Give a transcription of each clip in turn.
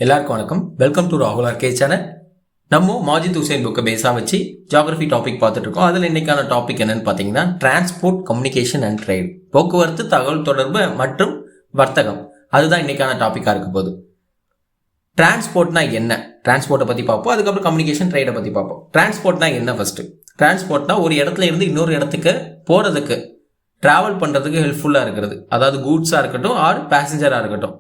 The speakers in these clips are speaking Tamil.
எல்லாருக்கும் வணக்கம். வெல்கம் டு ராகுல் ஆர்கே சேனல். நம்ம மாஜித் ஹுசைன் புக்கை பேஸாக வச்சு ஜியாகிரபி டாபிக் பார்த்துட்டு இருக்கோம். அதில் இன்னைக்கான டாபிக் என்னன்னு பார்த்தீங்கன்னா டிரான்ஸ்போர்ட், கம்யூனிகேஷன் அண்ட் ட்ரேட், போக்குவரத்து, தகவல் தொடர்பு மற்றும் வர்த்தகம். அதுதான் இன்னைக்கான டாப்பிக்காக இருக்க போகுது. டிரான்ஸ்போர்ட்னா என்ன, டிரான்ஸ்போர்ட்டை பற்றி பார்ப்போம். அதுக்கப்புறம் கம்யூனிகேஷன், ட்ரேடை பற்றி பார்ப்போம். டிரான்ஸ்போர்ட்னா என்ன? ஃபர்ஸ்ட் டிரான்ஸ்போர்ட்னா ஒரு இடத்துல இருந்து இன்னொரு இடத்துக்கு போகிறதுக்கு, ட்ராவல் பண்ணுறதுக்கு ஹெல்ப்ஃபுல்லாக இருக்கிறது. அதாவது கூட்ஸாக இருக்கட்டும் ஆர் பேசஞ்சராக இருக்கட்டும்.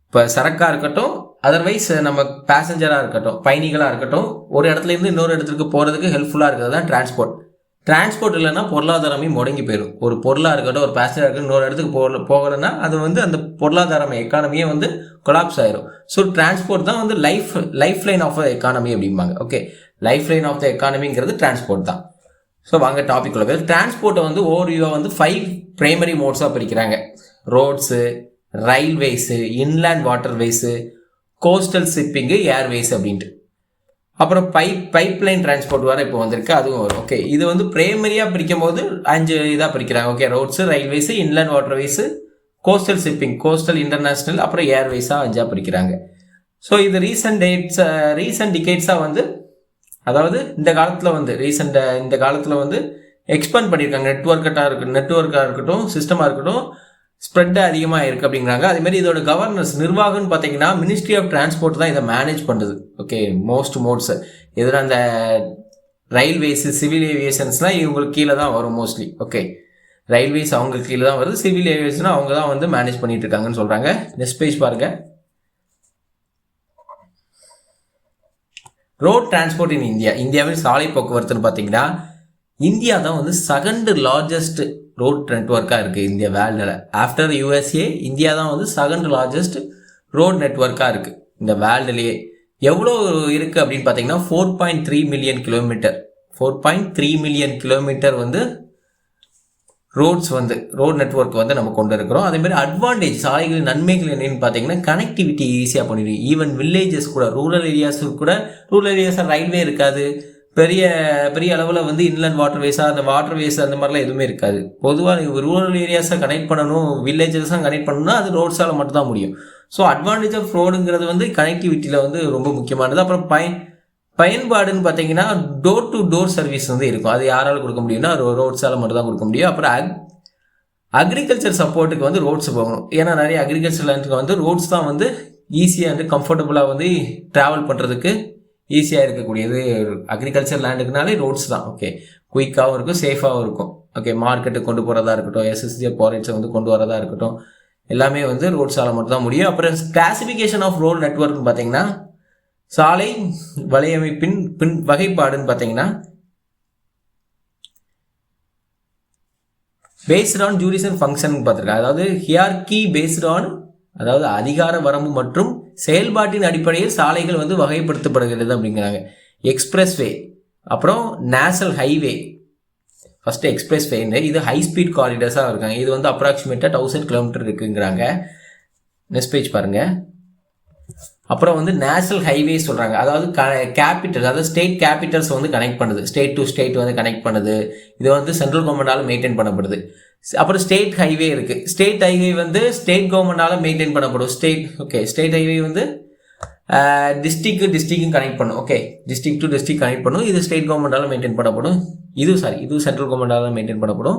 இப்போ சரக்காக இருக்கட்டும், அதர்வைஸ் நம்ம பேசஞ்சராக இருக்கட்டும், பயணிகளாக இருக்கட்டும், ஒரு இடத்துல இருந்து இன்னொரு இடத்துக்கு போகிறதுக்கு ஹெல்ப்ஃபுல்லாக இருக்கிறது தான் டிரான்ஸ்போர்ட். டிரான்ஸ்போர்ட் இல்லைன்னா பொருளாதாரமே முடங்கி போயிடும். ஒரு பொருளாக இருக்கட்டும், ஒரு பேசஞ்சராக இருக்கட்டும், இன்னொரு இடத்துக்கு போகலைன்னா அது அந்த பொருளாதாரம் எக்கானமியே கொலாப்ஸ் ஆயிரும். ஸோ டிரான்ஸ்போர்ட் தான் life line of the economy அப்படிம்பாங்க. Okay, life line of the எக்கானமிங்கிறது டிரான்ஸ்போர்ட் தான். ஸோ வாங்க டாபிக் உள்ள போய் டிரான்ஸ்போர்ட்டை ஓவர்வியூவாக 5 பிரைமரி மோட்ஸாக பிரிக்கிறாங்க. Roads, railways, inland waterways, coastal shipping, airways அப்படின்ட்டு. அப்புறம் பைப்லைன் டிரான்ஸ்போர்ட் வர இப்போ வந்திருக்கு, அதுவும் வரும். ஓகே, இது பிரைமரியாக பிரிக்கும் போது 5 இதாக பிரிக்கிறாங்க. Okay, roads, railways, inland waterways, coastal shipping, coastal international, அப்புறம் ஏர்வேஸாக 5 பிரிக்கிறாங்க. ஸோ இது ரீசன்ட் டிகேட்ஸாக அதாவது இந்த காலத்தில் இந்த காலத்தில் எக்ஸ்பேண்ட் பண்ணியிருக்காங்க. நெட்வொர்க்காக இருக்கட்டும், சிஸ்டமாக இருக்கட்டும், ஸ்ப்ரெட் அதிகமாக இருக்குது அப்படிங்கிறாங்க. அதேமாதிரி இதோட கவர்னன்ஸ், நிர்வாகம்னு பார்த்தீங்கன்னா மினிஸ்ட்ரி ஆஃப் டிரான்ஸ்போர்ட் தான் இதை மேனேஜ் பண்ணுறது. ஓகே, மோஸ்ட் மோட்ஸ் இதில் அந்த ரயில்வேஸு, சிவில் ஏவியேஷன்ஸ்லாம் இவங்களுக்கு கீழே தான் வரும் மோஸ்ட்லி. ஓகே, ரயில்வேஸ் அவங்களுக்கு கீழே தான் வருது, சிவில் ஏவியேஷன் அவங்க தான் மேனேஜ் பண்ணிட்டு இருக்காங்கன்னு சொல்கிறாங்க. நெக்ஸ்ட் பேஜ் பாருங்க. ரோட் டிரான்ஸ்போர்ட் இன் இந்தியாவில் சாலை போக்குவரத்துன்னு பார்த்தீங்கன்னா இந்தியா தான் செகண்ட் லார்ஜஸ்ட் ரோட் நெட்வொர்க்காக இருக்குது இந்தியா வேர்ல்டில். ஆஃப்டர் யூஎஸ்ஏ இந்தியா தான் செகண்ட் லார்ஜஸ்ட் ரோட் நெட்வொர்க்காக இருக்குது இந்த வேர்ல்டுலேயே. எவ்வளோ இருக்குது அப்படின்னு பார்த்தீங்கன்னா 4.3 million kilometre. 4.3 million kilometre roads road network நம்ம கொண்டு இருக்கிறோம். அதேமாதிரி அட்வான்டேஜ், சாலைகளின் நன்மைகள் என்னன்னு பார்த்தீங்கன்னா கனெக்டிவிட்டி ஈஸியாக பண்ணிடுது. ஈவன் வில்லேஜஸ் கூட, ரூரல் ஏரியாஸில் ரயில்வே இருக்காது. பெரிய பெரிய அளவில் இன்லேண்ட் வாட்டர்வேஸாக, அந்த வாட்டர்வேஸ் அந்த மாதிரிலாம் எதுவுமே இருக்காது. பொதுவாக ரூரல் ஏரியாஸை கனெக்ட் பண்ணணும், வில்லேஜஸாக கனெக்ட் பண்ணணும்னா அது ரோட்ஸால் மட்டும்தான் முடியும். ஸோ அட்வான்டேஜ் ஆஃப் ரோடுங்கிறது கனெக்டிவிட்டியில் ரொம்ப முக்கியமானது. அப்புறம் பயன்பாடுன்னு பார்த்தீங்கன்னா டோர் டு டோர் சர்வீஸ் இருக்கும். அது யாரால் கொடுக்க முடியும்னா ரோட்ஸால் மட்டும் தான் கொடுக்க முடியும். அப்புறம் அக்ரிகல்ச்சர் சப்போர்ட்டுக்கு ரோட்ஸ் போகணும். ஏன்னா நிறைய அக்ரிகல்ச்சர் லேண்டுக்கு ரோட்ஸ் தான் ஈஸியாக கம்ஃபர்டபுளாக ட்ராவல் பண்ணுறதுக்கு ஈஸியாக இருக்கக்கூடியது. அக்ரிகல்ச்சர் லேண்டுக்குனாலே ரோட்ஸ் தான். ஓகே, குயிக்காகவும் இருக்கும், சேஃபாகவும் இருக்கும். ஓகே, மார்க்கெட்டுக்கு கொண்டு போகிறதா இருக்கட்டும், எஸ்எஸ்ஜிஆர் ப்ராடக்ட்ஸை கொண்டு வரதா இருக்கட்டும், எல்லாமே ரோட்ஸால் மட்டும் தான் முடியும். அப்புறம் கிளாசிஃபிகேஷன் ஆஃப் ரோட் நெட்வொர்க்னு பார்த்தீங்கன்னா சாலை வலையமைப்பின் வகைப்பாடுன்னு பார்த்தீங்கன்னா பேஸ்ட் ஆன் ஜூரிசன் ஃபங்க்ஷன் பார்த்துருக்காங்க. அதாவது ஹியார்கி பேஸ்ட் ஆன், அதாவது அதிகார வரம்பு மற்றும் செயல்பாட்டின் அடிப்படையில் சாலைகள் வகைப்படுத்தப்படுகிறது அப்படிங்கிறாங்க. எக்ஸ்பிரஸ் வே, அப்புறம் நேஷனல் ஹைவே. ஃபர்ஸ்ட் எக்ஸ்பிரஸ் வேன்னு இது ஹை ஸ்பீட் காரிடர்ஸாக இருக்காங்க. இது அப்ராக்சிமேட்டாக 1000 கிலோமீட்டர் இருக்குங்கிறாங்க. நெக்ஸ்ட் பேஜ் பாருங்க. அப்புறம் நேஷனல் ஹைவே சொல்கிறாங்க. அதாவது கேபிட்டல், அதாவது ஸ்டேட் கேபிட்டல்ஸ் கனெக்ட் பண்ணுது, ஸ்டேட் டு ஸ்டேட் கனெக்ட் பண்ணுது. இது சென்ட்ரல் கவர்மெண்டால் மெயின்டைன் பண்ணப்படுது. அப்புறம் ஸ்டேட் ஹைவே இருக்குது. ஸ்டேட் ஹைவே ஸ்டேட் கவர்மெண்டால் மெயின்டைன் பண்ணப்படும். ஸ்டேட் ஹைவே டிஸ்ட்ரிக்டும் கனெக்ட் பண்ணும். Okay, district to district connect பண்ணும். இது ஸ்டேட் கவர்மெண்டால் மெயின்டைன் பண்ணப்படும். இது சென்ட்ரல் கவர்மெண்டால் மெயின்டைன் பண்ணப்படும்.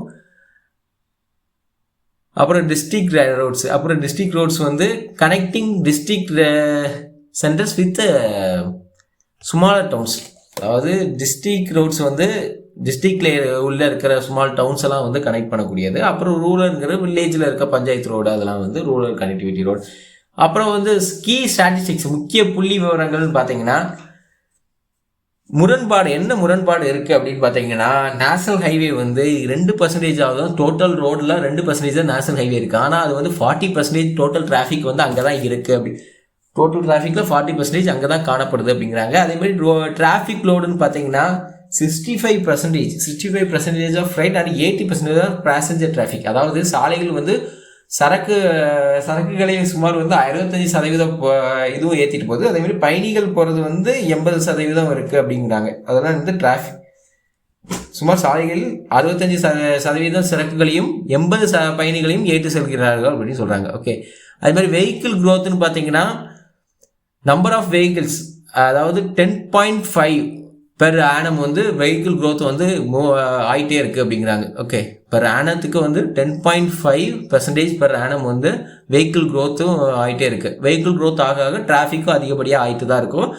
அப்புறம் டிஸ்ட்ரிக்ட் ரோட்ஸ். அப்புறம் district roads connecting district centres with smaller towns. அதாவது டிஸ்ட்ரிக்ட் ரோட்ஸ் டிஸ்ட்ரிக்ட்ல உள்ள இருக்கிற ஸ்மால் டவுன்ஸ் எல்லாம் கனெக்ட் பண்ணக்கூடியது. அப்புறம் ரூரல்ங்கிற வில்லேஜில் இருக்க பஞ்சாயத்து ரோடு, அதெல்லாம் ரூரல் கனெக்டிவிட்டி ரோடு. அப்புறம் கீ ஸ்டாட்டிஸ்டிக்ஸ், முக்கிய புள்ளி விவரங்கள்னு பார்த்தீங்கன்னா என்ன முரண்பாடு இருக்குது அப்படின்னு பார்த்தீங்கன்னா நேஷனல் ஹைவே 2% ஆகும். டோட்டல் ரோடில் 2% தான் நேஷனல் ஹைவே இருக்குது. ஆனால் அது 40% டோட்டல் டிராஃபிக் அங்கே தான் இருக்குது. அப்படி டோட்டல் டிராஃபிக்கில் 40% அங்கே தான் காணப்படுது அப்படிங்கிறாங்க. அதேமாதிரி டிராஃபிக் லோடுன்னு பார்த்தீங்கன்னா 65% of freight and 80% of passenger traffic. அதாவது சாலைகள் சரக்குகளை சுமார் 65% இதுவும் ஏற்றிட்டு போகுது. அதேமாதிரி பயணிகள் போகிறது 80% இருக்குது அப்படிங்கிறாங்க. அதெல்லாம் டிராஃபிக் சுமார் சாலைகள் 65% சரக்குகளையும் 80 பயணிகளையும் ஏற்றி செல்கிறார்கள் அப்படின்னு சொல்கிறாங்க. ஓகே, அது மாதிரி வெஹிக்கிள் க்ரோத்துன்னு பார்த்தீங்கன்னா நம்பர் ஆஃப் வெஹிக்கிள்ஸ், அதாவது 10.5 பெர் ஆனம் வந்து வெஹிக்கிள் க்ரோத் வந்து ஆகிட்டே இருக்குது அப்படிங்கிறாங்க. ஓகே, பெர் ஆனத்துக்கு வந்து 10.5% பெர் ஆனம் வந்து வெஹிக்கிள் க்ரோத்தும் ஆகிட்டே இருக்குது. வெஹிக்கிள் க்ரோத் ஆக ஆக டிராஃபிக்கும் அதிகப்படியாக ஆகிட்டு தான் இருக்கும்.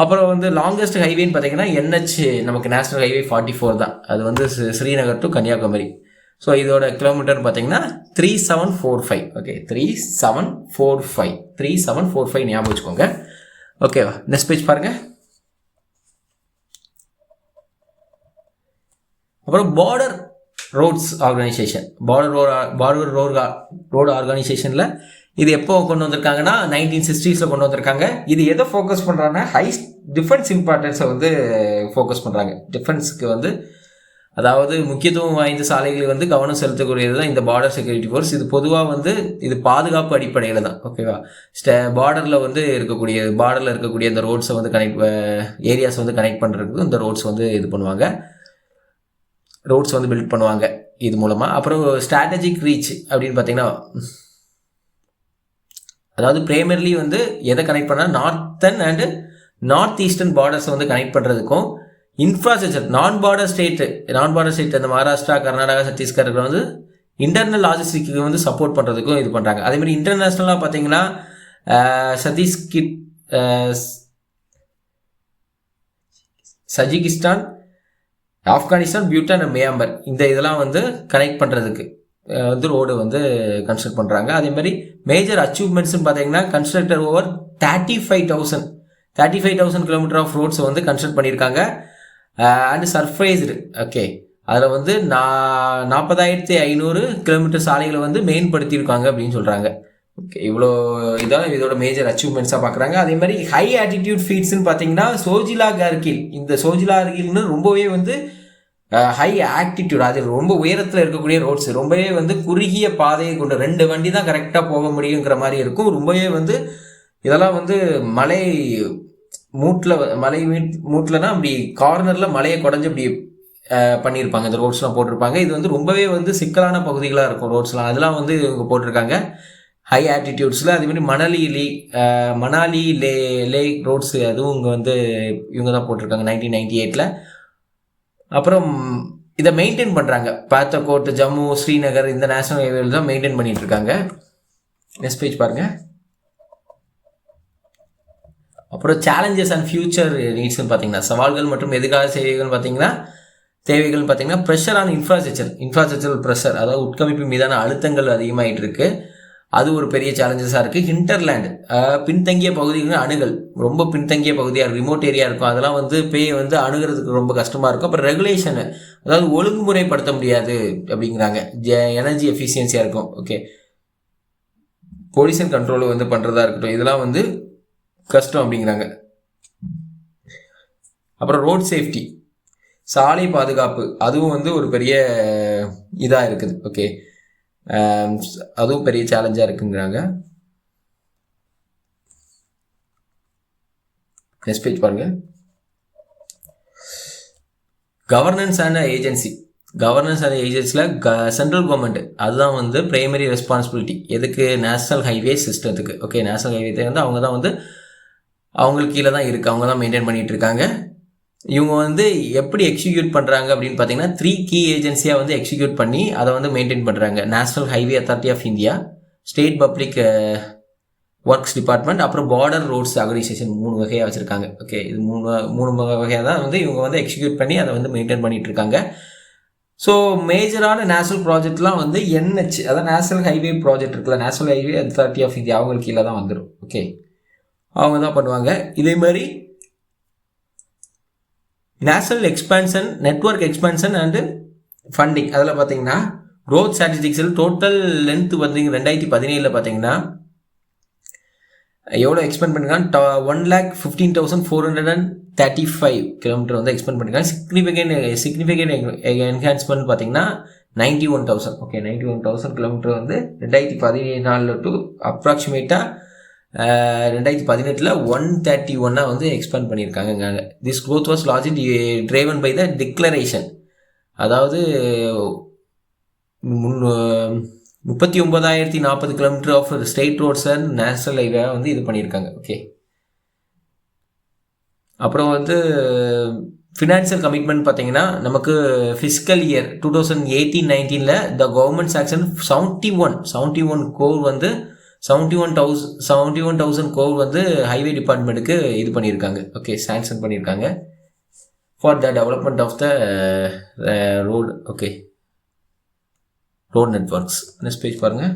அப்புறம் வந்து லாங்கஸ்ட் ஹைவேன்னு பார்த்தீங்கன்னா NH, நமக்கு நேஷனல் ஹைவே 44 தான். அது வந்து ஸ்ரீநகர் டு கன்னியாகுமரி. ஸோ இதோட கிலோமீட்டர் பார்த்தீங்கன்னா 3745. ஓகே, 3745 ஞாபகம் வச்சுக்கோங்க. ஓகேவா, நெக்ஸ்ட் பேஜ் பாருங்கள். அப்புறம் border roads organisation, border road ஆர்கனைசேஷனில் இது எப்போ கொண்டு வந்திருக்காங்கன்னா 1960s கொண்டு வந்திருக்காங்க. இது எதை ஃபோக்கஸ் பண்ணுறாங்கன்னா டிஃபென்ஸ் இம்பார்ட்டன்ஸை வந்து ஃபோக்கஸ் பண்ணுறாங்க. டிஃபென்ஸுக்கு வந்து, அதாவது முக்கியத்துவம் வாய்ந்த சாலைகளை வந்து கவனம் செலுத்தக்கூடியது தான் இந்த பார்டர் செக்யூரிட்டி ஃபோர்ஸ். இது பொதுவாக வந்து இது பாதுகாப்பு அடிப்படையில் தான். ஓகேவா, பார்டரில் இருக்கக்கூடிய இந்த ரோட்ஸை வந்து ஏரியாஸ் வந்து கனெக்ட் பண்ணுறதுக்கு இந்த ரோட்ஸ் வந்து இது பண்ணுவாங்க, ரோட்ஸ் வந்து பில்ட் பண்ணுவாங்க இது மூலமாக. அப்புறம் ஸ்ட்ராட்டஜிக் ரீச் அப்படின்னு பார்த்தீங்கன்னா, அதாவது பிரைமர்லி வந்து எதை கனெக்ட் பண்ணால் நார்த்தன் அண்டு நார்த் ஈஸ்டர்ன் பார்டர்ஸை வந்து கனெக்ட் பண்ணுறதுக்கும், இன்ஃப்ராஸ்ட்ரக்சர் நான் பார்டர் ஸ்டேட் அந்த மகாராஷ்டிரா, கர்நாடகா, சத்தீஸ்கர் வந்து இன்டர்னல் லாஜிஸ்டிக்கு வந்து சப்போர்ட் பண்ணுறதுக்கும் இது பண்ணுறாங்க. அதேமாதிரி இன்டர்நேஷ்னலாக பார்த்தீங்கன்னா சஜிகிஸ்தான், ஆப்கானிஸ்தான், பூட்டான் அண்ட் மியான்மர், இந்த இதெல்லாம் வந்து கனெக்ட் பண்ணுறதுக்கு வந்து ரோடு வந்து கன்ஸ்ட்ரக்ட் பண்ணுறாங்க. அதே மாதிரி மேஜர் அச்சீவ்மெண்ட்ஸ்னு பார்த்தீங்கன்னா கன்ஸ்ட்ரக்டர் ஓவர் 35,000 கிலோமீட்டர் ஆஃப் ரோட்ஸை வந்து கன்ஸ்ட்ரக்ட் பண்ணியிருக்காங்க. அண்ட் சர்ஃபேஸ்டு, ஓகே, அதில் வந்து 40,500 கிலோமீட்டர் சாலைகளை வந்து மேம்படுத்தியிருக்காங்க அப்படின்னு சொல்கிறாங்க. ஓகே, இவ்வளோ இதான் இதோட மேஜர் அச்சீவ்மெண்ட்ஸாக பார்க்குறாங்க. அதே மாதிரி ஹை ஆட்டிடியூட் ஃபீட்ஸ்ன்னு பார்த்தீங்கன்னா சோஜிலா கார்கில், இந்த சோஜிலா கார்கில்னு ரொம்பவே வந்து ஹை ஆக்டிடியூட், அது ரொம்ப உயரத்தில் இருக்கக்கூடிய ரோட்ஸ், ரொம்பவே வந்து குறுகிய பாதையை கொண்டு 2 வண்டி தான் கரெக்டாக போக முடியுங்கிற மாதிரி இருக்கும். ரொம்பவே வந்து இதெல்லாம் வந்து மலை மூட்டில்னா அப்படி கார்னரில் மலையை குடஞ்சி அப்படி பண்ணியிருப்பாங்க, இந்த ரோட்ஸ்லாம் போட்டிருப்பாங்க. இது வந்து ரொம்பவே வந்து சிக்கலான பகுதிகளாக இருக்கும் ரோட்ஸ்லாம், அதெல்லாம் வந்து இவங்க போட்டிருக்காங்க ஹை ஆட்டிடியூட்ஸில். அதேமாதிரி மணாலி லே ரோட்ஸ், அதுவும் இங்கே வந்து இவங்க தான் போட்டிருக்காங்க 1998. அப்புறம் இதை மெயின்டைன் பண்ணுறாங்க, பாத்தகோட், ஜம்மு, ஸ்ரீநகர், இந்த நேஷனல் ஹைவேல தான் மெயின்டைன் பண்ணிட்டு இருக்காங்க. நெக்ஸ்ட் பேஜ் பாருங்கள். அப்புறம் சேலஞ்சஸ் அண்ட் ஃபியூச்சர் நீட்ஸ்னு பார்த்தீங்கன்னா, சவால்கள் மற்றும் எதிர்கால தேவைகள்னு பார்த்தீங்கன்னா ப்ரெஷர் ஆன் இன்ஃப்ராஸ்ட்ரக்சரல் ப்ரெஷர், அதாவது உட்கமைப்பு மீதான அழுத்தங்கள் அதிகமாகிட்டு இருக்கு, அது ஒரு பெரிய சேலஞ்சஸாக இருக்குது. ஹிண்டர்லேண்ட், பின்தங்கிய பகுதிகள் அணுகல், ரொம்ப பின்தங்கிய பகுதியாக ரிமோட் ஏரியா இருக்கும், அதெல்லாம் வந்து வந்து அணுகிறதுக்கு ரொம்ப கஷ்டமாக இருக்கும். அப்புறம் ரெகுலேஷனு, அதாவது ஒழுங்குமுறைப்படுத்த முடியாது அப்படிங்கிறாங்க, எனர்ஜி எஃபிஷியன்சியாக இருக்கும். ஓகே, பொல்யூஷன் கண்ட்ரோல் வந்து பண்ணுறதா இருக்கட்டும், இதெல்லாம் வந்து கஷ்டம் அப்படிங்கிறாங்க. அப்புறம் ரோட் சேஃப்டி, சாலை பாதுகாப்பு, அதுவும் வந்து ஒரு பெரிய இதாக இருக்குது. ஓகே, அதுவும் பெரிய சேலஞ்சாக இருக்குங்கிறாங்க. நெக்ஸ்ட் பேஜ் பாருங்க. கவர்னன்ஸ் அண்ட் ஏஜென்சியில் சென்ட்ரல் கவர்மெண்ட் அதுதான் வந்து பிரைமரி ரெஸ்பான்சிபிலிட்டி. எதுக்கு? நேஷனல் ஹைவே சிஸ்டத்துக்கு. ஓகே, நேஷனல் ஹைவே வந்து அவங்க தான் வந்து அவங்களுக்கு கீழே தான் இருக்குது, அவங்க தான் மெயின்டைன் பண்ணிகிட்டு இருக்காங்க. இவங்க வந்து எப்படி எக்ஸிக்யூட் பண்ணுறாங்க அப்படின்னு பார்த்தீங்கன்னா 3 கீ ஏஜென்சியாக வந்து எக்ஸிக்யூட் பண்ணி அதை வந்து மெயின்டைன் பண்ணுறாங்க. National highway authority of India, state public works department, அப்புறம் பார்டர் ரோட்ஸ் ஆர்கனைசேஷன், 3 வகையாக வச்சுருக்காங்க. ஓகே, இது மூணு வகையாக தான் வந்து இவங்க வந்து எக்ஸிக்யூட் பண்ணி அதை வந்து மெயின்டைன் பண்ணிகிட்டு இருக்காங்க. ஸோ மேஜரான நேஷனல் ப்ராஜெக்ட்லாம் வந்து NH, அதாவது நேஷனல் ஹைவே ப்ராஜெக்ட் இருக்குல்ல, national highway authority of India, அவங்களுக்கு கீழே தான் வந்துடும். ஓகே, அவங்க தான் பண்ணுவாங்க. இதே மாதிரி national expansion, network expansion and funding, அதில் பார்த்தீங்கன்னா க்ரோத் ஸ்ட்ராட்டஜிக்ஸில் டோட்டல் லென்த் வந்து 2017 பார்த்தீங்கன்னா எவ்வளோ எக்ஸ்பெண்ட் பண்ணிருக்காங்க? 1,15,435 கிலோமீட்டர் வந்து எக்ஸ்பெண்ட் பண்ணிருக்காங்க. சிக்னிஃபிகண்ட் என்ஹான்ஸ்மெண்ட் பார்த்தீங்கன்னா 91,000. ஓகே, 91,000 கிலோமீட்டர் வந்து 2014 டு அப்ராக்சிமேட்டாக 2018 131 வந்து எக்ஸ்பேண்ட் பண்ணியிருக்காங்க. This growth was largely driven by the declaration, அதாவது 39,040 kilometre of state roads and national highway வந்து இது பண்ணியிருக்காங்க. ஓகே, அப்புறம் வந்து ஃபினான்ஷியல் கமிட்மெண்ட் பார்த்தீங்கன்னா நமக்கு fiscal year 2018-19 the government sanction 71 crore வந்து 71,000 கோர் வந்து ஹைவே டிபார்ட்மெண்ட்டுக்கு இது பண்ணியிருக்காங்க. ஓகே, சாங்ஷன் பண்ணியிருக்காங்க for the development of the road. Okay, road networks. Next page பாருங்கள்.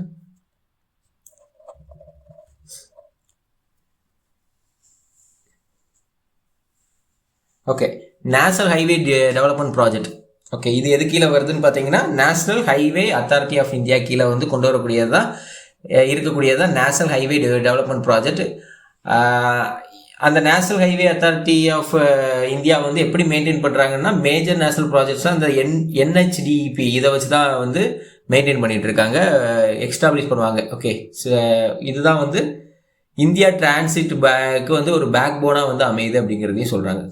Okay, national highway development project. Okay, இது எது கீழே வருதுன்னு பார்த்தீங்கன்னா national highway authority of India கீழே வந்து கொண்டு வரக்கூடியதான் இருக்கக்கூடியதான் நேஷனல் ஹைவே டெவலப்மெண்ட் ப்ராஜெக்ட். அந்த national highway authority of India வந்து எப்படி மெயின்டைன் பண்ணுறாங்கன்னா மேஜர் நேஷனல் ப்ராஜெக்ட்ஸ் தான் அந்த NHDP இதை வச்சு தான் வந்து மெயின்டைன் பண்ணிட்டு இருக்காங்க, எக்ஸ்டாப்ளிஷ் பண்ணுவாங்க. ஓகே, இதுதான் வந்து இந்தியா டிரான்சிட் பேக்கு வந்து ஒரு பேக் போனாக வந்து அமையுது அப்படிங்கிறதையும் சொல்கிறாங்க.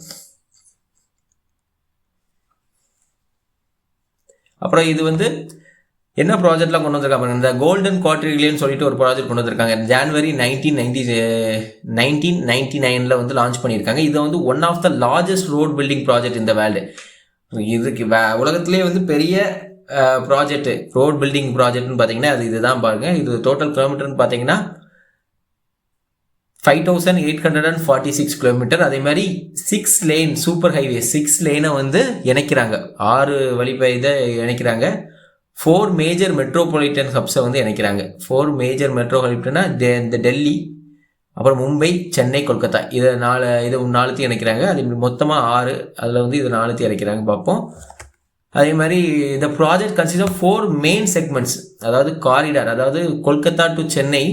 அப்புறம் இது வந்து என்ன ப்ராஜெக்ட்லாம் கொண்டு வந்திருக்காங்க, இந்த கோல்டன் குவாட்ரிலியன் சொல்லிட்டு ஒரு ப்ராஜெக்ட் கொண்டு வந்திருக்காங்க. ஜான்வரி 1999 வந்து லான்ச் பண்ணியிருக்காங்க. இது வந்து one of the largest road building project இந்த வேர்ல்டு. இதுக்கு உலகத்திலே வந்து பெரிய ப்ராஜெக்ட் ரோட் பில்டிங் ப்ராஜெக்ட்னு பார்த்தீங்கன்னா அது இதுதான் பாருங்க. இது டோட்டல் கிலோமீட்டர்னு பார்த்தீங்கன்னா 5,846 கிலோமீட்டர். அதே மாதிரி 6 லேன் சூப்பர் ஹைவே 6 லேனை வந்து இணைக்கிறாங்க, 6 வழிபாதை இணைக்கிறாங்க. 4 மேஜர் மெட்ரோபாலிட்டன் ஹப்ஸை வந்து இணைக்கிறாங்க. 4 மேஜர் மெட்ரோபாலிட்டனா இந்த டெல்லி, அப்புறம் மும்பை, சென்னை, கொல்கத்தா, இது 4 இணைக்கிறாங்க. அது மொத்தமாக 6, அதில் வந்து இது 4 இணைக்கிறாங்க பார்ப்போம். அதே மாதிரி இந்த project consist of 4 main segments, அதாவது காரிடார், அதாவது கொல்கத்தா டு சென்னை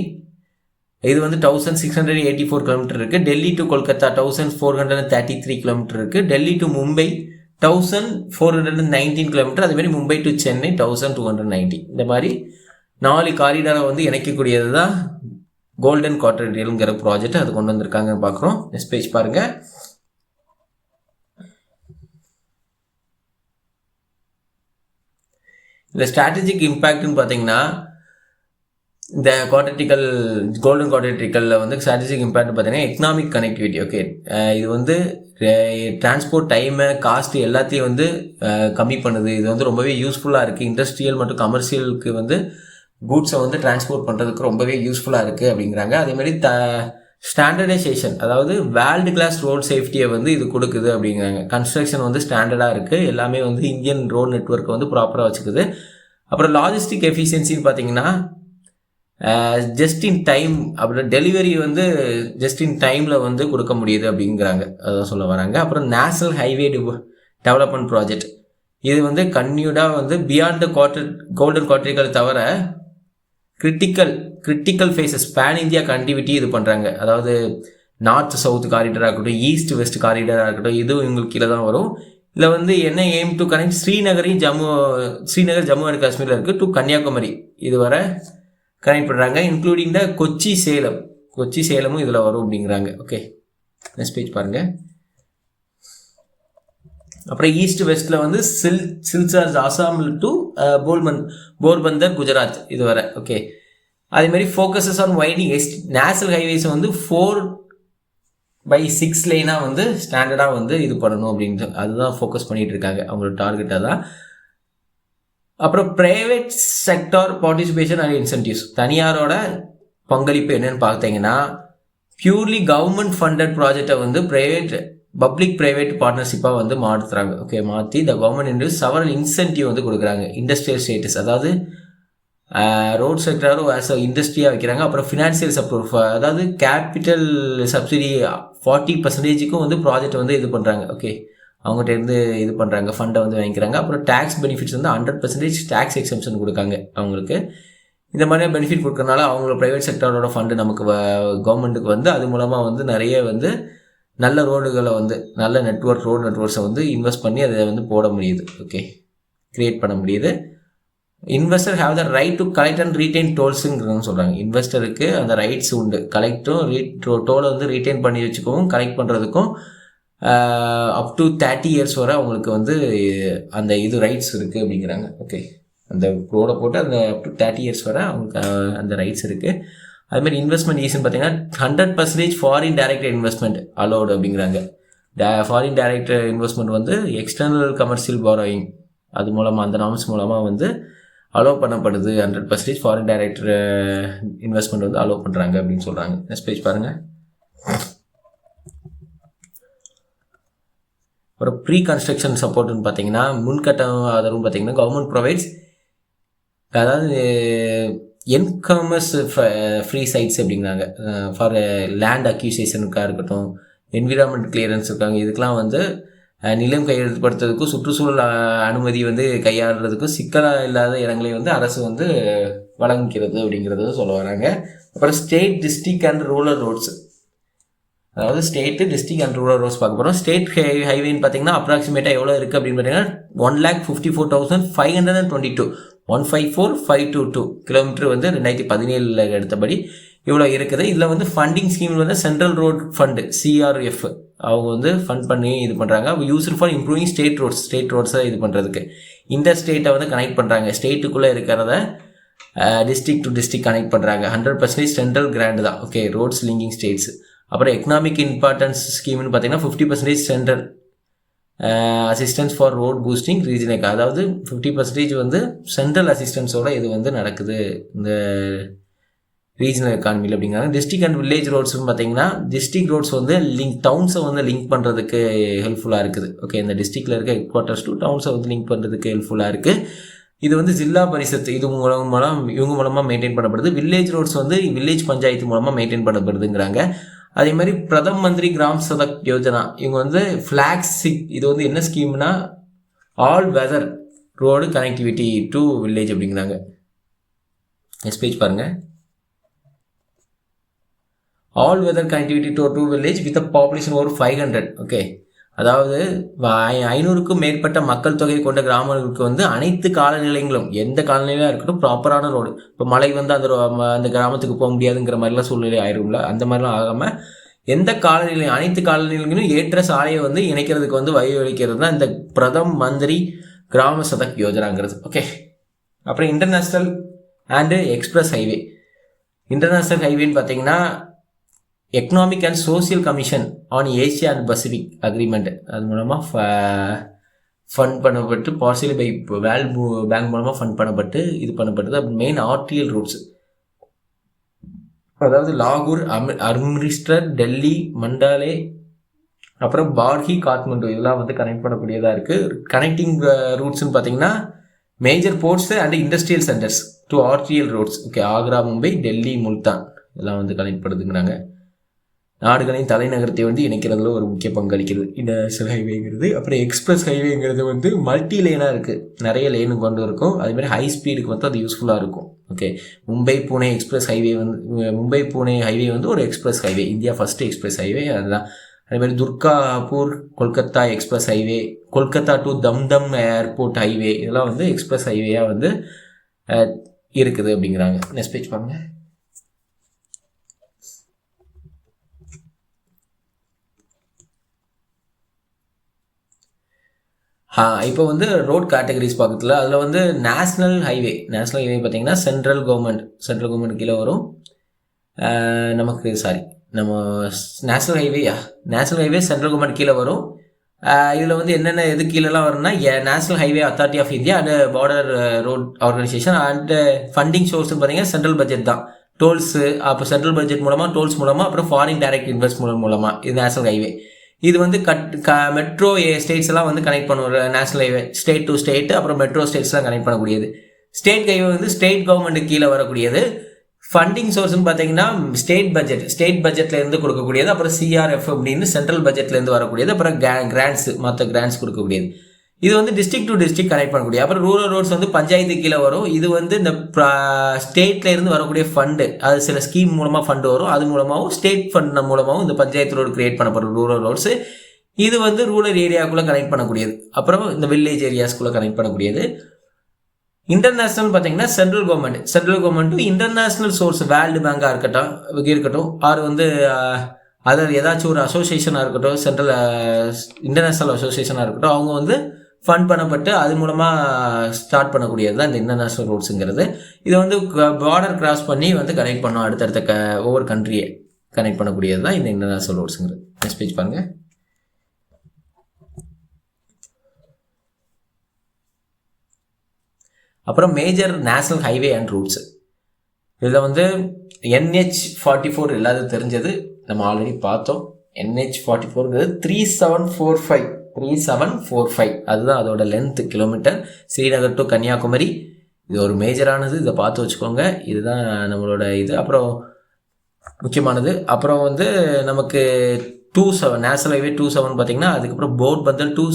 இது வந்து 1,684 கிலோமீட்டர் இருக்குது. டெல்லி டு கொல்கத்தா 1,433 கிலோமீட்டர் இருக்குது. Delhi to Mumbai 1,419 kilometre. அதே மாதிரி மும்பை டு சென்னை 1,290. இந்த மாதிரி 4 காரிடாரை வந்து இணைக்கக்கூடியது தான் கோல்டன் குவாட்ரிலியன்ங்கிற ப்ராஜெக்ட் அது கொண்டு வந்திருக்காங்க பார்க்குறோம். நெக்ஸ்ட் பேஜ் பாருங்கள். இந்த ஸ்ட்ராட்டஜிக் இம்பேக்ட்னு பார்த்தீங்கன்னா இந்த கோல்டன் குவாட்ரிலியனில் வந்து ஸ்ட்ராட்டஜிக் இம்பேக்ட் பார்த்தீங்கன்னா எக்கனாமிக் கனெக்டிவிட்டி. ஓகே, இது வந்து டிரான்ஸ்போர்ட் டைமு காஸ்ட் எல்லாத்தையும் வந்து கம்மி பண்ணுது. இது வந்து ரொம்பவே யூஸ்ஃபுல்லாக இருக்குது. இண்டஸ்ட்ரியல் மற்றும் கமர்ஷியலுக்கு வந்து கூட்ஸை வந்து டிரான்ஸ்போர்ட் பண்ணுறதுக்கு ரொம்பவே யூஸ்ஃபுல்லாக இருக்குது அப்படிங்கிறாங்க. அதேமாதிரி ஸ்டாண்டர்டைசேஷன், அதாவது வேர்ல்டு கிளாஸ் ரோட் சேஃப்டியை வந்து இது கொடுக்குது அப்படிங்கிறாங்க. கன்ஸ்ட்ரக்ஷன் வந்து ஸ்டாண்டர்டாக இருக்குது, எல்லாமே வந்து இந்தியன் ரோட் நெட்வொர்க்கை வந்து ப்ராப்பராக வச்சுக்குது. அப்புறம் லாஜிஸ்டிக் எஃபிஷியன்சின்னு பார்த்தீங்கன்னா ஜஸ்ட் இன் டைம், அப்புறம் டெலிவரி வந்து ஜஸ்ட் இன் டைமில் வந்து கொடுக்க முடியுது அப்படிங்கிறாங்க, அதான் சொல்ல வராங்க. அப்புறம் நேஷனல் ஹைவே டெவலப்மெண்ட் ப்ராஜெக்ட் இது வந்து கன்யூடாக வந்து பியாண்ட் கோல்டன் குவாட்ரிலியன் தவிர critical phases pan India connectivity இது பண்ணுறாங்க. அதாவது நார்த் சவுத் காரிடராக இருக்கட்டும், ஈஸ்ட் வெஸ்ட் காரிடராக இருக்கட்டும், இதுவும் இவங்களுக்கு கீழே தான் வரும். இதில் வந்து என்ன aim to connect Srinagar Jammu and காஷ்மீரில் இருக்குது டு கன்னியாகுமரி இது வரை கனெக்ட் பண்ணுறாங்க, இன்க்ளூடிங் த கொச்சி சேலமும் இதில் வரும் அப்படிங்கிறாங்க. ஓகே, நெக்ஸ்ட் பேஜ் பாருங்கள். அப்புறம் ஈஸ்ட் வெஸ்ட்டில் வந்து சில்சார் ஆசாம் டு போர்பந்தர் குஜராத் இது வரை. ஓகே, அதேமாதிரி ஃபோக்கஸஸ் ஆன் வைடிங் நேஷனல் ஹைவேஸை வந்து 4/6 லைனாக வந்து ஸ்டாண்டர்டாக வந்து இது பண்ணணும் அப்படின்ட்டு அதுதான் ஃபோக்கஸ் பண்ணிகிட்டு இருக்காங்க, அவங்களோட டார்கெட்டாக தான். அப்புறம் private sector participation and incentives, தனியாரோட பங்களிப்பு என்னன்னு பார்த்தீங்கன்னா பியூர்லி கவர்மெண்ட் ஃபண்டட் ப்ராஜெக்டை வந்து பப்ளிக் ப்ரைவேட் பார்ட்னர்ஷிப்பாக வந்து மாற்றுறாங்க. ஓகே, மாற்றி த கவர்மெண்ட் இன்ட்ரெஸ்ட் சவரல் இன்சென்டிவ் வந்து கொடுக்குறாங்க. இண்டஸ்ட்ரியல் ஸ்டேட்டஸ், அதாவது ரோட் செக்டரும் ஆஸ் அ இண்டஸ்ட்ரியாக வைக்கிறாங்க. அப்புறம் ஃபினான்சியல் சப்போர்ட், அதாவது கேபிட்டல் சப்சிடி 40% வந்து ப்ராஜெக்ட் வந்து இது பண்ணுறாங்க. ஓகே, அவங்ககிட்ட இருந்து இது பண்ணுறாங்க, ஃபண்டை வந்து வாங்கிக்கிறாங்க. அப்புறம் டேக்ஸ் பெனிஃபிட்ஸ் வந்து 100% டேக்ஸ் எக்ஸம்ஷன் கொடுக்காங்க அவங்களுக்கு. இந்த மாதிரி பெனிஃபிட் கொடுக்கறனால அவங்களோட ப்ரைவேட் செக்டரோட ஃபண்டு நமக்கு கவர்மெண்ட்டுக்கு வந்து அது மூலமாக வந்து நிறைய வந்து நல்ல ரோடுகளை வந்து நல்ல ரோடு நெட்வொர்க்ஸை வந்து இன்வெஸ்ட் பண்ணி அதை வந்து போட முடியுது. ஓகே, கிரியேட் பண்ண முடியுது. Investor have the right to collect and retain டோல்ஸுங்கிறதுன்னு சொல்கிறாங்க. இன்வெஸ்டருக்கு அந்த ரைட்ஸ் உண்டு, டோலை வந்து ரீட்டைன் பண்ணி வச்சுக்கவும் கலெக்ட் பண்ணுறதுக்கும் அப் டு 30 இயர்ஸ் வரை அவங்களுக்கு வந்து அந்த இது ரைட்ஸ் இருக்குது அப்படிங்கிறாங்க. ஓகே, அந்த ரோடை போட்டு அந்த அப் டு 30 இயர்ஸ் வரை அவங்களுக்கு அந்த ரைட்ஸ் இருக்குது. அதுமாதிரி இன்வெஸ்ட்மெண்ட் ஈஸின்னு பார்த்தீங்கன்னா 100% ஃபாரின் டைரக்ட் இன்வெஸ்ட்மெண்ட் அலோடு அப்படிங்கிறாங்க. ஃபாரின் டைரக்ட் இன்வெஸ்ட்மெண்ட் வந்து எக்ஸ்டர்னல் கமர்ஷியல் பாரோயிங் அது மூலமாக அந்த நாம்ஸ் மூலமாக வந்து அலோவ் பண்ணப்படுது. 100% ஃபாரின் டைரக்ட் இன்வெஸ்ட்மெண்ட் வந்து அலோவ் பண்ணுறாங்க அப்படின்னு சொல்கிறாங்க. நெக்ஸ்ட் பேஜ் பாருங்கள். அப்புறம் ப்ரீ கன்ஸ்ட்ரக்ஷன் சப்போர்ட்னு பார்த்தீங்கன்னா முன்கட்டம் ஆதரவு பார்த்தீங்கன்னா கவர்மெண்ட் ப்ரொவைட்ஸ், அதாவது என்கமர்ஸ் ஃப்ரீ சைட்ஸ் அப்படிங்கிறாங்க. ஃபார் லேண்ட் அக்யூசியேஷனுக்காக இருக்கட்டும், என்விரான்மெண்ட் கிளியரன்ஸ் இருக்காங்க, இதுக்கெலாம் வந்து நிலம் கையெழுத்துப்படுத்துறதுக்கும் சுற்றுச்சூழல் அனுமதி வந்து கையாளுறதுக்கும் சிக்கலாக இல்லாத இடங்களை வந்து அரசு வந்து வழங்கிக்கிறது அப்படிங்கிறத சொல்ல வராங்க. அப்புறம் state, district and rural roads, அதாவது state, district and rural roads பார்க்க போகிறோம். ஸ்டேட் ஹைவேன்னு பார்த்தீங்கன்னா அப்ராக்சிமேட்டாக எவ்வளோ இருக்குது அப்படின்னு பார்த்தீங்கன்னா 1,54,522 154,522 கிலோமீட்டர் வந்து 2017 எடுத்தபடி இவ்வளோ இருக்குது. இதில் வந்து ஃபண்டிங் ஸ்கீம் வந்து சென்ட்ரல் ரோட் ஃபண்டு CRF அவங்க வந்து ஃபண்ட் பண்ணி இது பண்ணுறாங்க. யூஸ்டு ஃபார் இம்ப்ரூவிங் ஸ்டேட் ரோட்ஸை இது பண்ணுறதுக்கு. இந்த ஸ்டேட்டை வந்து கனெக்ட் பண்ணுறாங்க, ஸ்டேட்டுக்குள்ளே இருக்கிறத டிஸ்ட்ரிக்ட் டு டிஸ்ட்ரிக்ட் கனெக்ட் பண்ணுறாங்க. 100% சென்ட்ரல் கிராண்ட் தான். Okay, roads linking states. அப்புறம் எக்கனாமிக் இம்பார்ட்டன்ஸ் ஸ்கீம்னு பார்த்தீங்கன்னா 50% central assistance for road boosting ரீஜனுக்கு, அதாவது 50% வந்து சென்ட்ரல் அசிஸ்டன்ஸோட இது வந்து நடக்குது இந்த ரீஜனல் எக்கானமியில் அப்படிங்கிறாங்க. டிஸ்ட்ரிக்ட் அண்ட் வில்லேஜ் ரோட்ஸ்னு பார்த்தீங்கன்னா டிஸ்ட்ரிக்ட் ரோட்ஸ் வந்து டவுன்ஸை வந்து லிங்க் பண்ணுறதுக்கு ஹெல்ப்ஃபுல்லாக இருக்குது. ஓகே, இந்த டிஸ்ட்ரிக்டில் இருக்க ஹெட் குவார்ட்டர்ஸ் டு டவுன்ஸை வந்து லிங்க் பண்ணுறதுக்கு ஹெல்ப்ஃபுல்லாக இருக்குது. இது வந்து ஜில்லா பரிஷத் இது இவங்க மூலமாக மெயின்டைன் பண்ணப்படுது. வில்லேஜ் ரோட்ஸ் வந்து வில்லேஜ் பஞ்சாயத்து மூலமாக மெயின்டைன் பண்ணப்படுதுங்கிறாங்க. அதே மாதிரி பிரதம் மந்திரி கிராம் சடக் யோஜனா, இவங்க வந்து ஃப்ளாக்ஷிப், இது வந்து என்ன ஸ்கீம்னா all weather road connectivity to village அப்படிங்கிறாங்க. நெக்ஸ்ட் பேஜ் பாருங்கள். All weather connectivity to village with population over 500. Okay, அதாவது 500க்கும் மேற்பட்ட மக்கள் தொகை கொண்ட கிராமங்களுக்கு வந்து அனைத்து காலநிலைகளும், எந்த காலநிலையாக இருக்கட்டும், ப்ராப்பரான ரோடு. இப்போ மழை வந்து அந்த கிராமத்துக்கு போக முடியாதுங்கிற மாதிரிலாம் சூழ்நிலை ஆயிரும்ல, அந்த மாதிரிலாம் ஆகாமல் எந்த காலநிலை, அனைத்து காலநிலைகளும் ஏற்ற சாலையை வந்து இணைக்கிறதுக்கு வந்து வழிவகுக்கிறது தான் இந்த பிரதம் மந்திரி கிராம சடக் யோஜனாங்கிறது. ஓகே, அப்புறம் international and express highway. International ஹைவேன்னு பார்த்தீங்கன்னா economic and social commission on Asia and Pacific agreement, அது மூலமாக ஃபண்ட் பண்ணப்பட்டு பார்சியலி பை வேர்ல்ட் பேங்க் மூலமாக ஃபண்ட் பண்ணப்பட்டு இது பண்ணப்பட்டது. மெயின் ஆர்டிஎல் ரூட்ஸ், அதாவது லாகூர், அம்ரிஸ்டர், டெல்லி, மண்டாலே, அப்புறம் பார்ஹி, காத்மண்டு, இதெல்லாம் வந்து கனெக்ட் பண்ணக்கூடியதாக இருக்குது. கனெக்டிங் ரூட்ஸ்ன்னு பார்த்தீங்கன்னா major ports and industrial centres to arterial roads. Okay, Agra, Mumbai, Delhi, Multan இதெல்லாம் வந்து கனெக்ட் பண்ணுதுங்கிறாங்க. நாடுகளின் தலைநகரத்தை வந்து இணைக்கிறதுல ஒரு முக்கிய பங்களிக்கிறது இன்டர்நேஷனல் ஹைவேங்கிறது. அப்புறம் எக்ஸ்பிரஸ் ஹைவேங்கிறது வந்து மல்டி லேனாக இருக்குது, நிறைய லேனு கொண்டு இருக்கும். அதேமாதிரி ஹை ஸ்பீடுக்கு வந்து அது யூஸ்ஃபுல்லாக இருக்கும். Okay, Mumbai Pune express highway வந்து மும்பை பூனே ஹைவே வந்து ஒரு express highway, India first express highway அதுதான். அதேமாதிரி Durgapur Kolkata express highway, Kolkata to Dumdum airport highway, இதெல்லாம் வந்து எக்ஸ்பிரஸ் ஹைவேயாக வந்து இருக்குது அப்படிங்கிறாங்க. நெக்ஸ்ட் பேஜ் பாருங்கள். இப்போ வந்து ரோட் கேட்டகரிஸ் பக்கத்தில் அதில் வந்து நேஷ்னல் ஹைவே பார்த்தீங்கன்னா சென்ட்ரல் கவர்மெண்ட் கீழே வரும். நம்ம நேஷ்னல் ஹைவே சென்ட்ரல் கவர்மெண்ட் கீழே வரும். இதில் வந்து என்னென்ன எது கீழெல்லாம் வரும்னா national highway authority of India and border road organisation and funding சோர்ஸ்னு பார்த்தீங்கன்னா சென்ட்ரல் பட்ஜெட் தான். டோல்ஸு, அப்போ சென்ட்ரல் பட்ஜெட் மூலமாக, டோல்ஸ் மூலமாக, அப்புறம் ஃபாரின் டைரக்ட் இன்வெஸ்ட்மெண்ட் மூலமாக இது நேஷ்னல் ஹைவே. இது வந்து மெட்ரோ ஸ்டேட்ஸ் எல்லாம் வந்து கனெக்ட் பண்ணுவோம். National highway state to state, அப்புறம் மெட்ரோ ஸ்டேட்ஸ்லாம் கனெக்ட் பண்ணக்கூடியது. ஸ்டேட் ஹைவே வந்து ஸ்டேட் கவர்மெண்ட்டுக்கு கீழே வரக்கூடியது. ஃபண்டிங் சோர்ஸ்னு பார்த்தீங்கன்னா ஸ்டேட் பட்ஜெட்லேருந்து கொடுக்கக்கூடியது. அப்புறம் CRF அப்படின்னு சென்ட்ரல் பட்ஜெட்லேருந்து வரக்கூடியது. அப்புறம் மற்ற கிராண்ட்ஸ் கொடுக்கக்கூடியது. இது வந்து டிஸ்ட்ரிக்ட் டு டிஸ்ட்ரிக்ட் கனெக்ட் பண்ணக்கூடிய. அப்புறம் ரூரல் ரோட்ஸ் வந்து பஞ்சாயத்து கீழே வரும். இது வந்து இந்த ஸ்டேட்ல இருந்து வரக்கூடிய ஃபண்டு, அது சில ஸ்கீம் மூலமாக ஃபண்டு வரும், அது மூலமாகவும் ஸ்டேட் ஃபண்ட் மூலமாகவும் இந்த பஞ்சாயத்து ரோடு கிரியேட் பண்ணப்படும் ரூரல் ரோட்ஸு. இது வந்து ரூரல் ஏரியாக்குள்ளே கனெக்ட் பண்ணக்கூடியது. அப்புறம் இந்த வில்லேஜ் ஏரியாஸ்குள்ளே கனெக்ட் பண்ணக்கூடியது. இன்டர்நேஷ்னல் பார்த்தீங்கன்னா சென்ட்ரல் கவர்மெண்ட்டும் இன்டர்நேஷ்னல் சோர்ஸ் வேர்ல்டு பேங்காக இருக்கட்டும் ஆறு வந்து அதாவது ஏதாச்சும் ஒரு அசோசியேஷனாக இருக்கட்டும், இன்டர்நேஷ்னல் அசோசியேஷனாக இருக்கட்டும், அவங்க வந்து ஃபண்ட் பண்ணப்பட்டு அது மூலமாக ஸ்டார்ட் பண்ணக்கூடியது தான் இந்த இன்டர்நேஷ்னல் ரோட்ஸுங்கிறது. இதை வந்து பார்டர் கிராஸ் பண்ணி வந்து கனெக்ட் பண்ணோம், அடுத்தடுத்த ஒவ்வொரு கண்ட்ரியை கனெக்ட் பண்ணக்கூடியது தான் இந்த இன்டர்நேஷ்னல் ரோட்ஸுங்கிறது. நெக்ஸ்ட் பேஜ் பாருங்கள். அப்புறம் major national highway and roots. இதில் வந்து NH44 எல்லாத்தையும் தெரிஞ்சது, நம்ம ஆல்ரெடி பார்த்தோம். NH44ங்கிறது 3745 அதுதான் அதோட length kilometre. Srinagar to Kanyakumari இது ஒரு மேஜரானது, இதை பார்த்து வச்சுக்கோங்க. இதுதான் நம்மளோட இது. அப்புறம் முக்கியமானது. அப்புறம் வந்து நமக்கு 27 நேஷனல் ஹைவே 27 பார்த்தீங்கன்னா, அதுக்கப்புறம் போர்பந்தர் டு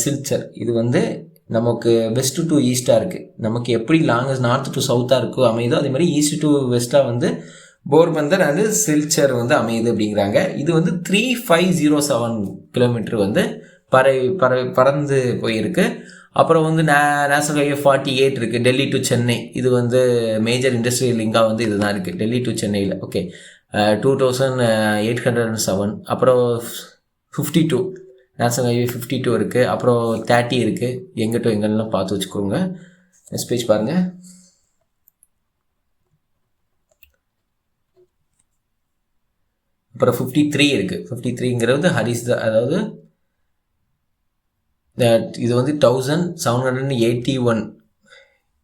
சில்சர். இது வந்து நமக்கு வெஸ்ட் டு ஈஸ்டாக இருக்குது. நமக்கு எப்படி லாங்கஸ்ட் நார்த் டு சவுத்தாக இருக்கோ அமையுதோ, அதே மாதிரி ஈஸ்ட் டு வெஸ்ட்டாக வந்து போர்பந்தர் அண்டு சில்சர் வந்து அமையுது அப்படிங்கிறாங்க. இது வந்து 3507 கிலோமீட்டர் வந்து பறந்து போயிருக்கு. அப்புறம் வந்து நேஷனல் ஹைவே 48 இருக்குது, டெல்லி டு சென்னை. இது வந்து மேஜர் இண்டஸ்ட்ரியல் லிங்காக வந்து இதுதான் இருக்குது, டெல்லி டு சென்னையில். ஓகே, 2807. அப்புறம் 52 நேஷனல் ஹைவே 52 இருக்குது. அப்புறம் 30 இருக்குது. எங்கே டு எங்கெல்லாம் பார்த்து வச்சுக்கோங்க. நெக்ஸ்ட் பேஜ் பாருங்கள். அப்புறம் 53 இருக்குது. 53ங்கிறது அதாவது இது வந்து 1781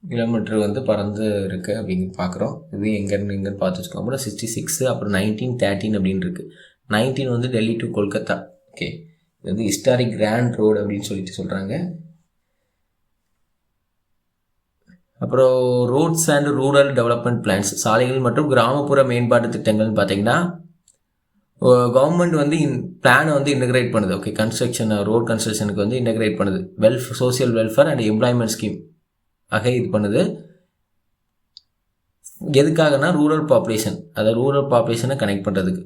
கிலோமீட்டர் வந்து பறந்து இருக்கு அப்படின்னு பார்க்குறோம். இது எங்கன்னு பார்த்து வச்சுக்கோங்க. அப்புறம் 66, அப்புறம் 1913 அப்படின்னு இருக்குது. 19 வந்து டெல்லி டு கொல்கத்தா. ஓகே, இது வந்து ஹிஸ்டாரிக் கிராண்ட் ரோடு அப்படின்னு சொல்கிறாங்க. அப்புறம் roads and rural development plans, சாலைகள் மற்றும் கிராமப்புற மேம்பாட்டு திட்டங்கள்னு பார்த்தீங்கன்னா, கவர்மெண்ட் வந்து பிளானை வந்து இன்டகிரேட் பண்ணுது. ஓகே, கன்ஸ்ட்ரக்ஷன் ரோட் கன்ஸ்ட்ரக்ஷனுக்கு வந்து இன்டகிரேட் பண்ணுது. Social welfare and employment scheme ஆக இது பண்ணுது. எதுக்காகனா ரூரல் பாப்புலேஷன், அதாவது ரூரல் பாப்புலேஷனை கனெக்ட் பண்ணுறதுக்கு.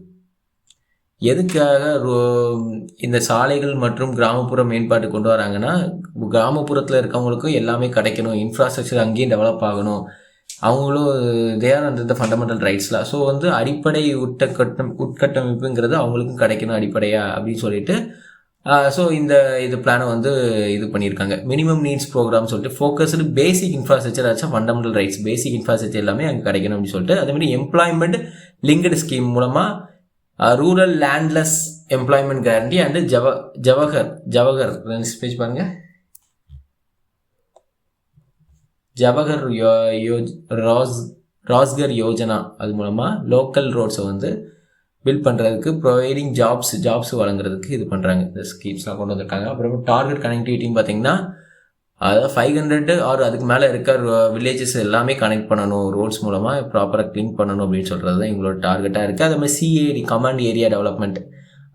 எதுக்காக இந்த சாலைகள் மற்றும் கிராமப்புற மேம்பாட்டு கொண்டு வராங்கன்னா, கிராமப்புறத்தில் இருக்கவங்களுக்கும் எல்லாமே கிடைக்கணும், இன்ஃப்ராஸ்ட்ரக்சர் அங்கேயும் டெவலப் ஆகணும், அவங்களும் தேர் அண்ட் த ஃபண்டமெண்டல் ரைட்ஸ்லாம். ஸோ வந்து அடிப்படை உட்கட்டமைப்புங்கிறது அவங்களுக்கும் கிடைக்கணும் அடிப்படையாக அப்படின்னு சொல்லிட்டு ஸோ இது பிளானை வந்து இது பண்ணியிருக்காங்க. மினிமம் நீட்ஸ் ப்ரோக்ராம் சொல்லிட்டு ஃபோக்கஸ்டு பேசிக் இன்ஃப்ராஸ்ட்ரக்சர் ஆச்சும் ஃபண்டமெண்டல் ரைட்ஸ், பேசிக் இன்ஃப்ராஸ்ட்ரக்சர் எல்லாமே அங்கே கிடைக்கணும் அப்படின்னு சொல்லிட்டு, அதேமாதிரி எம்ப்ளாய்மெண்ட் லிங்க்டு ஸ்கீம் மூலமாக rural landless employment guarantee and Jawahar page பாருங்க. ஜவஹர் ராஸ்கர் யோஜனா, அது மூலமாக லோக்கல் ரோட்ஸை வந்து பில்ட் பண்ணுறதுக்கு, ப்ரொவைடிங் ஜாப்ஸ் வழங்குறதுக்கு இது பண்ணுறாங்க. இந்த ஸ்கீம்ஸ்லாம் கொண்டு வந்திருக்காங்க. அப்புறம் டார்கெட் கனெக்டிவிட்டின்னு பார்த்தீங்கன்னா, அதாவது 500 ஆர் அதுக்கு மேலே இருக்க வில்லேஜஸ் எல்லாமே கனெக்ட் பண்ணணும், ரோட்ஸ் மூலமாக ப்ராப்பராக க்ளீன் பண்ணணும் அப்படின்னு சொல்கிறது தான் எங்களோட டார்கெட்டாக இருக்குது. அதே மாதிரி CAD கமாண்ட் ஏரியா டெவலப்மெண்ட்,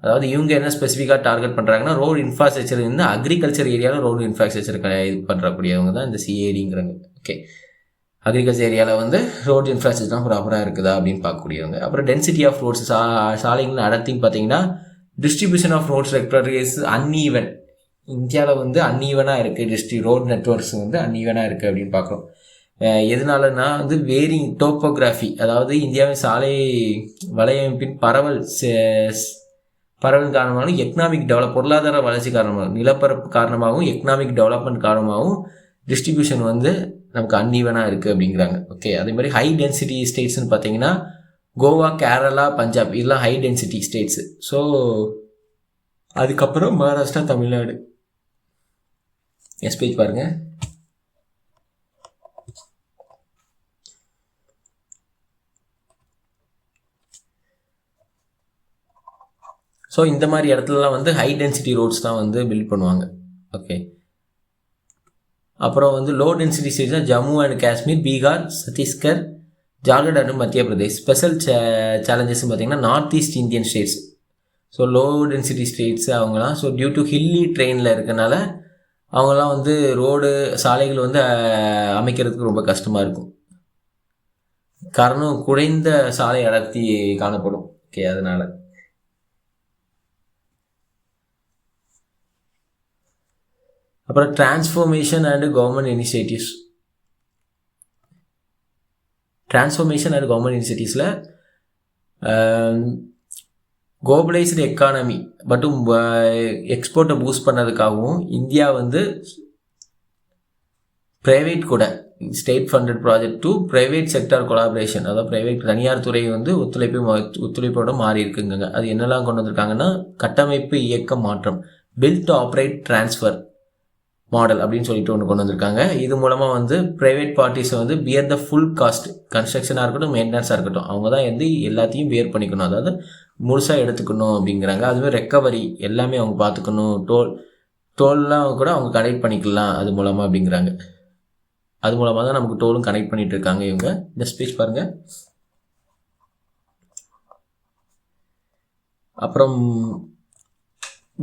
அதாவது இவங்க என்ன ஸ்பெசிஃபிக்காக டார்கெட் பண்ணுறாங்கன்னா, ரோடு இன்ஃப்ராஸ்ட்ரக்சர் இருந்து அக்ரிகல்ச்சர் ஏரியாவில் ரோடு இன்ஃப்ராஸ்ட்ரக்சர் இது பண்ணுறக்கூடியவங்க தான் இந்த CADங்கிறாங்க. ஓகே, அக்ரிகல்ச்சர் ஏரியாவில் வந்து ரோடு இன்ஃப்ராஸ்ட்ரக்சர் ப்ராப்பராக இருக்குதா அப்படின்னு பார்க்கக்கூடியவங்க. அப்புறம் டென்சிட்டி ஆஃப் ரோட்ஸ், சாலைகள் அடர்த்தின்னு பார்த்தீங்கன்னா, distribution of roads network uneven. இந்தியாவில் வந்து அன்ஈவனாக இருக்குது, ரோட் நெட்வொர்க்ஸ் வந்து அன்ஈவனாக இருக்குது அப்படின்னு பார்க்குறோம். எதனாலனா வந்து வேரிங் டோப்போகிராஃபி, அதாவது இந்தியாவின் சாலை வலையமைப்பின் பரவல் காரணமாகவும் எக்கனாமிக் பொருளாதார வளர்ச்சி காரணமாகவும், நிலப்பரப்பு காரணமாகவும், எக்கனாமிக் டெவலப்மெண்ட் காரணமாகவும் டிஸ்ட்ரிபியூஷன் வந்து நமக்கு அன்ஈவனாக இருக்குது அப்படிங்கிறாங்க. ஓகே, அதே மாதிரி ஹை டென்சிட்டி ஸ்டேட்ஸ்ன்னு பார்த்தீங்கன்னா, கோவா, கேரளா, பஞ்சாப் இதெல்லாம் ஹை டென்சிட்டி ஸ்டேட்ஸு. ஸோ அதுக்கப்புறம் மகாராஷ்டிரா, தமிழ்நாடு. நெக்ஸ்ட் பேஜ் பாருங்கள். ஸோ இந்த மாதிரி இடத்துலலாம் வந்து ஹை டென்சிட்டி ரோட்ஸ் தான் வந்து பில்ட் பண்ணுவாங்க. ஓகே, அப்புறம் வந்து லோ டென்சிட்டி ஸ்டேட்ஸ் தான் Jammu and Kashmir, Bihar, Chhattisgarh, Jharkhand and Madhya Pradesh. Special சேலஞ்சஸ்ன்னு பார்த்தீங்கன்னா north east Indian states. So low density states அவங்களாம். ஸோ டியூ டு ஹில்லி ட்ரெயினில் இருக்கனால அவங்களாம் வந்து ரோடு சாலைகள் வந்து அமைக்கிறதுக்கு ரொம்ப கஷ்டமாக இருக்கும். காரணம் குறைந்த சாலை அடர்த்தி காணப்படும். ஓகே, அதனால். அப்புறம் டிரான்ஸ்ஃபர்மேஷன் அண்ட் கவர்மெண்ட் இனிஷியேட்டிவ்ஸில் குளோபலைஸ்டு எக்கானமி மற்றும் எக்ஸ்போர்ட்டை பூஸ்ட் பண்ணதுக்காகவும் இந்தியா வந்து ப்ரைவேட் கூட state funded project to private sector collaboration, அதாவது தனியார் துறை வந்து ஒத்துழைப்போட மாறி இருக்குங்க. அது என்னெல்லாம் கொண்டு வந்திருக்காங்கன்னா, கட்டமைப்பு இயக்க மாற்றம், build to operate transfer, model அப்படின்னு சொல்லிட்டு ஒன்று கொண்டு வந்திருக்காங்க. இது மூலமாக வந்து ப்ரைவேட் பார்ட்டிஸை வந்து பியர் த ஃபுல் காஸ்ட், கன்ஸ்ட்ரக்ஷனாக இருக்கட்டும் மெயின்டெனன்ஸாக இருக்கட்டும், அவங்க தான் வந்து எல்லாத்தையும் பியர் பண்ணிக்கணும், அதாவது முழுசாக எடுத்துக்கணும் அப்படிங்கிறாங்க. அதுவே ரெக்கவரி எல்லாமே அவங்க பார்த்துக்கணும், டோல்லாம் கூட அவங்க கனெக்ட் பண்ணிக்கலாம் அது மூலமாக அப்படிங்கிறாங்க. அது மூலமாக தான் நமக்கு டோலும் கனெக்ட் பண்ணிட்டு இருக்காங்க இவங்க. இந்த ஸ்பீச் பாருங்கள். அப்புறம்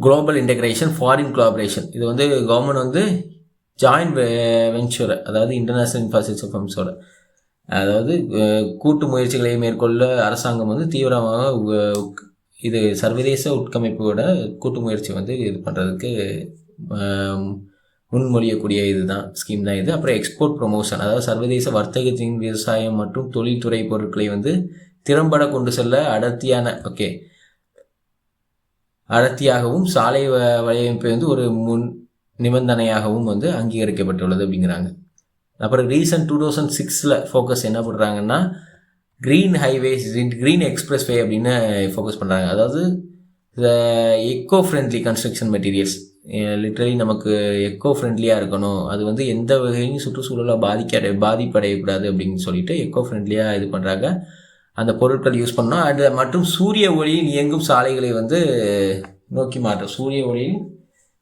குளோபல் இன்டெகிரேஷன், ஃபாரின் கொலாபரேஷன், இது வந்து கவர்மெண்ட் வந்து ஜாயிண்ட் வெஞ்சர், அதாவது இன்டர்நேஷ்னல் இன்ஃப்ராஸ்ட்ரக்சர் ஃபர்ம்ஸோட, அதாவது கூட்டு முயற்சிகளை மேற்கொள்ள அரசாங்கம் வந்து தீவிரமாக இது சர்வதேச உட்கமைப்போட கூட்டு முயற்சி வந்து இது பண்ணுறதுக்கு முன்மொழியக்கூடிய இதுதான் ஸ்கீம் தான் இது. அப்புறம் எக்ஸ்போர்ட் ப்ரொமோஷன், அதாவது சர்வதேச வர்த்தகத்தின் விவசாயம் மற்றும் தொழில்துறை பொருட்களை வந்து திறம்பட கொண்டு செல்ல அடர்த்தியாகவும் சாலை வலையமைப்பை வந்து ஒரு முன் நிபந்தனையாகவும் வந்து அங்கீகரிக்கப்பட்டுள்ளது அப்படிங்கிறாங்க. அப்புறம் ரீசன்ட் 2006 ஃபோக்கஸ் என்ன பண்ணுறாங்கன்னா க்ரீன் ஹைவேஸ், க்ரீன் எக்ஸ்பிரஸ் வே அப்படின்னு ஃபோக்கஸ் பண்ணுறாங்க. அதாவது இந்த echo friendly construction materials, literally நமக்கு எக்கோ ஃப்ரெண்ட்லியாக இருக்கணும், அது வந்து எந்த வகையும் சுற்றுச்சூழலை பாதிப்படையக்கூடாது அப்படின்னு சொல்லிட்டு எக்கோ ஃப்ரெண்ட்லியாக இது பண்ணுறாங்க. அந்த பொருட்கள் யூஸ் பண்ணோம். அது மற்றும் சூரிய ஒளியில் இயங்கும் சாலைகளை வந்து நோக்கி மாற்றோம், சூரிய ஒளியில்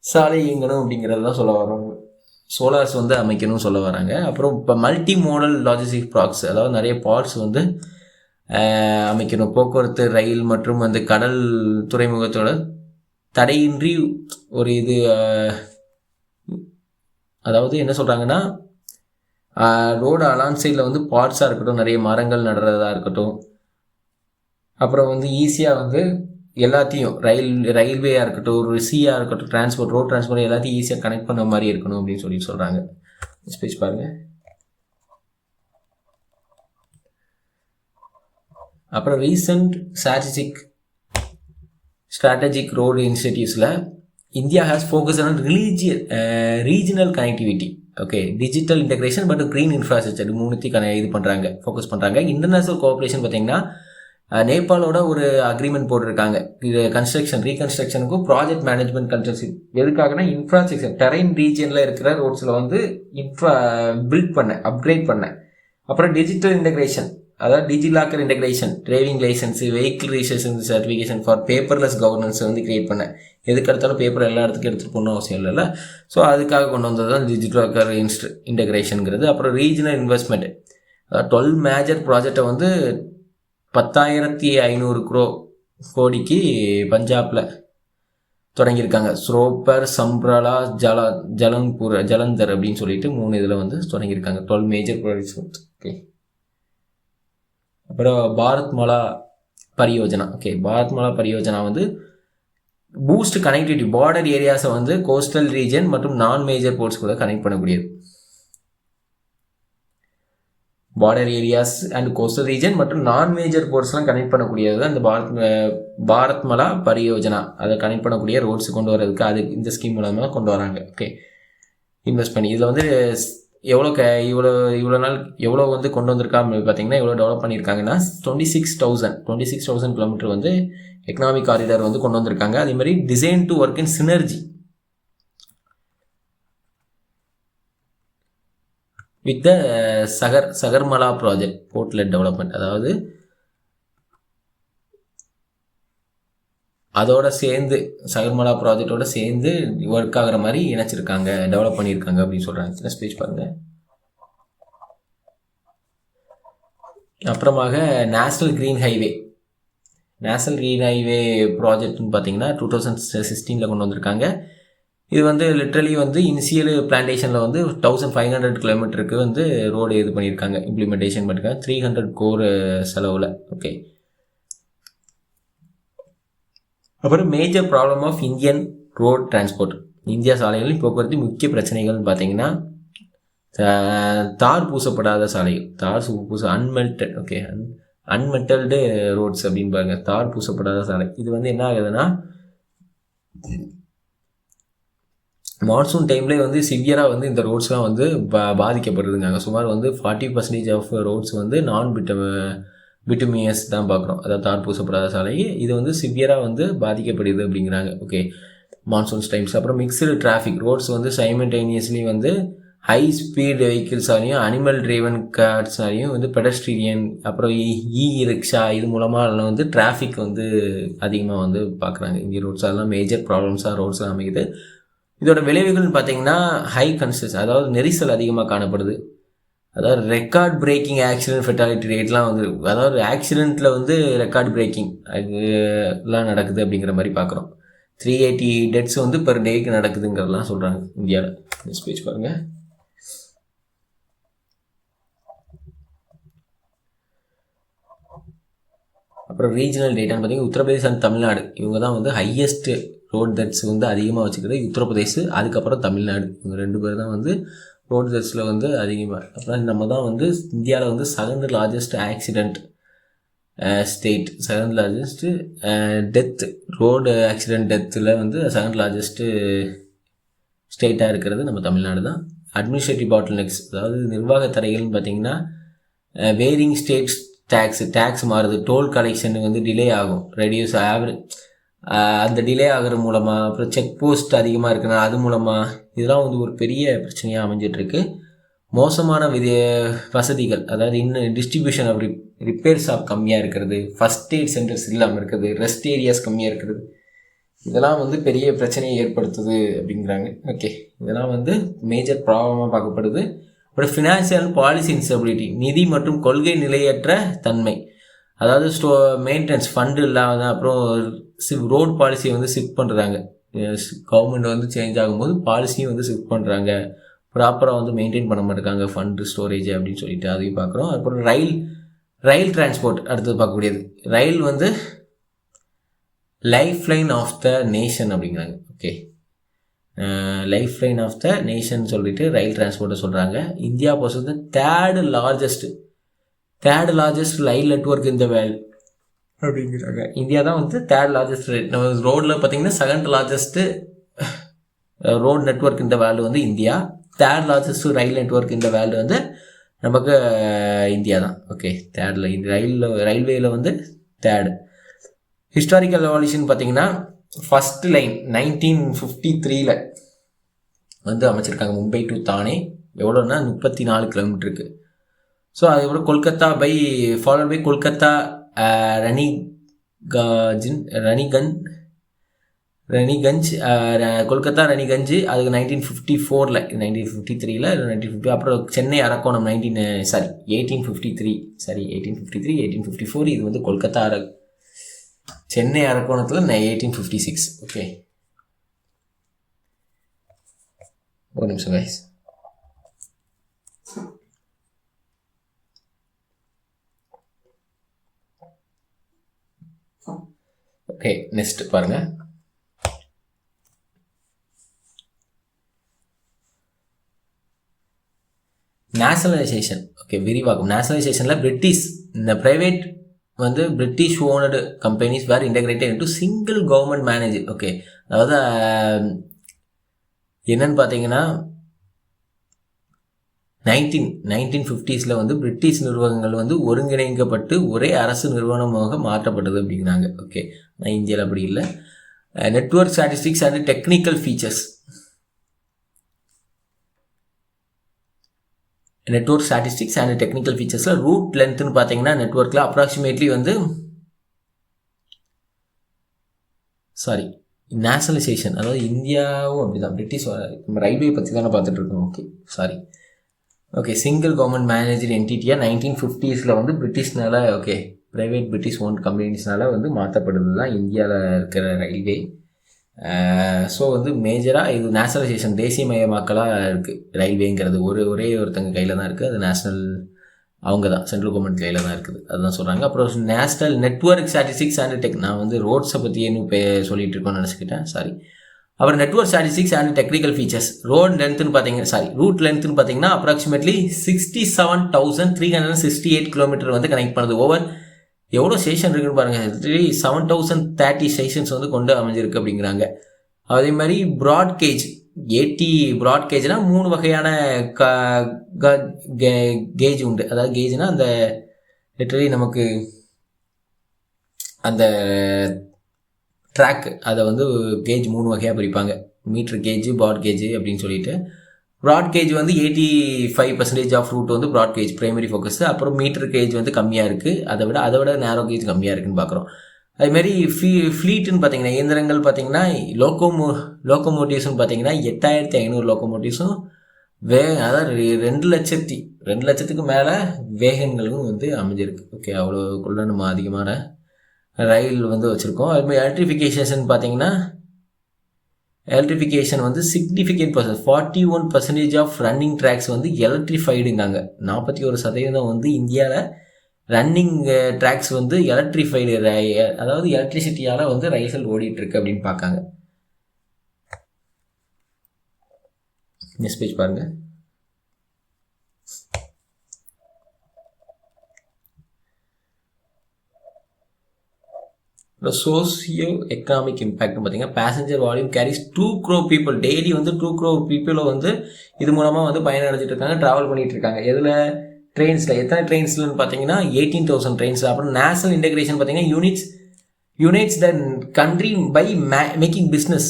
சாலை இயங்கணும் அப்படிங்கிறதெல்லாம் சொல்ல வராங்க. சோலார்ஸ் வந்து அமைக்கணும்னு சொல்ல வராங்க. அப்புறம் இப்போ மல்டி மோடல் லாஜிஸ்டிக் ப்ராக்ஸ், அதாவது நிறைய பார்ட்ஸ் வந்து அமைக்கணும், போக்குவரத்து, ரயில் மற்றும் அந்த கடல் துறைமுகத்தோட தடையின்றி ஒரு இது, அதாவது என்ன சொல்கிறாங்கன்னா ரோடு அலான் சைடில் வந்து பார்ட்ஸாக இருக்கட்டும், நிறைய மரங்கள் நடுறதா இருக்கட்டும், அப்புறம் வந்து ஈஸியாக வந்து எல்லாத்தையும் ரயில்வேயாக இருக்கட்டும், ஒரு சீயாக இருக்கட்டும், ரோட் டிரான்ஸ்போர்ட் எல்லாத்தையும் ஈஸியாக கனெக்ட் பண்ண மாதிரி இருக்கணும் அப்படின்னு சொல்லி சொல்கிறாங்க. ஸ்பீச் பாருங்கள். அப்புறம் ரீசன்ட் ஸ்ட்ராட்டஜிக் ரோடு இனிஷியேட்டிவ்ஸில் India has focus on regional connectivity, digital integration but green infrastructure, மூணுத்தையும் இது பண்ணுறாங்க, ஃபோக்கஸ் பண்ணுறாங்க. இன்டர்நேஷ்னல் கோஆப்ரேஷன் பார்த்தீங்கன்னா நேபாளோட ஒரு அக்ரிமெண்ட் போட்டிருக்காங்க, இது ரீகன்ஸ்ட்ரக்ஷனுக்கும் ப்ராஜெக்ட் மேனேஜ்மெண்ட் கன்சல்டன்சி. எதுக்காகனா இன்ஃப்ராஸ்ட்ரக்சர் டெரைன் ரீஜனில் இருக்கிற ரோட்ஸில் வந்து அப்கிரேட் பண்ண. அப்புறம் டிஜிட்டல் இன்டெகிரேஷன், அதாவது DigiLocker integration, driving licence, vehicle registration certification for paperless governance வந்து கிரியேட் பண்ண. எதுக்கு எடுத்தாலும் பேப்பர் எல்லா இடத்துக்கும் எடுத்துகிட்டு போகணும் அவசியம் இல்லைல்ல. ஸோ அதுக்காக கொண்டு வந்தது தான் டிஜிலாக்கர் இன்டெகிரேஷனுங்கிறது. அப்புறம் ரீஜனல் இன்வெஸ்ட்மெண்ட், அதாவது 12 மேஜர் ப்ராஜெக்டை வந்து 10,500 கோடிக்கு பஞ்சாபில் தொடங்கியிருக்காங்க. ஸ்ரோப்பர், சம்ப்ரலா, ஜலந்தர் அப்படின்னு சொல்லிட்டு 3 இதில் வந்து தொடங்கியிருக்காங்க, 12 மேஜர் ப்ராஜெக்ட்ஸ். அப்புறம் பாரத்மாலா பரியோஜனா வந்து பூஸ்ட் கனெக்டிவிட்டி, பார்டர் ஏரியாஸை வந்து கோஸ்டல் ரீஜன் மற்றும் நான் மேஜர் போர்ட்ஸ் கூட கனெக்ட் பண்ணக்கூடியது. Border areas and coastal region மற்றும் நான் மேஜர் போர்ட்ஸ்லாம் கனெக்ட் பண்ணக்கூடியது தான் இந்த பாரத்மாலா பரியோஜனா. அதை கனெக்ட் பண்ணக்கூடிய ரோட்ஸ் கொண்டு வரதுக்கு அது இந்த ஸ்கீம் மூலமாக கொண்டு வராங்க. இன்வெஸ்ட் பண்ணி இதில் வந்து இவ்வளோ நாள் எவ்வளோ வந்து கொண்டு வந்திருக்காங்க பார்த்தீங்கன்னா, எவ்வளோ டெவலப் பண்ணியிருக்காங்கன்னா 26,000 கிலோமீட்டர் வந்து எக்கனாமிக் காரிடார் வந்து கொண்டு வந்திருக்காங்க. அதே மாதிரி design to work in synergy with the Sagarmala project port led development, அதாவது அதோட சேர்ந்து சகர்மலா ப்ராஜெக்டோட சேர்ந்து ஒர்க் ஆகிற மாதிரி இணைச்சிருக்காங்க, டெவலப் பண்ணியிருக்காங்க அப்படின்னு சொல்கிறாங்க. ஸ்பீச் பாருங்கள். அப்புறமாக நேஷ்னல் க்ரீன் ஹைவே ப்ராஜெக்ட்னு பார்த்தீங்கன்னா 2016 கொண்டு வந்திருக்காங்க. இது வந்து லிட்ரலி வந்து இனிஷியல் பிளான்டேஷனில் வந்து 1500 கிலோமீட்டருக்கு வந்து ரோடு இது பண்ணியிருக்காங்க, இம்ப்ளிமெண்டேஷன் பண்ணியிருக்காங்க 300 crore செலவில். அப்புறம் major problem of Indian road transport, India சாலைகளில் போக்குவரத்து முக்கிய பிரச்சனைகள்னு பார்த்தீங்கன்னா தார் பூசப்படாத சாலைகள், அன்மெட்டல்டு ரோட்ஸ் அப்படின்னு பாருங்க, தார் பூசப்படாத சாலை. இது வந்து என்ன ஆகுதுன்னா மான்சூன் டைம்லேயே வந்து சிவியராக வந்து இந்த ரோட்ஸ்லாம் வந்து பாதிக்கப்படுதுங்க. சுமார் வந்து 40% ஆஃப் ரோட்ஸ் வந்து பிட்டுமியஸ் தான் பார்க்குறோம், அதாவது தார் பூசப்படாத சாலை. இது வந்து சிவியராக வந்து பாதிக்கப்படுது அப்படிங்கிறாங்க. Monsoons times. அப்புறம் மிக்சடு டிராஃபிக் ரோட்ஸ் வந்து சைமல்டேனியஸ்லி வந்து ஹை ஸ்பீட் வெஹிக்கிள்ஸாலையும் அனிமல் டிரைவன் கார்ஸ்னாலையும் வந்து பெடஸ்ட்ரியன் அப்புறம் ரிக்ஷா இது மூலமாக வந்து டிராஃபிக் வந்து அதிகமாக வந்து பார்க்குறாங்க. இந்திய ரோட்ஸ் அதெல்லாம் மேஜர் ப்ராப்ளம்ஸாக ரோட்ஸ் அமைக்குது. இதோட விளைவுகள்னு பார்த்தீங்கன்னா ஹை கன்சஸ், அதாவது நெரிசல் அதிகமாக காணப்படுது. அதாவது ரெக்கார்ட் பிரேக்கிங் ஆக்சிடென்ட் ஃபெட்டாலிட்டி ரேட்லாம் வந்து, அதாவது ஆக்சிடெண்ட்டில் வந்து ரெக்கார்ட் பிரேக்கிங் அதுலாம் நடக்குது அப்படிங்கிற மாதிரி பார்க்குறோம். 380 டெத்ஸ் வந்து பெர் டேக்கு நடக்குதுங்கிறதெல்லாம் சொல்கிறாங்க இந்தியாவில். நெக்ஸ்ட் பேஜ் பாருங்கள். அப்புறம் ரீஜனல் டேட்டான்னு பார்த்தீங்கன்னா உத்தரப்பிரதேஷ் அண்ட் தமிழ்நாடு இவங்க தான் வந்து ஹையஸ்ட் ரோட் டெத்ஸ் வந்து அதிகமாக வச்சுக்கிறது. உத்தரப்பிரதேஷ் அதுக்கப்புறம் தமிழ்நாடு இவங்க 2 பேர் தான் வந்து ரோட் டெத்ஸில் வந்து அதிகமாக. அப்புறம் நம்ம தான் வந்து இந்தியாவில் வந்து second largest accident state, second largest death road accident டெத்தில் வந்து செகண்ட் லார்ஜஸ்ட்டு ஸ்டேட்டாக இருக்கிறது நம்ம தமிழ்நாடு தான். அட்மினிஸ்ட்ரேட்டிவ் பாட்டில் நெக்ஸ், அதாவது நிர்வாக தடைகள்னு பார்த்தீங்கன்னா வேரிங் ஸ்டேட்ஸ் டேக்ஸ் மாறுது, டோல் கலெக்ஷன் வந்து டிலே ஆகும், ரெடியூஸ் அந்த டிலே ஆகிற மூலமாக, அப்புறம் செக் போஸ்ட் அதிகமாக இருக்குன்னா அது மூலமாக இதெல்லாம் வந்து ஒரு பெரிய பிரச்சனையாக அமைஞ்சிட்ருக்கு. மோசமான வசதிகள், அதாவது இன்னும் டிஸ்ட்ரிபியூஷன் ஆஃப் ரிப்பேர் ஷாப் கம்மியாக இருக்கிறது, ஃபஸ்ட் எய்ட் சென்டர்ஸ் இல்லாமல் இருக்கிறது, ரெஸ்ட் ஏரியாஸ் கம்மியாக இருக்கிறது, இதெல்லாம் வந்து பெரிய பிரச்சனையை ஏற்படுத்துது அப்படிங்கிறாங்க. ஓகே, இதெல்லாம் வந்து மேஜர் ப்ராப்ளமாக பார்க்கப்படுது. அப்புறம் ஃபினான்சியல் பாலிசி இன்ஸ்டபிலிட்டி, நிதி மற்றும் கொள்கை நிலையற்ற தன்மை, அதாவது மெயின்டெனன்ஸ் ஃபண்டு இல்லாத, அப்புறம் ரோட் பாலிசியை வந்து ஷிஃப்ட் பண்ணுறாங்க. கவர்மெண்ட் வந்து சேஞ்ச் ஆகும்போது பாலிசியும் வந்து ஷிஃப்ட் பண்ணுறாங்க, ப்ராப்பராக வந்து மெயின்டைன் பண்ண மாட்டேங்காங்க ஃபண்டு ஸ்டோரேஜ் அப்படின்னு சொல்லிட்டு அதையும் பார்க்குறோம். அப்புறம் ரயில் டிரான்ஸ்போர்ட் அடுத்தது பார்க்கக்கூடியது. ரயில் வந்து life line of the nation அப்படிங்கிறாங்க. Okay, life line of the nation சொல்லிட்டு ரயில் டிரான்ஸ்போர்ட்டை சொல்கிறாங்க. இந்தியா பொறுத்த தேர்டு லார்ஜஸ்ட் ரயில் நெட்வொர்க் இந்த வேர்ல்ட் அப்படிங்கிறாங்க. இந்தியா தான் வந்து தேர்ட் லார்ஜஸ்ட், நம்ம ரோடில் பார்த்தீங்கன்னா செகண்ட் லார்ஜஸ்ட்டு ரோட் நெட்வொர்க் இந்த வேர்ல்டு வந்து India, third largest rail network இந்த வேர்ல்டு வந்து நமக்கு இந்தியா தான். ஓகே, தேர்டில் இந்த ரயில்வேயில் வந்து தேர்டு. ஹிஸ்டாரிக்கல் எவால்யூஷன் பார்த்தீங்கன்னா ஃபஸ்ட் லைன் 1953 வந்து அமைச்சிருக்காங்க, மும்பை டு தானே. எவ்வளோன்னா 34 கிலோமீட்டருக்கு. ஸோ அதுக்கப்புறம் கொல்கத்தா ஃபாலோட் பை கொல்கத்தா ரணிகஞ்ச் கொல்கத்தா ரணிகஞ்ச், அதுக்கு 1954, 1953 1950. அப்புறம் சென்னை அரக்கோணம் 1853 1854. இது வந்து கொல்கத்தா சென்னை அரக்கோணத்தில் 1856. ஓகே, ஒரு நிமிஷம் கைஸ். ஓகே, நெக்ஸ்ட் பாருங்க. நேஷனலைசேஷன். ஓகே, விரிவாக்கம். நேஷனலைசேஷனில் இந்த பிரைவேட் வந்து British owned companies were integrated into single government manage. Okay, அதாவது என்னன்னு பார்த்தீங்கன்னா 1950s வந்து பிரிட்டிஷ் நிறுவனங்கள் வந்து ஒருங்கிணைக்கப்பட்டு ஒரே அரசு நிறுவனமாக மாற்றப்பட்டது அப்படிங்கிறாங்க. ஓகே, ஆனால் இந்தியாவில் அப்படி இல்லை. Network statistics and technical features. Network statistics and technical ஃபீச்சர்ஸில் ரூட் லென்த்னு பார்த்தீங்கன்னா நெட்வொர்க்கில் அப்ராக்சிமேட்லி வந்து நேஷனலைசேஷன், அதாவது இந்தியாவும் அப்படி தான், பிரிட்டிஷ் நம்ம ரயில்வே பற்றி தானே பார்த்துட்டு இருக்கோம். ஓகே, சிங்கிள் கவர்மெண்ட் மேனேஜர் என்டிட்டியாக 1950s வந்து பிரிட்டிஷ்னால, ஓகே, ப்ரைவேட் பிரிட்டிஷ் ஓன் கம்பெனிஸ்னால வந்து மாற்றப்படுது தான் இந்தியாவில் இருக்கிற ரயில்வே. ஸோ வந்து மேஜராக இது நேஷனலைசேஷன், தேசியமயமாக்கலாக இருக்குது ரயில்வேங்கிறது. ஒரே ஒருத்தங்க கையில் தான் இருக்குது, அது நேஷ்னல், அவங்க தான் சென்ட்ரல் கவர்மெண்ட் கையில் தான் இருக்குது, அதுதான் சொல்கிறாங்க. அப்புறம் நேஷ்னல் நெட்வொர்க் ஸ்டாட்டிஸ்டிக்ஸ் அண்ட் நான் வந்து ரோட்ஸை பற்றி இன்னும் சொல்லிட்டு இருக்கோன்னு நினச்சிக்கிட்டேன், அப்புறம் network statistics and technical features. Route லென்த்னு பார்த்தீங்கன்னா அப்ராக்சிமேட்லி 67,368 கிலோமீட்டர் வந்து கனெக்ட் பண்ணுது. எவ்வளோ ஸ்டேஷன் இருக்குன்னு பாருங்கள், 7,030 ஸ்டேஷன்ஸ் வந்து கொண்டு அமைஞ்சிருக்கு அப்படிங்கிறாங்க. அதே மாதிரி ப்ராட்கேஜ், 80 ப்ராட்கேஜ்னால் 3 வகையான கேஜ் உண்டு. அதாவது கேஜ்னா அந்த லிட்டரலி நமக்கு அந்த ட்ராக் அதை வந்து கேஜ் 3 வகையாக பிரிப்பாங்க. மீட்டர் கேஜ், ப்ராட் கேஜ் அப்படின்னு சொல்லிட்டு. ப்ராட் கேஜ் வந்து 85% ஆஃப் ரூட் வந்து ப்ராட் கேஜ் பிரைமரி ஃபோக்கஸ். அப்புறம் மீட்டர் கேஜ் வந்து கம்மியாக இருக்குது, அதை விட நேரோ கேஜ் கம்மியாக இருக்குன்னு பார்க்குறோம். அதுமாரி ஃப்ளீட்டுன்னு பார்த்தீங்கன்னா இயந்திரங்கள் பார்த்தீங்கன்னா லோக்கோமோட்டிவ்ஸ்னு பார்த்தீங்கன்னா 8500 லோக்கோமோட்டிவ்ஸும் அதாவது 2 லட்சத்துக்கு மேலே வேகங்களும் வந்து அமைஞ்சிருக்கு. ஓகே, அவ்வளோக்குள்ள நம்ம அதிகமான ரயில் வந்து வச்சுருக்கோம். அதுமாதிரி எலக்ட்ரிஃபிகேஷன் வந்து significant percent 41% of running tracks வந்து எலக்ட்ரிஃபைடுங்காங்க. 41% வந்து இந்தியாவில் ரன்னிங் ட்ராக்ஸ் வந்து எலக்ட்ரிஃபைடு, அதாவது எலக்ட்ரிசிட்டியால் வந்து ரயில்கள் ஓடிட்டுருக்கு அப்படின்னு பார்க்காங்க. நெக்ஸ்ட் பேஜ் பாருங்கள். சோசியோ எக்கனாமிக் இம்பேக்ட் பார்த்தீங்கன்னா passenger volume carries 2 crore people. Daily வந்து 2 crore people வந்து இது மூலமாக வந்து பயனடைஞ்சிட்டு இருக்காங்க, ட்ராவல் பண்ணிட்டு இருக்காங்க. எதில்? ட்ரெயின்ஸில். எத்தனை ட்ரெயின்ஸ்லன்னு பார்த்தீங்கன்னா 18,000 ட்ரெயின்ஸ். அப்புறம் நேஷனல் இன்டெகிரேஷன் பார்த்தீங்கன்னா units the country by making business.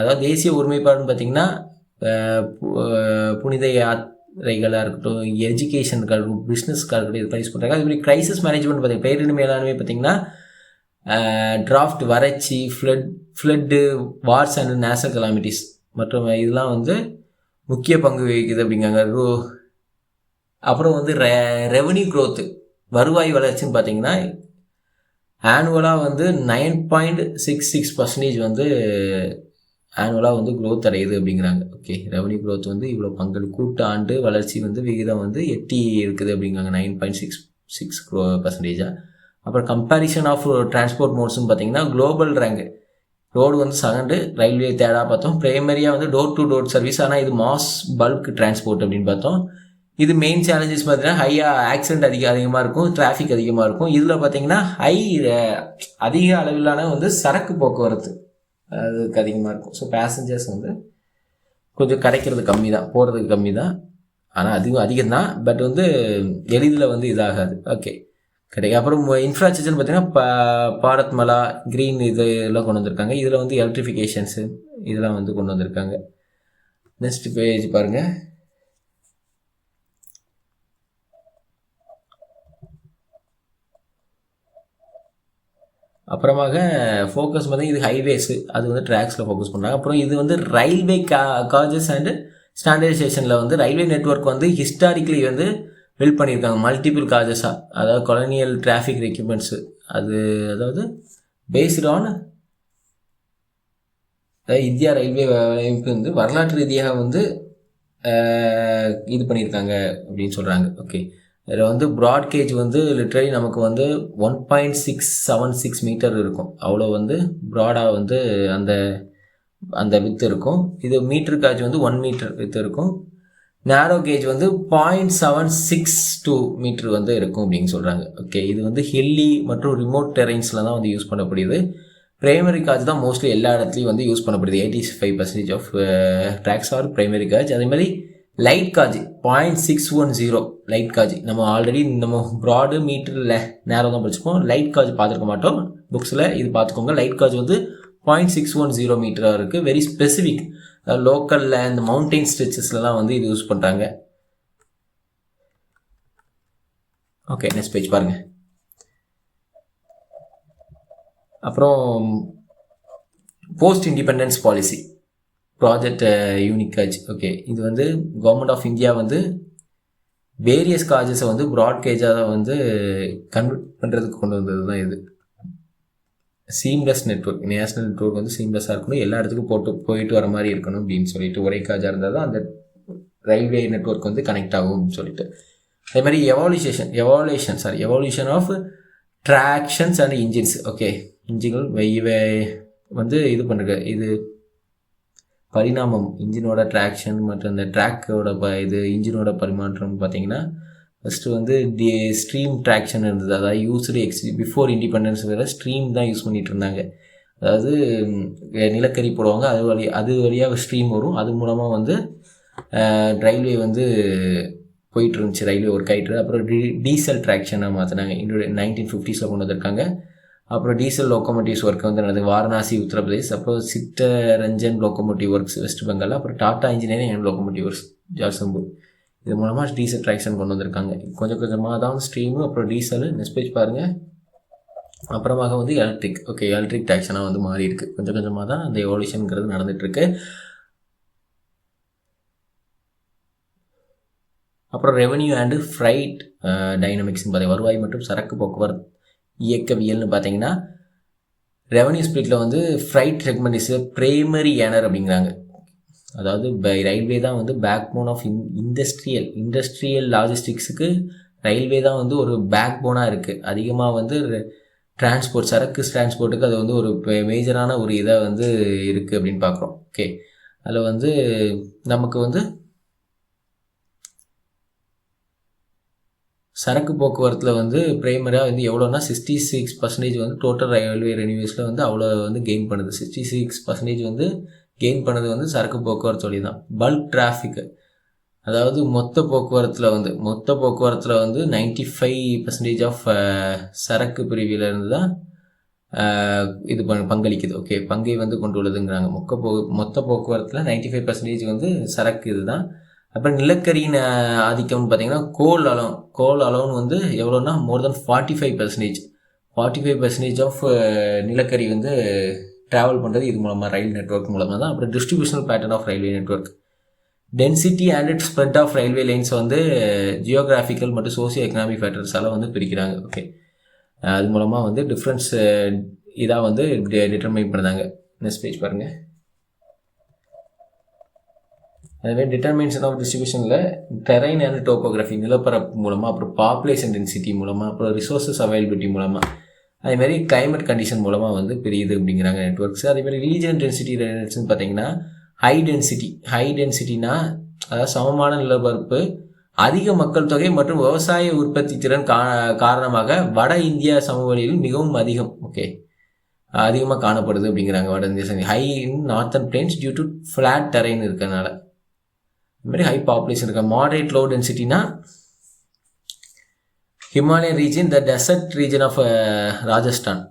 அதாவது தேசிய ஒருமைப்பாடுன்னு பார்த்தீங்கன்னா புனித யாத்திரைகளாக இருக்கட்டும், எஜுகேஷனுக்காக இருக்கட்டும், பிஸ்னஸ்க்காக இருக்கட்டும், இது யூஸ் பண்ணுறாங்க. அதுமாதிரி கிரைசிஸ் மேனேஜ்மெண்ட் பார்த்தீங்கன்னா பேரிடர் மேலாண்மை பார்த்தீங்கன்னா டிராஃப்ட், வறட்சி, flood, Wars and national calamities மற்றும் இதெல்லாம் வந்து முக்கிய பங்கு வகிக்குது அப்படிங்காங்க. அப்புறம் வந்து ரெவன்யூ க்ரோத்து, வருவாய் வளர்ச்சின்னு பார்த்தீங்கன்னா ஆனுவலாக வந்து 9.66% வந்து ஆனுவலாக வந்து க்ரோத் அடையுது அப்படிங்கிறாங்க. ஓகே, ரெவன்யூ க்ரோத் வந்து இவ்வளோ கூட்டு ஆண்டு வளர்ச்சி வந்து விகிதம் வந்து எட்டி இருக்குது அப்படிங்காங்க, 9.66%. அப்புறம் கம்பேரிசன் ஆஃப் டிரான்ஸ்போர்ட் மோட்ஸ்ன்னு பார்த்தீங்கன்னா குளோபல் ரேங்க் ரோடு வந்து செகண்டு, ரயில்வே தேர்டாக பார்த்தோம். பிரைமரியாக வந்து டோர் டு டோர் சர்வீஸ், ஆனால் இது மாஸ் பல்க் டிரான்ஸ்போர்ட் அப்படின்னு பார்த்தோம். இது மெயின் சேலஞ்சஸ் பார்த்தீங்கன்னா ஹையாக ஆக்சிடென்ட் அதிகமாக இருக்கும், டிராஃபிக் அதிகமாக இருக்கும். இதில் பார்த்தீங்கன்னா அதிக அளவிலான வந்து சரக்கு போக்குவரத்து அதுக்கு அதிகமாக இருக்கும். ஸோ பேசஞ்சர்ஸ் வந்து கொஞ்சம் கிடைக்கிறது கம்மி தான், போகிறதுக்கு கம்மி தான், ஆனால் அதிகம் தான். பட் வந்து எளிதில் வந்து இதாகாது. ஓகே, கிடைக்கும். அப்புறம் இன்ஃப்ராஸ்ட்ரக்சர்னு பார்த்தீங்கன்னா பாரத் மலா, க்ரீன் இது எல்லாம் கொண்டு வந்திருக்காங்க. இதில் வந்து எலக்ட்ரிஃபிகேஷன்ஸு இதெல்லாம் வந்து கொண்டு வந்திருக்காங்க. நெக்ஸ்ட் பேஜ் பாருங்கள். அப்புறமாக ஃபோக்கஸ் பார்த்தீங்கன்னா இது ஹைவேஸு, அது வந்து ட்ராக்ஸில் ஃபோக்கஸ் பண்ணுறாங்க. அப்புறம் இது வந்து ரயில்வே காஜஸ் அண்டு ஸ்டாண்டர்டைசேஷனில் வந்து ரயில்வே நெட்வொர்க் வந்து ஹிஸ்டாரிக்கலி வந்து பில்ட் பண்ணியிருக்காங்க மல்டிபிள் காஜஸாக. அதாவது கொலனியல் டிராஃபிக் ரெக்யூப்மெண்ட்ஸு, அதாவது பேஸ்டு ஆன் இந்தியா ரயில்வே அமைப்பு வந்து வரலாற்று ரீதியாக வந்து இது பண்ணியிருக்காங்க அப்படின்னு சொல்கிறாங்க. ஓகே, இதில் வந்து ப்ராட் கேஜ் வந்து லிட்ரலி நமக்கு வந்து 1.676 மீட்டர் இருக்கும். அவ்வளோ வந்து ப்ராடாக வந்து அந்த வித்து இருக்கும். இது மீட்டர் காஜ் வந்து 1 மீட்டர் வித்து இருக்கும். நேரோ கேஜ் வந்து 0.762 மீட்டர் வந்து இருக்கும் அப்படின்னு சொல்கிறாங்க. ஓகே, இது வந்து ஹில்லி மற்றும் ரிமோட் டெரைன்ஸில் தான் வந்து யூஸ் பண்ணப்படுது. பிரைமரி காஜ் தான் மோஸ்ட்லி எல்லா இடத்துலையும் வந்து யூஸ் பண்ணப்படுது. 85% of tracks are primary gauge. அதேமாதிரி லைட் காஜ் 0.610 லைட் காஜ். நம்ம ஆல்ரெடி நம்ம ப்ராடு மீட்டரில் நேரம் தான் படிச்சுப்போம், லைட் காஜ் பார்த்துருக்க மாட்டோம் புக்ஸில். இது பார்த்துக்கோங்க. லைட் காஜ் வந்து 0.610 மீட்டராக இருக்குது. வெரி ஸ்பெசிஃபிக், லோக்கலில் இந்த மவுண்டெயின் ஸ்ட்ரெச்சஸ்லாம் வந்து இது யூஸ் பண்ணுறாங்க. ஓகே, நெக்ஸ்ட் பேஜ் பாருங்கள். அப்புறம் post independence policy project unique gauge. Okay, இது வந்து கவர்மெண்ட் ஆஃப் இந்தியா வந்து வேரியஸ் காஜஸை வந்து ப்ராட் கேஜாக வந்து கன்வெர்ட் பண்ணுறதுக்கு கொண்டு வந்தது தான் இது. சீம்லெஸ் நெட்வொர்க், நேஷனல் நெட்வொர்க் வந்து சீம்லெஸ்ஸாக இருக்கணும், எல்லா இடத்துக்கும் போயிட்டு வர மாதிரி இருக்கணும் அப்படின்னு சொல்லிட்டு ஒரே காஜாக இருந்தால் தான் அந்த ரயில்வே நெட்வொர்க் வந்து கனெக்ட் ஆகும் சொல்லிட்டு. அதே மாதிரி evolution of tractions and engines. Okay, இன்ஜின்கள் வந்து இது பண்ணுறது, இது பரிணாமம், இன்ஜினோட ட்ராக்ஷன் மற்றும் அந்த ட்ராக்கோட இன்ஜினோட பரிமாற்றம் பார்த்தீங்கன்னா ஃபஸ்ட்டு வந்து ஸ்ட்ரீம் ட்ராக்ஷன் இருந்தது. அதாவது யூஸ்டு பிஃபோர் இண்டிபெண்டன்ஸ் வேறு ஸ்ட்ரீம் தான் யூஸ் பண்ணிகிட்டு இருந்தாங்க. அதாவது நிலக்கரி போடுவாங்க, அது வழியாக ஸ்ட்ரீம் வரும், அது மூலமாக வந்து ரயில்வே வந்து போயிட்டு இருந்துச்சு, ரயில்வே ஒர்க் ஆகிட்டு. அப்புறம் டீசல் ட்ராக்ஷனாக மாற்றினாங்க, 1950s கொண்டு வந்திருக்காங்க. அப்புறம் டீசல் லோக்கோமோட்டிவ்ஸ் ஒர்க் வந்து நடந்தது வாரணாசி உத்தரப்பிரதேஷ். அப்புறம் Chittaranjan locomotive works West Bengal. அப்புறம் Tata engineering and locomotive works Jamshedpur. இது மூலமாக டீசல் ட்ராக்ஷன் கொண்டு வந்திருக்காங்க. கொஞ்சம் கொஞ்சமாக தான் ஸ்ட்ரீமு, அப்புறம் டீசலு. நெக்ஸ்ட் பேஜ் பாருங்கள். அப்புறமாக வந்து எலக்ட்ரிக். ஓகே, எலக்ட்ரிக் ட்ராக்ஷனாக வந்து மாறி இருக்கு. கொஞ்சம் கொஞ்சமாக தான் அந்த எவல்யூஷனுங்கிறது நடந்துகிட்ருக்கு. அப்புறம் ரெவன்யூ அண்டு ஃப்ரைட் டைனமிக்ஸ்னு பார்த்தீங்க வருவாய் மற்றும் சரக்கு போக்குவரத்து இயக்கவியல்னு பார்த்தீங்கன்னா ரெவன்யூ ஸ்பிளிட்டில் வந்து freight segment is primary earner அப்படிங்கிறாங்க. அதாவது ரயில்வே தான் வந்து பேக் போன் ஆஃப் இண்டஸ்ட்ரியல் லாஜிஸ்டிக்ஸுக்கு ரயில்வே தான் வந்து ஒரு பேக் போனாக இருக்குது. அதிகமாக வந்து டிரான்ஸ்போர்ட் சரக்கு டிரான்ஸ்போர்ட்டுக்கு அது வந்து ஒரு மேஜரான ஒரு இதாக வந்து இருக்குது அப்படின்னு பார்க்குறோம். ஓகே, அதில் வந்து நமக்கு வந்து சரக்கு போக்குவரத்தில் வந்து பிரைமரியாக வந்து எவ்வளோனா 66% வந்து டோட்டல் ரயில்வே ரெனியூஸில் வந்து அவ்வளோ வந்து கெயின் பண்ணுது. 66% வந்து கெயின் பண்ணது வந்து சரக்கு போக்குவரத்து வழி தான். பல்க் டிராஃபிக்கு, அதாவது மொத்த போக்குவரத்தில் வந்து 95% ஆஃப் சரக்கு பிரிவிலேருந்து தான் இது பங்களிக்குது. ஓகே, பங்கை வந்து கொண்டு உள்ளதுங்கிறாங்க. மொத்த போக்குவரத்தில் 95% வந்து சரக்கு இது தான். அப்புறம் நிலக்கரியின் ஆதிக்கம்னு பார்த்தீங்கன்னா கோல் அலோன் வந்து எவ்வளோன்னா மோர் தென் 45% ஆஃப் நிலக்கரி வந்து ட்ராவல் பண்ணுறது இது மூலமாக ரயில் நெட்வொர்க் மூலமாக தான். அப்புறம் distributional pattern of railway network, density and spread of railway lines வந்து ஜியோகிராஃபிக்கல் மற்றும் சோசியோ எக்கனாமிக் ஃபேக்டர்ஸால் வந்து பிரிக்கிறாங்க. ஓகே, அது மூலமாக வந்து டிஃப்ரென்ஸ் இதாக வந்து டிட்டர்மைன் பண்ணுறாங்க. நெக்ஸ்ட் பேஜ் பாருங்கள். அதுவே டிட்டர்மினேஷன் ஆஃப் டிஸ்ட்ரிபியூஷனில் டெரைன் அண்ட் டோப்போகிராஃபி நிலப்பரப்பு மூலமாக, அப்புறம் பாப்புலேஷன் டென்சிட்டி மூலமாக, அப்புறம் ரிசோர்ஸஸ் அவைலபிலிட்டி மூலமாக, அதேமாதிரி கிளைமேட் கண்டிஷன் மூலமாக வந்து பிரியுது அப்படிங்கிறாங்க நெட்ஒர்க்ஸ். அதேமாதிரி ரீஜன் டென்சிட்டி பார்த்தீங்கன்னா ஹை டென்சிட்டினா அதாவது சமமான நிலப்பரப்பு, அதிக மக்கள் தொகை மற்றும் விவசாய உற்பத்தி திறன் காரணமாக வட இந்திய சமவெளியில் மிகவும் அதிகமாக காணப்படுது அப்படிங்கிறாங்க. வட இந்திய high in northern plains due to flat terrain இருக்கிறதுனால. இதுமாதிரி ஹை பாப்புலேஷன் இருக்க. மாடரேட் லோ டென்சிட்டினா Himalayan region, the desert region of Rajasthan,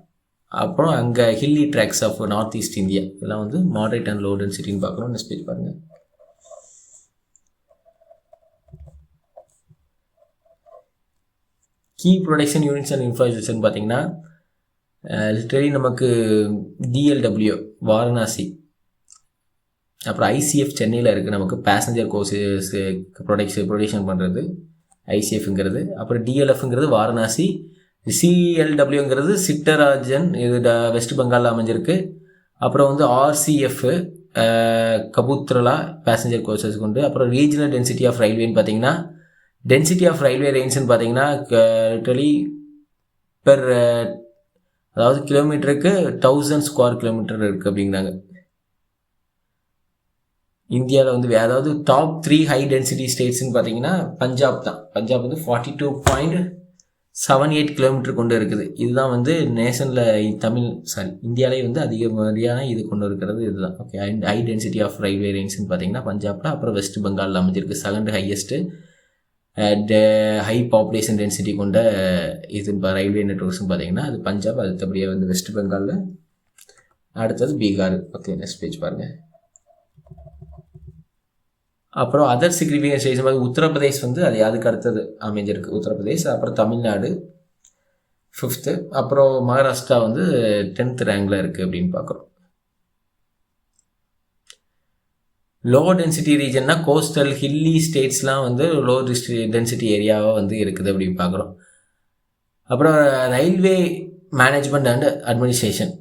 அப்புறம் அங்கே hilly tracts of north east India. இதெல்லாம் வந்து மாடரேட் அண்ட் லோ டென்சிட்டின்னு பார்க்குறோம். நெக்ஸ்ட் பேஜ் பாருங்கள். கீ ப்ரொடக்ஷன் யூனிட்ஸ் அண்ட் இன்ஃப்ராஸ்ட்ரக்சர்னு பார்த்தீங்கன்னா லிட்டரலி நமக்கு டிஎல்டபிள்யூ வாரணாசி, அப்புறம் ஐசிஎஃப் சென்னையில் இருக்குது. நமக்கு பேசஞ்சர் கோர்சஸ் ப்ரொடக்ஷன் பண்ணுறது ஐசிஎஃப்ங்கிறது. அப்புறம் டிஎல்எஃப்ங்கிறது வாரணாசி, சிஎல்டபிள்யூங்கிறது சிட்டராஜன், இது வெஸ்ட் பெங்காலில் அமைஞ்சிருக்கு. அப்புறம் வந்து ஆர்சிஎஃப் கபூத்ரலா பேசஞ்சர் கோர்சஸ் கொண்டு. அப்புறம் ரீஜனல் டென்சிட்டி ஆஃப் ரயில்வேன்னு பார்த்தீங்கன்னா டென்சிட்டி ஆஃப் ரயில்வே லைன்ஸ்ன்னு பார்த்தீங்கன்னா லிட்டரலி பெர் அதாவது கிலோமீட்டருக்கு 1000 ஸ்கொயர் கிலோமீட்டர் இருக்குது அப்படிங்கிறாங்க. இந்தியாவில் வந்து அதாவது டாப் 3 ஹை டென்சிட்டி ஸ்டேட்ஸ்ன்னு பார்த்தீங்கன்னா பஞ்சாப் தான். பஞ்சாப் வந்து 42.78 கிலோமீட்டர் கொண்டு இருக்குது. இதுதான் வந்து நேஷனில் இந்தியாவிலே வந்து அதிகப்படியான இது கொண்டு இருக்கிறது இதுதான். Okay, high density of railway லைன்ஸ்ன்னு பார்த்தீங்கன்னா பஞ்சாபில். அப்புறம் வெஸ்ட் பெங்காலில் அமைஞ்சிருக்கு. Second highest high population density கொண்ட இது ரயில்வே நெட்வொர்க்ஸ்னு பார்த்தீங்கன்னா அது பஞ்சாப், அடுத்தபடியாக வந்து வெஸ்ட் பெங்காலில், அடுத்தது பீகார். ஓகே, நெக்ஸ்ட் பேஜ் பாருங்கள். அப்புறம் அதர் சிக்னிஃபிகன்ட் ஸ்டேட்ஸ் மாதிரி உத்தரப்பிரதேஷ் வந்து அதுக்கு அடுத்தது அமைஞ்சிருக்கு. உத்தரப்பிரதேஷ், அப்புறம் தமிழ்நாடு 5th, அப்புறம் மகாராஷ்டிரா வந்து 10th ரேங்கில் இருக்குது அப்படின்னு பார்க்குறோம். லோ டென்சிட்டி ரீஜன்னா கோஸ்டல் ஹில்லி ஸ்டேட்ஸ்லாம் வந்து லோ டென்சிட்டி ஏரியாவாக வந்து இருக்குது அப்படின்னு பார்க்குறோம். அப்புறம் ரயில்வே மேனேஜ்மெண்ட் அண்ட் அட்மினிஸ்ட்ரேஷன்,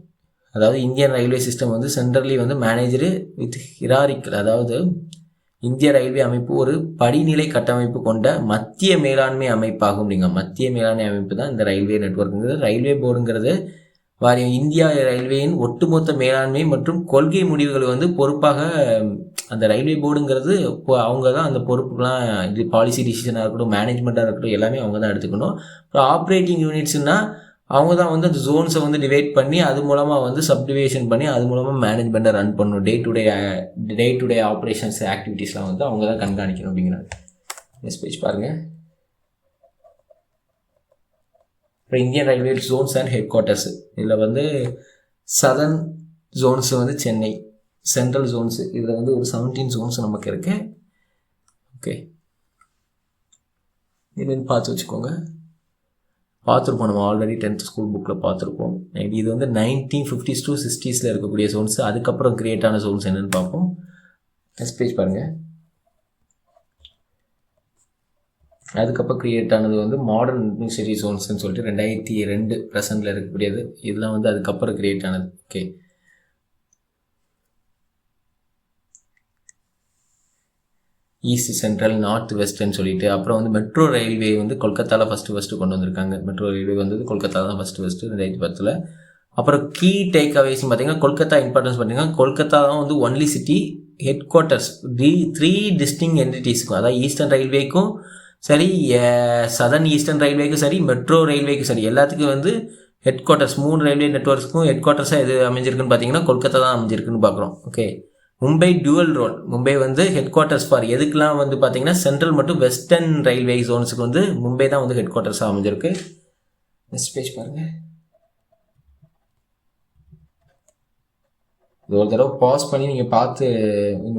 அதாவது இந்தியன் ரயில்வே சிஸ்டம் வந்து சென்ட்ரலி வந்து மேனேஜரு வித் ஹிராரிக்கல், அதாவது இந்திய ரயில்வே அமைப்பு ஒரு படிநிலை கட்டமைப்பு கொண்ட மத்திய மேலாண்மை அமைப்பாகும். அப்படிங்க மத்திய மேலாண்மை அமைப்பு தான் இந்த ரயில்வே நெட்வொர்க்குங்கிறது. ரயில்வே போர்டுங்கிறது வாரியம் இந்தியா ரயில்வேயின் ஒட்டுமொத்த மேலாண்மை மற்றும் கொள்கை முடிவுகள் வந்து பொறுப்பாக அந்த ரயில்வே போர்டுங்கிறது அவங்க தான் அந்த பொறுப்புலாம், இது பாலிசி டிசிஷனாக இருக்கட்டும், மேனேஜ்மெண்ட்டாக இருக்கட்டும், எல்லாமே அவங்க தான் எடுத்துக்கணும். அப்புறம் ஆப்ரேட்டிங் யூனிட்ஸ்னால் அவங்க தான் வந்து அந்த ஜோன்ஸை வந்து டிவைட் பண்ணி அது மூலமாக வந்து சப்டிவிஷன் பண்ணி அது மூலமாக மேனேஜ்மெண்ட்டை ரன் பண்ணணும். டே டு டே ஆப்ரேஷன்ஸ் ஆக்டிவிட்டீஸ்லாம் வந்து அவங்க தான் கண்காணிக்கணும் அப்படிங்கிறாங்க. நெக்ஸ்ட் பேஜ் பாருங்கள். அப்புறம் Indian railway Jones and head quarters. இதில் வந்து சதர்ன் ஜோன்ஸ் வந்து சென்னை, சென்ட்ரல் ஜோன்ஸு இதில் வந்து ஒரு 17 ஜோன்ஸ் நமக்கு இருக்கு. ஓகே, இது வந்து பார்த்து வச்சுக்கோங்க. பார்த்துருப்போம் நம்ம ஆல்ரெடி 10th ஸ்கூல் புக்கில் பார்த்துருப்போம். இது வந்து 1950s to 60s இருக்கக்கூடிய ஜோன்ஸ். அதுக்கப்புறம் கிரியேட் ஆன ஜோன்ஸ் என்னென்னு பார்ப்போம். நெக்ஸ்ட் பேஜ் பாருங்கள். அதுக்கப்புறம் கிரியேட் ஆனது வந்து மாடர்ன் அட்மினிஸ்ட்ரேட்டிவ் ஜோன்ஸ்ன்னு சொல்லிட்டு 2002 ப்ரெசென்ட்டில் இருக்கக்கூடியது. இதெல்லாம் வந்து அதுக்கப்புறம் கிரியேட் ஆனது. ஓகே, ஈஸ்ட், சென்ட்ரல், நார்த், வெஸ்ட்ன்னு சொல்லிட்டு. அப்புறம் வந்து மெட்ரோ ரயில்வே வந்து கொல்கத்தாவில் ஃபஸ்ட்டு கொண்டு வந்திருக்காங்க. மெட்ரோ ரயில்வே வந்து கொல்கத்தா தான் ஃபஸ்ட்டு 2010. அப்புறம் கீ டேக் அவேஸ்ன்னு பார்த்தீங்கன்னா கொல்கத்தா இம்பார்ட்டன்ஸ் பார்த்தீங்கன்னா கொல்கத்தா தான் வந்து ஒன்லி சிட்டி. ஹெட் குவார்ட்டர்ஸ் 3 டிஸ்டிங் என்டிட்டிஸ்க்கும், அதாவது ஈஸ்டர்ன் ரயில்வேக்கும் சரி, சதர்ன் ஈஸ்டர்ன் ரயில்வேக்கும் சரி, மெட்ரோ ரயில்வேக்கும் சரி, எல்லாத்துக்கும் வந்து ஹெட் குவார்ட்டர்ஸ் 3 ரயில்வே நெட்ஒர்க்ஸ்க்கும் ஹெட் குவார்ட்டர்ஸாக எது அமைஞ்சிருக்குன்னு பார்த்தீங்கன்னா கொல்கத்தா தான் அமைஞ்சிருக்குன்னு பார்க்குறோம். Okay, Mumbai dual role. Mumbai வந்து ஹெட் குவார்ட்டர்ஸ் ஃபார் எதுக்கெலாம் வந்து பார்த்தீங்கன்னா சென்ட்ரல் மற்றும் வெஸ்டர்ன் ரயில்வே ஜோன்ஸுக்கு வந்து மும்பை தான் வந்து ஹெட் குவார்ட்டர்ஸாக அமைஞ்சிருக்கு. நெக்ஸ்ட் பேஜ் பாருங்கள். இது ஒரு தடவை பாஸ் பண்ணி நீங்கள் பார்த்து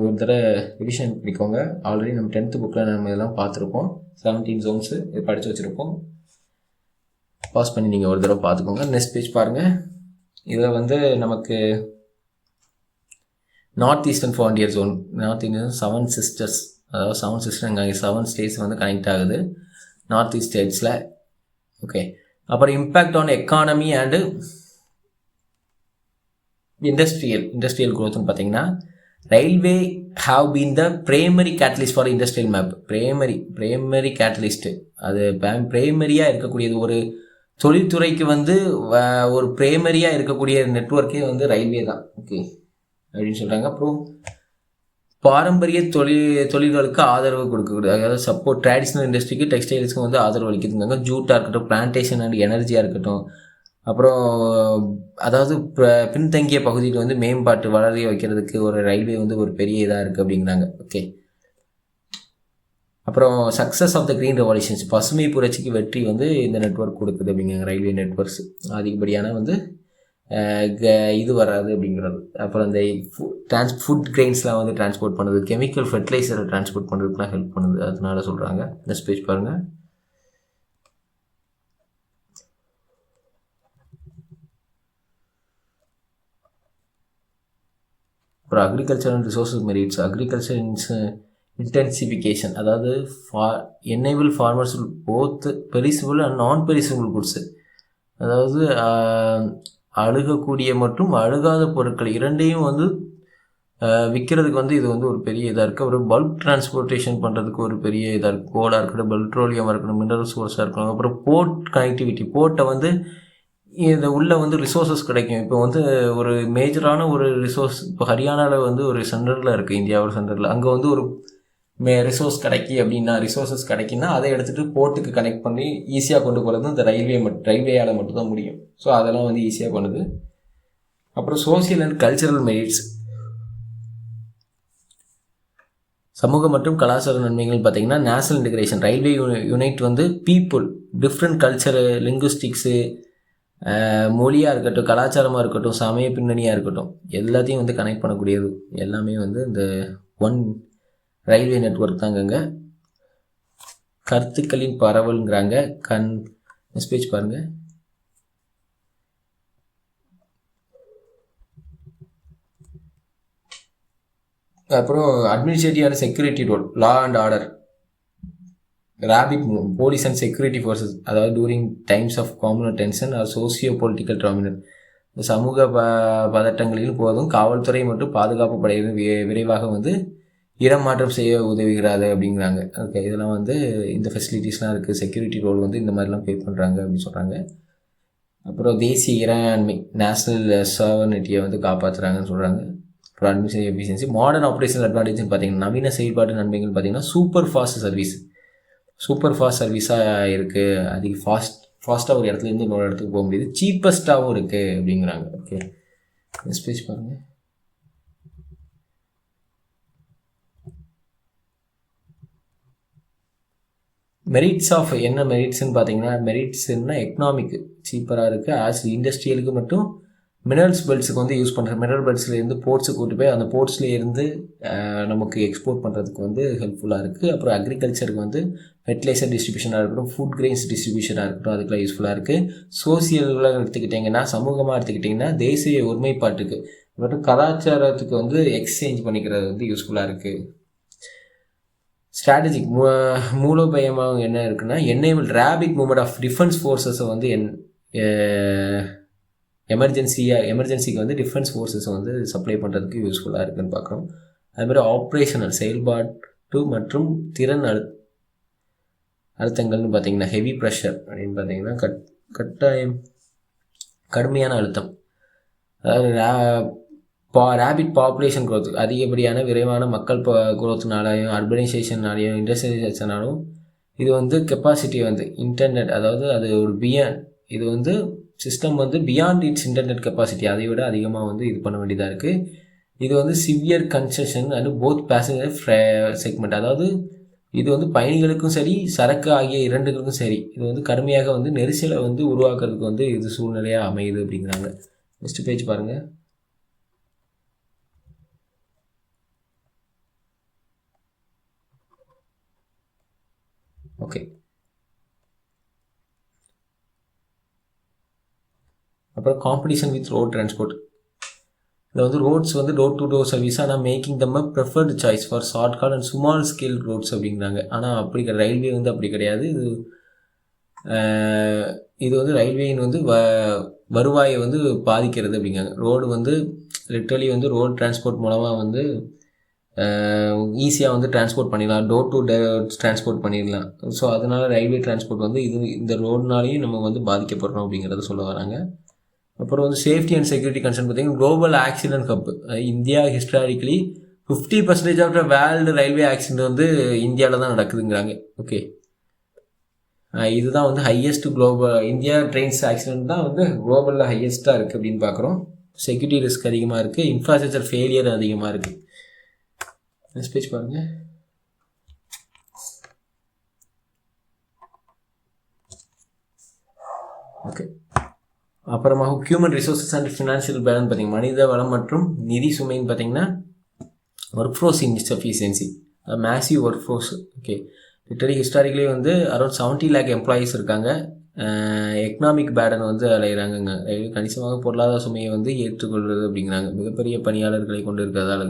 ஒரு தடவை ரிவிஷன் பண்ணிக்கோங்க. ஆல்ரெடி நம்ம 10th புக்கில் நம்ம இதெல்லாம் பார்த்துருப்போம். 17 ஜோன்ஸு இது படித்து வச்சுருப்போம். பாஸ் பண்ணி நீங்கள் ஒரு தடவை பார்த்துக்கோங்க. நெக்ஸ்ட் பேஜ் பாருங்கள். இதில் வந்து நமக்கு north eastern frontier zone, north Indian 7 sisters, அதாவது 7 சிஸ்டர் அங்கே 7 ஸ்டேட்ஸ் வந்து கனெக்ட் ஆகுது நார்த் ஈஸ்ட் ஸ்டேட்ஸில். ஓகே, அப்புறம் impact on economy and industrial க்ரோத்னு பார்த்தீங்கன்னா railway have been the primary catalyst for industrial map. Primary catalyst, அது பிரைமரியாக இருக்கக்கூடியது. ஒரு தொழில்துறைக்கு வந்து ஒரு பிரைமரியாக இருக்கக்கூடிய நெட்வொர்க்கே வந்து ரயில்வே தான். ஓகே அப்படின்னு சொல்கிறாங்க. அப்புறம் பாரம்பரிய தொழில்களுக்கு ஆதரவு கொடுக்கக்கூடிய, அதாவது சப்போர்ட் ட்ரெடிஷ்னல் இண்டஸ்ட்ரிக்கு டெக்ஸ்டைல்ஸ்க்கு வந்து ஆதரவு அளிக்கிறதுங்க. ஜூட்டாக இருக்கட்டும், பிளான்டேஷன் அண்ட் எனர்ஜியாக இருக்கட்டும். அப்புறம் அதாவது பின்தங்கிய பகுதியில் வந்து மேம்பாட்டு வளர வைக்கிறதுக்கு ஒரு ரயில்வே வந்து ஒரு பெரிய இதாக இருக்குது அப்படிங்கிறாங்க. ஓகே, அப்புறம் success of the green revolutions, பசுமை புரட்சிக்கு வெற்றி வந்து இந்த நெட்வொர்க் கொடுக்குது அப்படிங்கிறாங்க. ரயில்வே நெட்வொர்க்ஸ் அதிகப்படியான வந்து இது வராது அப்படிங்கிறது. அப்புறம் இந்த ஃபுட் கிரெயின்ஸ்லாம் வந்து டிரான்ஸ்போர்ட் பண்ணுது, கெமிக்கல் ஃபெர்டிலைசரை டிரான்ஸ்போர்ட் பண்ணுறதுக்குலாம் ஹெல்ப் பண்ணுது, அதனால சொல்கிறாங்க. நெக்ஸ்ட் பேஜ் பாருங்கள். அப்புறம் agriculture and resources merits, agriculture intensification, அதாவது enable farmers both perishable and non perishable goods, அதாவது அழுகக்கூடிய மற்றும் அழுகாத பொருட்கள் இரண்டையும் வந்து விற்கிறதுக்கு வந்து இது வந்து ஒரு பெரிய இதாக இருக்குது. ஒரு பல்க் டிரான்ஸ்போர்ட்டேஷன் பண்ணுறதுக்கு ஒரு பெரிய இதாக இருக்குது. கோலாக இருக்கட்டும், பெட்ரோலியமாக இருக்கணும், மினரல் சோர்ஸாக இருக்கணும். அப்புறம் போர்ட் கனெக்டிவிட்டி, போர்ட்டை வந்து இது உள்ளே வந்து ரிசோர்ஸஸ் கிடைக்கும். இப்போ வந்து ஒரு மேஜரான ஒரு ரிசோர்ஸ், இப்போ ஹரியானாவில் வந்து ஒரு சென்டரில் இருக்குது, இந்தியாவோட சென்டரில். அங்கே வந்து ஒரு ரிசோர்ஸ் ரிசோர்ஸஸ் கிடைக்குன்னா அதை எடுத்துகிட்டு போர்ட்டுக்கு கனெக்ட் பண்ணி ஈஸியாக கொண்டு போகிறது இந்த ரயில்வேயால் மட்டும்தான் முடியும். ஸோ அதெல்லாம் வந்து ஈஸியாக பண்ணுது. அப்புறம் சோசியல் அண்ட் கல்ச்சரல் மெரிட்ஸ், சமூக மற்றும் கலாச்சார நன்மைகள் பார்த்தீங்கன்னா நேஷனல் இன்டிகிரேஷன், ரயில்வே யூனிட் வந்து பீப்புள், டிஃப்ரெண்ட் கல்ச்சரு, லிங்குஸ்டிக்ஸு, மொழியாக இருக்கட்டும், கலாச்சாரமாக இருக்கட்டும், சமய பின்னணியாக இருக்கட்டும், எல்லாத்தையும் வந்து கனெக்ட் பண்ணக்கூடியது எல்லாமே வந்து இந்த ஒன் ரயில்வே நெட்வொர்க் தாங்கங்க. கருத்துக்களின் பரவல்ங்கிறாங்க. ஸ்பீச் பாருங்கள். அப்புறம் administrative and security role, law and order, rapid police and security forces, அதாவது during times of common tension or socio political dominant, சமூக பதட்டங்களில் போதும் காவல்துறை மற்றும் பாதுகாப்பு படையினர் விரைவாக வந்து இடம் மாற்றம் செய்ய உதவுகிறாரு அப்படிங்கிறாங்க. ஓகே, இதெல்லாம் வந்து இந்த ஃபெசிலிட்டிஸ்லாம் இருக்குது. செக்யூரிட்டி ரோல் வந்து இந்த மாதிரிலாம் பே பண்ணுறாங்க அப்படின்னு சொல்கிறாங்க. அப்புறம் தேசிய இறையாண்மை, நேஷ்னல் சவர்னிட்டியை வந்து காப்பாற்றுறாங்கன்னு சொல்கிறாங்க. அப்புறம் அட்மினிஸ்ட்ரேட்டிவ் எஃபிஷியன்சி, மாடர்ன் ஆப்ரேஷனல் அட்வான்டேஜ்னு பார்த்தீங்கன்னா நவீன செயல்பாட்டு நன்மைகள் பார்த்தீங்கன்னா சூப்பர் ஃபாஸ்ட் சர்வீஸாக இருக்குது. அதிக ஃபாஸ்ட்டாக ஒரு இடத்துலேருந்து இன்னொரு இடத்துக்கு போக முடியுது, சீப்பஸ்ட்டாகவும் இருக்குது அப்படிங்கிறாங்க. ஓகே, நெக்ஸ்ட் பேஜ் பாருங்கள். மெரிட்ஸ் ஆஃப் என்ன மெரிட்ஸ்ன்னு பார்த்தீங்கன்னா, மெரிட்ஸ்ன்னா எக்கனாமிக் சீப்பராக இருக்குது. ஆஸ் இண்டஸ்ட்ரியலுக்கு மட்டும் மினரல்ஸ் பெல்ட்ஸுக்கு வந்து யூஸ் பண்ணுற மினரல் பெல்ட்ஸ்லேருந்து போர்ட்ஸுக்கு கூட்டு போய் அந்த போர்ட்ஸ்லேருந்து நமக்கு எக்ஸ்போர்ட் பண்ணுறதுக்கு வந்து ஹெல்ப்ஃபுல்லாக இருக்குது. அப்புறம் அக்ரிகல்ச்சருக்கு வந்து ஃபெர்டிலைசர் டிஸ்ட்ரிபியூஷனாக இருக்கட்டும், ஃபுட் கிரெயின்ஸ் டிஸ்ட்ரிபியூஷனாக இருக்கட்டும், அதுக்கெலாம் யூஸ்ஃபுல்லாக இருக்குது. சோசியலாக எடுத்துக்கிட்டிங்கன்னா, சமூகமாக எடுத்துக்கிட்டிங்கன்னா, தேசிய ஒருமைப்பாட்டுக்கு மற்றும் கலாச்சாரத்துக்கு வந்து எக்ஸ்சேஞ்ச் பண்ணிக்கிறது வந்து யூஸ்ஃபுல்லாக இருக்குது. ஸ்ட்ராட்டஜிக் மூலோபயமாக என்ன இருக்குன்னா, enable rapid movement of defence ஃபோர்ஸஸை வந்து எமர்ஜென்சிக்கு வந்து டிஃபென்ஸ் ஃபோர்ஸஸை வந்து சப்ளை பண்ணுறதுக்கு யூஸ்ஃபுல்லாக இருக்குதுன்னு பார்க்குறோம். அதுமாதிரி ஆப்ரேஷனல் செயல்பாட்டு மற்றும் திறன் அழுத்தங்கள்னு பார்த்தீங்கன்னா, ஹெவி ப்ரெஷர் அப்படின்னு பார்த்தீங்கன்னா கடுமையான அழுத்தம். அதாவது ரேபிட் பாப்புலேஷன் க்ரோத், அதிகப்படியான விரைவான மக்கள் க்ரோத்னாலையும் அர்பனைசேஷன்னாலையும் இண்டஸ்ட்ரியலைசேஷனாலும் இது வந்து கெப்பாசிட்டி வந்து இன்டர்நெட், அதாவது அது ஒரு இது வந்து சிஸ்டம் வந்து பியாண்ட் இட்ஸ் இன்டர்நெட் கெப்பாசிட்டி, அதை விட அதிகமாக வந்து இது பண்ண வேண்டியதாக இருக்குது. இது வந்து severe concession and both passenger segment, அதாவது இது வந்து பயணிகளுக்கும் சரி சரக்கு ஆகிய இரண்டுகளுக்கும் சரி இது வந்து கடுமையாக வந்து நெரிசலை வந்து உருவாக்குறதுக்கு வந்து இது சூழ்நிலையாக அமையுது அப்படிங்கிறாங்க. நெக்ஸ்ட் பேஜ் பாருங்கள். ஓகே, அப்புறம் காம்படிஷன் வித் ரோட் டிரான்ஸ்போர்ட். இதில் வந்து ரோட்ஸ் வந்து டோர் டு டோர் சர்வீஸ், ஆனால் making them a preferred choice for short haul and small scale roads அப்படிங்கிறாங்க. ஆனால் அப்படி ரயில்வே வந்து அப்படி கிடையாது. இது வந்து ரயில்வேயின் வந்து வருவாயை வந்து பாதிக்கிறது அப்படிங்கிறாங்க. ரோடு வந்து லிட்ரலி வந்து ரோட் டிரான்ஸ்போர்ட் மூலமாக வந்து ஈஸியாக வந்து டிரான்ஸ்போர்ட் பண்ணிடலாம், டோர் டு டோர் டிரான்ஸ்போர்ட் பண்ணிடலாம். ஸோ அதனால் ரயில்வே டிரான்ஸ்போர்ட் வந்து இந்த ரோடுனாலையும் நம்ம வந்து பாதிக்கப்படுறோம் அப்படிங்கிறத சொல்ல வராங்க. அப்புறம் வந்து சேஃப்டி அண்ட் செக்யூரிட்டி கன்சர்ன் பார்த்தீங்கன்னா, global accident hub. India historically 50% of the world railway accident வந்து இந்தியாவில் தான் நடக்குதுங்கிறாங்க. ஓகே, இதுதான் வந்து ஹையஸ்ட் இந்தியா ட்ரெயின்ஸ் ஆக்சிடென்ட் தான் வந்து குளோபலில் ஹையஸ்ட்டாக இருக்குது அப்படின்னு பார்க்குறோம். செக்யூரிட்டி ரிஸ்க் அதிகமாக இருக்குது, இன்ஃப்ராஸ்ட்ரக்சர் ஃபெயிலியர் அதிகமாக இருக்குது. நெக்ஸ்ட் பேஜ் பாருங்கள். ஓகே, அப்புறமா human resources and financial balance பார்த்தீங்கன்னா, மனித வளம் மற்றும் நிதி சுமைன்னு பார்த்தீங்கன்னா, work force insufficiency, massive work force. Okay, literally historically வந்து அரௌண்ட் 70 lakh எம்ப்ளாயீஸ் இருக்காங்க. எக்கனாமிக் பேர்டன் வந்து அலைகிறாங்கங்க. கணிசமாக பொருளாதார சுமையை வந்து ஏற்றுக்கொள்வது அப்படிங்கிறாங்க. மிகப்பெரிய பணியாளர்களை கொண்டு இருக்கிறதால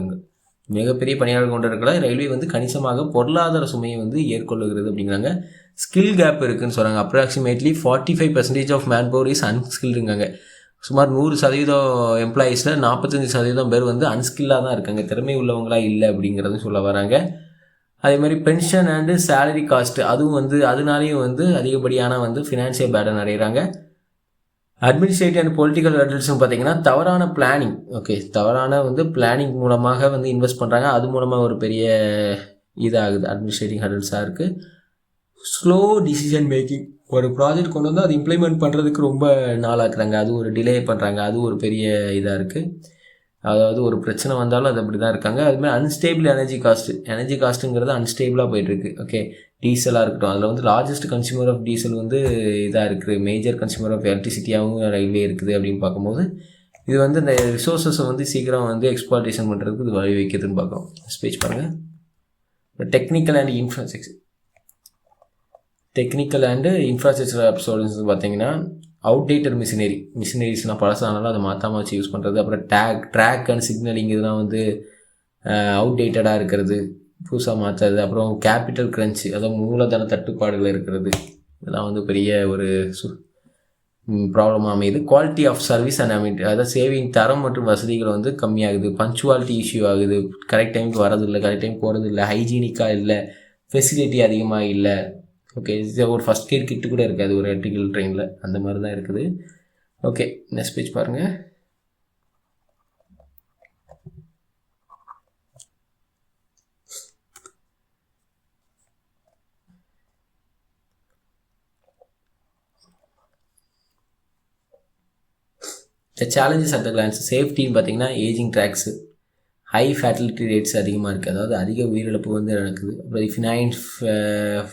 ரயில்வே வந்து கணிசமாக பொருளாதார சுமையை வந்து ஏற்கொள்ளுகிறது அப்படிங்கிறாங்க. ஸ்கில் கேப் இருக்குதுன்னு சொல்கிறாங்க. Approximately 45% of manpower is அன்ஸ்கில்டுங்காங்க. சுமார் 100% எம்ப்ளாயீஸில் 45% பேர் வந்து அன்ஸ்கில்லாக தான் இருக்காங்க, திறமை உள்ளவங்களாக இல்லை அப்படிங்கிறதும் சொல்ல வராங்க. அதே மாதிரி பென்ஷன் அண்டு சேலரி காஸ்ட்டு, அதுவும் வந்து அதனாலேயும் வந்து அதிகப்படியான வந்து ஃபினான்ஷியல் பேர்டன் அடைகிறாங்க. அட்மினிஸ்ட்ரேட்டிவ் அண்ட் பொலிட்டிக்கல் ஹர்டில்ஸ்னு பார்த்தீங்கன்னா, தவறான பிளானிங். ஓகே, தவறான வந்து பிளானிங் மூலமாக வந்து இன்வெஸ்ட் பண்ணுறாங்க, அது மூலமாக ஒரு பெரிய இதாகுது, அட்மினிஸ்ட்ரேட்டிவ் ஹர்டில்ஸாக இருக்குது. ஸ்லோ டிசிஷன் மேக்கிங், ஒரு ப்ராஜெக்ட் கொண்டு வந்து அது இம்ப்ளிமெண்ட் பண்ணுறதுக்கு ரொம்ப நாளாக்குறாங்க, அது ஒரு டிலே பண்ணுறாங்க, அது ஒரு பெரிய இதாக இருக்குது. அதாவது ஒரு பிரச்சனை வந்தாலும் அது அப்படி தான் இருக்காங்க. அதுமாதிரி அன்ஸ்டேபிள் எனர்ஜி காஸ்ட்டுங்கிறது அன்ஸ்டேபிளாக போயிட்டுருக்கு. ஓகே, டீசலாக இருக்கட்டும், அதில் வந்து லார்ஜஸ்ட் கன்சியூமர் ஆஃப் டீசல் வந்து இதாக இருக்குது, மேஜர் கன்சியூமர் ஆஃப் எலக்ட்ரிசிட்டியாகவும் ரயில்வே இருக்குது அப்படின்னு பார்க்கும்போது இது வந்து இந்த ரிசோர்ஸஸை வந்து சீக்கிரம் வந்து எக்ஸ்ப்ளாய்டேஷன் பண்ணுறதுக்கு இது வழி வைக்கிறதுன்னு பார்க்குறோம். ஸ்பீச் பாருங்கள். டெக்னிக்கல் அண்ட் இன்ஃப்ராஸ்ட்ரக்சர் அப்சோர்டன்ஸ் பார்த்தீங்கன்னா, அவுடேட்டட் மிஷினரிஸ்னால் பழசானாலும் அதை மாற்றாமல் வச்சு யூஸ் பண்ணுறது. அப்புறம் ட்ராக் அண்ட் சிக்னலிங் இதெல்லாம் வந்து அவுடேட்டடாக இருக்கிறது, புதுசாக மாற்றுறது. அப்புறம் கேபிட்டல் கிரன்ச், அதாவது மூலதன தட்டுப்பாடுகள் இருக்கிறது, இதெல்லாம் வந்து பெரிய ஒரு ப்ராப்ளமாக அமையுது. குவாலிட்டி ஆஃப் சர்வீஸ் அண்ட் அதாவது சேவிங் தரம் மற்றும் வசதிகள் வந்து கம்மியாகுது. பங்க்சுவாலிட்டி இஷ்யூ ஆகுது, கரெக்ட் டைமுக்கு வரதில்லை, கரெக்ட் டைம் போகிறது இல்லை, ஹைஜீனிக்காக இல்லை, ஃபெசிலிட்டி அதிகமாக இல்லை. ஓகே, ஒரு ஃபஸ்ட் எய்ட் கிட்டு கூட இருக்காது ஒரு எலக்ட்ரிக்கல் ட்ரெயினில், அந்த மாதிரி தான் இருக்குது. ஓகே, நெக்ஸ்ட் பேஜ் பாருங்கள். The challenges at the glance. சேஃப்டின்னு பார்த்தீங்கன்னா, ageing tracks, high fatality rates அதிகமாக இருக்குது, அதாவது அதிக உயிரிழப்பு வந்து நடக்குது. அப்புறம்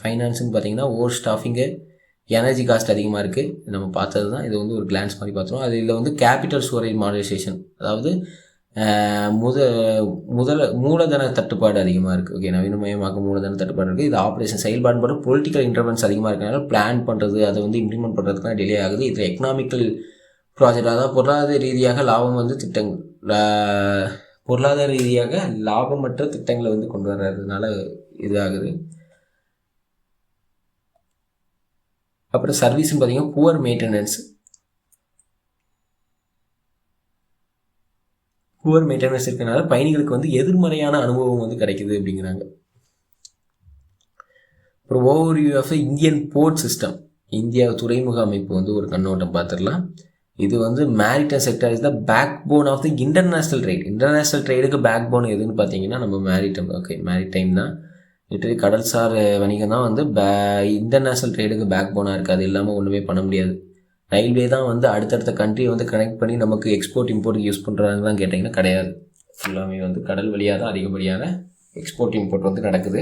ஃபைனான்ஸ்னு பார்த்தீங்கன்னா ஓவர் ஸ்டாஃபிங்கு, எனர்ஜி காஸ்ட் அதிகமாக இருக்குது, நம்ம பார்த்தது தான். இது வந்து ஒரு கிளான்ஸ் மாதிரி பார்த்துருவோம். அதில் வந்து கேபிட்டல் ஸ்டோரேஜ் மாடலைசேஷன், அதாவது மூலதன தட்டுப்பாடு அதிகமாக இருக்குது. ஓகே, நவீனமயமாக மூலதன தட்டுப்பாடு இருக்குது. இது ஆப்ரேஷன் செயல்பாடு போட்டு பொலிட்டிக்கல் இன்டர்வென்ஸ் அதிகமாக இருக்கிறனால பிளான் பண்ணுறது, அதை வந்து இம்ப்ளிமெண்ட் பண்ணுறதுக்குலாம் டிலே ஆகுது. இதில் எக்கனாமிக்கல் ப்ராஜெக்ட், அதாவது பொருளாதார ரீதியாக லாபம் வந்து பொருளாதார ரீதியாக லாபமற்ற திட்டங்களை வந்து கொண்டு வர்றதுனால இது ஆகுது. அப்புறம் சர்வீஸ்ன்னு பார்த்தீங்கன்னா புவர் மெயின்டெனன்ஸ் இருக்கிறனால பயணிகளுக்கு வந்து எதிர்மறையான அனுபவம் வந்து கிடைக்குது அப்படிங்கிறாங்க. அப்புறம் overview of Indian port system, India துறைமுக அமைப்பு வந்து ஒரு கண்ணோட்டம் பார்த்துடலாம். இது வந்து maritime sector is the backbone of the international trade. International ட்ரேடுக்கு பேக் போன் எதுன்னு பார்த்தீங்கன்னா நம்ம மேரிடைம். ஓகே, மேரிடைம் தான், லிட்டரி கடல்சார் வணிகம் தான் வந்து இன்டர்நேஷ்னல் ட்ரேடுக்கு பேக் போனாக இருக்குது. அது இல்லாமல் ஒன்றுமே பண்ண முடியாது. ரயில்வே தான் வந்து அடுத்தடுத்த கண்ட்ரியை வந்து கனெக்ட் பண்ணி நமக்கு எக்ஸ்போர்ட் இம்போர்ட் யூஸ் பண்ணுறாங்கன்னு கேட்டிங்கன்னா கிடையாது. ஃபுல்லாமே வந்து கடல் வழியாக தான் அதிகப்படியான எக்ஸ்போர்ட் இம்போர்ட் வந்து நடக்குது.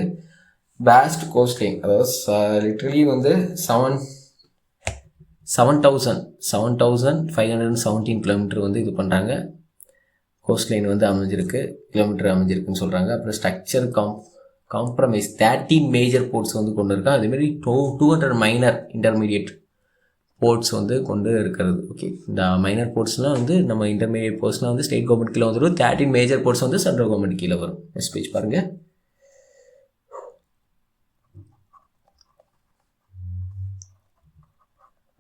பேஸ்ட் கோஸ்ட் லைன், அதாவது லிட்ரலி வந்து 7,517 கிலோமீட்டர் வந்து இது பண்ணுறாங்க. கோஸ்ட் லைன் வந்து கிலோமீட்டர் அமைஞ்சிருக்குன்னு சொல்கிறாங்க. அப்புறம் ஸ்ட்ரக்சர் காம்ப்ரமைஸ் 13 மேஜர் போர்ட்ஸ் வந்து கொண்டு இருக்கா. அதேமாதிரி 200 மைனர் இன்டர்மீடியட் போர்ட்ஸ் வந்து கொண்டு இருக்கிறது. ஓகே, இந்த மைனர் போர்ட்ஸ்லாம் வந்து நம்ம இன்டர்மீடியட் போர்ட்ஸ்லாம் வந்து ஸ்டேட் கவர்மெண்ட் கீழே வந்துடும். 13 மேஜர் போர்ட்ஸ் வந்து சென்ட்ரல் கவர்மெண்ட் கீழே வரும். நெக்ஸ்ட் பேஜ் பாருங்கள்.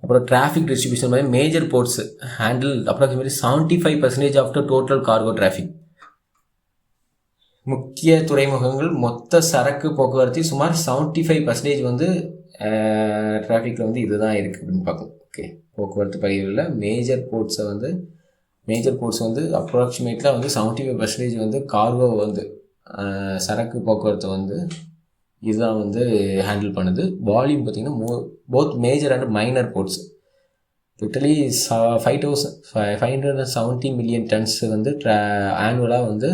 அப்புறம் டிராஃபிக் டிஸ்ட்ரிபியூஷன் மாதிரி major ports handle approximately 75% of the total cargo traffic. முக்கிய துறைமுகங்கள் மொத்த சரக்கு போக்குவரத்தில் சுமார் 75% வந்து டிராஃபிக்கில் வந்து இதுதான் இருக்குது அப்படின்னு பார்க்கணும். ஓகே, போக்குவரத்து பகுதிகளில் மேஜர் போர்ட்ஸ் வந்து அப்ராக்சிமேட்லாக வந்து 75% வந்து கார்கோ வந்து சரக்கு போக்குவரத்தை வந்து இதுதான் வந்து ஹேண்டில் பண்ணுது. வால்யூம் பார்த்திங்கன்னா both major and minor ports லிட்டலி 570 மில்லியன் டன்ஸ் வந்து ஆனுவலாக வந்து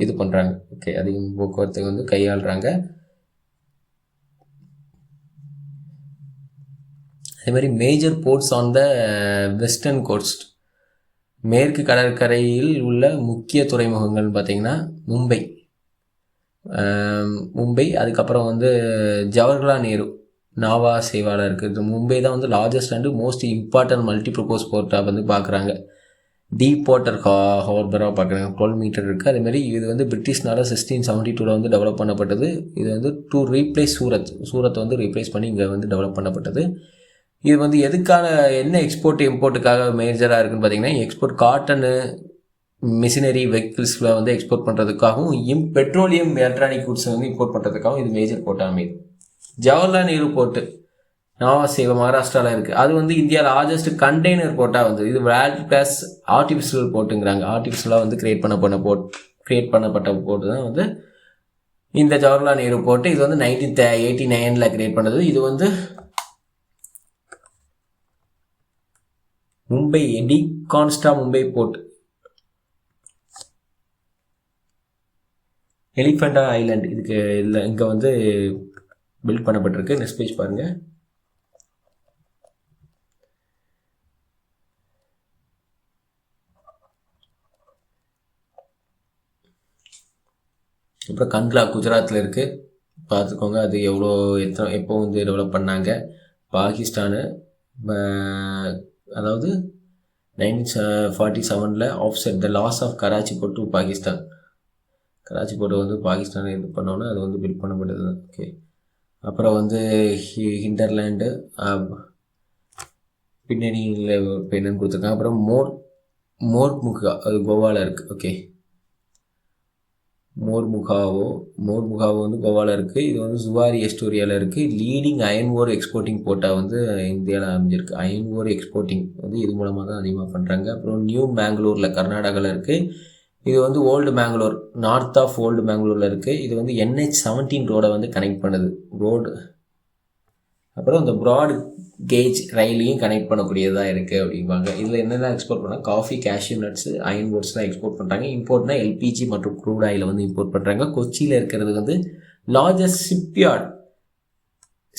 இது பண்ணுறாங்க. ஓகே, அதிகம் போக்குவரத்தை வந்து கையாளுறாங்க. அதேமாதிரி major ports on the western coast, மேற்கு கடற்கரையில் உள்ள முக்கிய துறைமுகங்கள்னு பார்த்திங்கன்னா மும்பை, அதுக்கப்புறம் வந்து ஜவஹர்லால் நேரு நாவா சேவாவில் இருக்குது. மும்பை தான் வந்து largest and most important multipurpose போர்ட்டாக வந்து பார்க்குறாங்க. டீப் வாட்டர் ஹார்பராக பார்க்குறாங்க. 12 மீட்டர் இருக்குது. அதேமாதிரி இது வந்து பிரிட்டிஷ்னால 1672 வந்து டெவலப் பண்ணப்பட்டது. இது வந்து டு ரீப்ளேஸ் சூரத்தை வந்து ரீப்ளேஸ் பண்ணி இங்கே வந்து டெவலப் பண்ணப்பட்டது. இது வந்து எதுக்கான என்ன எக்ஸ்போர்ட் இம்போர்ட்டுக்காக மேஜராக இருக்குன்னு பார்த்தீங்கன்னா எக்ஸ்போர்ட் காட்டனு, மிஷினரி வெஹிக்கிள்ஸில் வந்து எக்ஸ்போர்ட் பண்ணுறதுக்காகவும் பெட்ரோலியம் எலக்ட்ரானிக் குட்ஸை வந்து இம்போர்ட் பண்ணுறதுக்காகவும் இது மேஜர் போர்ட்டாக அமையுது. ஜவஹர்லால் நேரு போர்ட்டு நாவா சேவா மகாராஷ்டிராவில் இருக்குது. அது வந்து இந்தியா லார்ஜஸ்ட் கண்டெய்னர் போர்ட்டாக வந்து இது வேர்ல்ட் கிளாஸ் ஆர்டிஃபிஷியல் போர்ட்டுங்கிறாங்க. ஆர்டிஃபிஷியலாக வந்து கிரியேட் பண்ணப்பட்ட போர்ட்டு தான் வந்து இந்த ஜவஹர்லால் நேரு போர்ட்டு. இது வந்து 1989 கிரியேட் பண்ணது. இது வந்து மும்பை டிகான்ஸ்டா மும்பை போர்ட், எலிஃபண்டா ஐலாண்ட் இதுக்கு இல்லை இங்கே வந்து பில்ட் பண்ணப்பட்டிருக்கு. நெக்ஸ்ட் பேஜ் பாருங்கள். அப்புறம் கண்ட்லா குஜராத்தில் இருக்குது, பார்த்துக்கோங்க. அது எப்போ வந்து டெவலப் பண்ணாங்க. பாகிஸ்தானு அதாவது 1947 offset the loss of Karachi port to Pakistan. Karachi போர்ட்டை வந்து பாகிஸ்தானை இது பண்ணோன்னா அது வந்து பில்ட் பண்ணப்பட்டது. ஓகே, அப்புறம் வந்து ஹிண்டர்லேண்டு பின்னணியில் இப்போ என்னென்னு கொடுத்துருக்காங்க. அப்புறம் மோர்முகா, அது கோவாவில் இருக்குது. ஓகே, மோர்முகாவோ வந்து கோவாவில் இருக்குது. இது வந்து சுவாரி எஸ்டோரியாவில் இருக்குது. லீடிங் அயன் ஓர் எக்ஸ்போர்ட்டிங் போர்ட்டாக வந்து இந்தியாவில் அமைஞ்சிருக்கு. அயன் ஓர் எக்ஸ்போர்ட்டிங் வந்து இது மூலமாக தான் அதிகமாக பண்ணுறாங்க. அப்புறம் நியூ மேங்களூரில் கர்நாடகாவில் இருக்குது. இது வந்து old Mangalore, north of old மேங்களூரில் இருக்குது. இது வந்து NH-17 ரோடை வந்து கனெக்ட் பண்ணுது. ரோடு அப்புறம் இந்த ப்ராட் கேஜ் ரயிலையும் கனெக்ட் பண்ணக்கூடியதாக இருக்குது அப்படிம்பாங்க. இதில் என்னென்ன எக்ஸ்போர்ட் பண்ணால் காஃபி, கேஷ்யூ நட்ஸு, அயன் போர்ட்ஸ்லாம் எக்ஸ்போர்ட் பண்ணுறாங்க. இம்போர்ட்னா எல்பிஜி மற்றும் க்ரூட் ஆயில் வந்து இம்போர்ட் பண்ணுறாங்க. கொச்சியில் இருக்கிறது வந்து லார்ஜஸ்ட்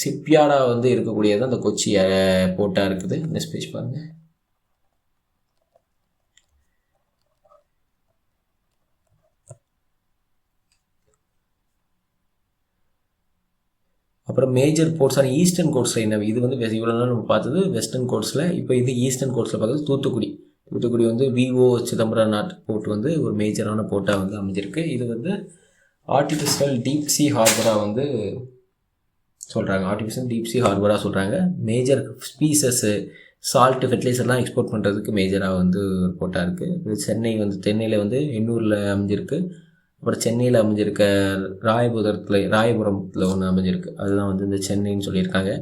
ஷிப்யார்டாக வந்து இருக்கக்கூடியது அந்த கொச்சி போர்ட்டாக இருக்குது. நெக்ஸ்ட் பேஜ் பாருங்கள். அப்புறம் மேஜர் போர்ட்ஸான ஈஸ்டர்ன் கோர்ட்ஸில் என்ன, இது வந்து இவ்வளோ நாள் நம்ம பார்த்தது வெஸ்டர்ன் கோர்ட்ஸில், இப்போ இது ஈஸ்டர்ன் கோர்ட்ஸில் பார்த்தது தூத்துக்குடி வந்து விஓ சிதம்பரநாத் போர்ட் வந்து ஒரு மேஜரான போர்ட்டாக வந்து அமைஞ்சிருக்கு. இது வந்து ஆர்டிஃபிஷியல் டீப் சி ஹார்பராக வந்து சொல்கிறாங்க. மேஜர் ஸ்பீசஸ்ஸு, சால்ட்டு, ஃபெர்டிலைசர்லாம் எக்ஸ்போர்ட் பண்ணுறதுக்கு மேஜராக வந்து போர்ட்டாக இருக்குது. சென்னையில் வந்து எண்ணூரில் அமைஞ்சிருக்கு. அப்புறம் சென்னையில் அமைஞ்சிருக்க ராயபுரத்தில் ஒன்று அமைஞ்சிருக்கு. அதுதான் வந்து இந்த சென்னைன்னு சொல்லியிருக்காங்க.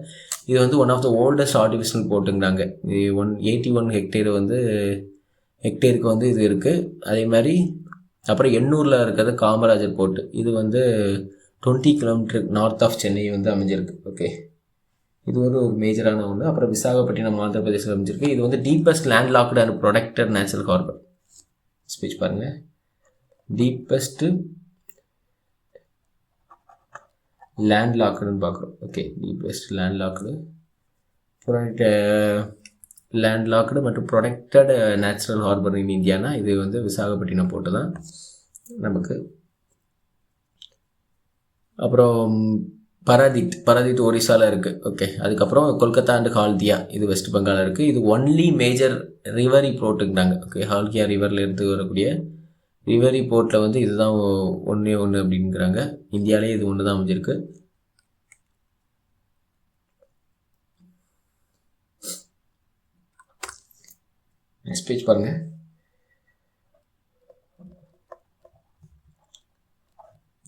இது வந்து one of the oldest artificial போர்ட்டுங்கிறாங்க. 81 ஹெக்டேருக்கு வந்து இது இருக்குது. அதே மாதிரி அப்புறம் எண்ணூரில் இருக்கிறது காமராஜர் போர்ட்டு. இது வந்து 20 கிலோமீட்டர் நார்த் ஆஃப் சென்னை வந்து அமைஞ்சிருக்கு. ஓகே, இது ஒரு மேஜரான ஒன்று. அப்புறம் விசாகப்பட்டினம் ஆந்திர பிரதேசத்தில் அமைஞ்சிருக்கு. இது வந்து deepest land locked and protected natural harbour. Speech பாருங்கள். டீப்பஸ்ட்டு லேண்ட் லாக்குன்னு பார்க்குறோம். ஓகே, டீப்பஸ்ட் லேண்ட் லாக்டு மற்றும் ப்ரொடெக்டட் நேச்சுரல் ஹார்பர் இன் இந்தியானா இது வந்து விசாகப்பட்டினம் போட்டு தான் நமக்கு. அப்புறம் பராதீத் ஒரிசாவில் இருக்குது. ஓகே, அதுக்கப்புறம் கொல்கத்தா அண்ட் ஹால்தியா இது வெஸ்ட் பெங்காலில் இருக்குது. இது ஒன்லி மேஜர் ரிவரி போர்ட்டுங்கிறாங்க. ஓகே, ஹால்தியா ரிவரில் இருந்து வரக்கூடிய ரிவரி போர்ட்டில் வந்து இதுதான் ஒன்று அப்படிங்கிறாங்க. இந்தியாவிலே இது ஒன்று தான் அமைஞ்சிருக்கு. நெக்ஸ்ட் பேஜ் பாருங்கள்.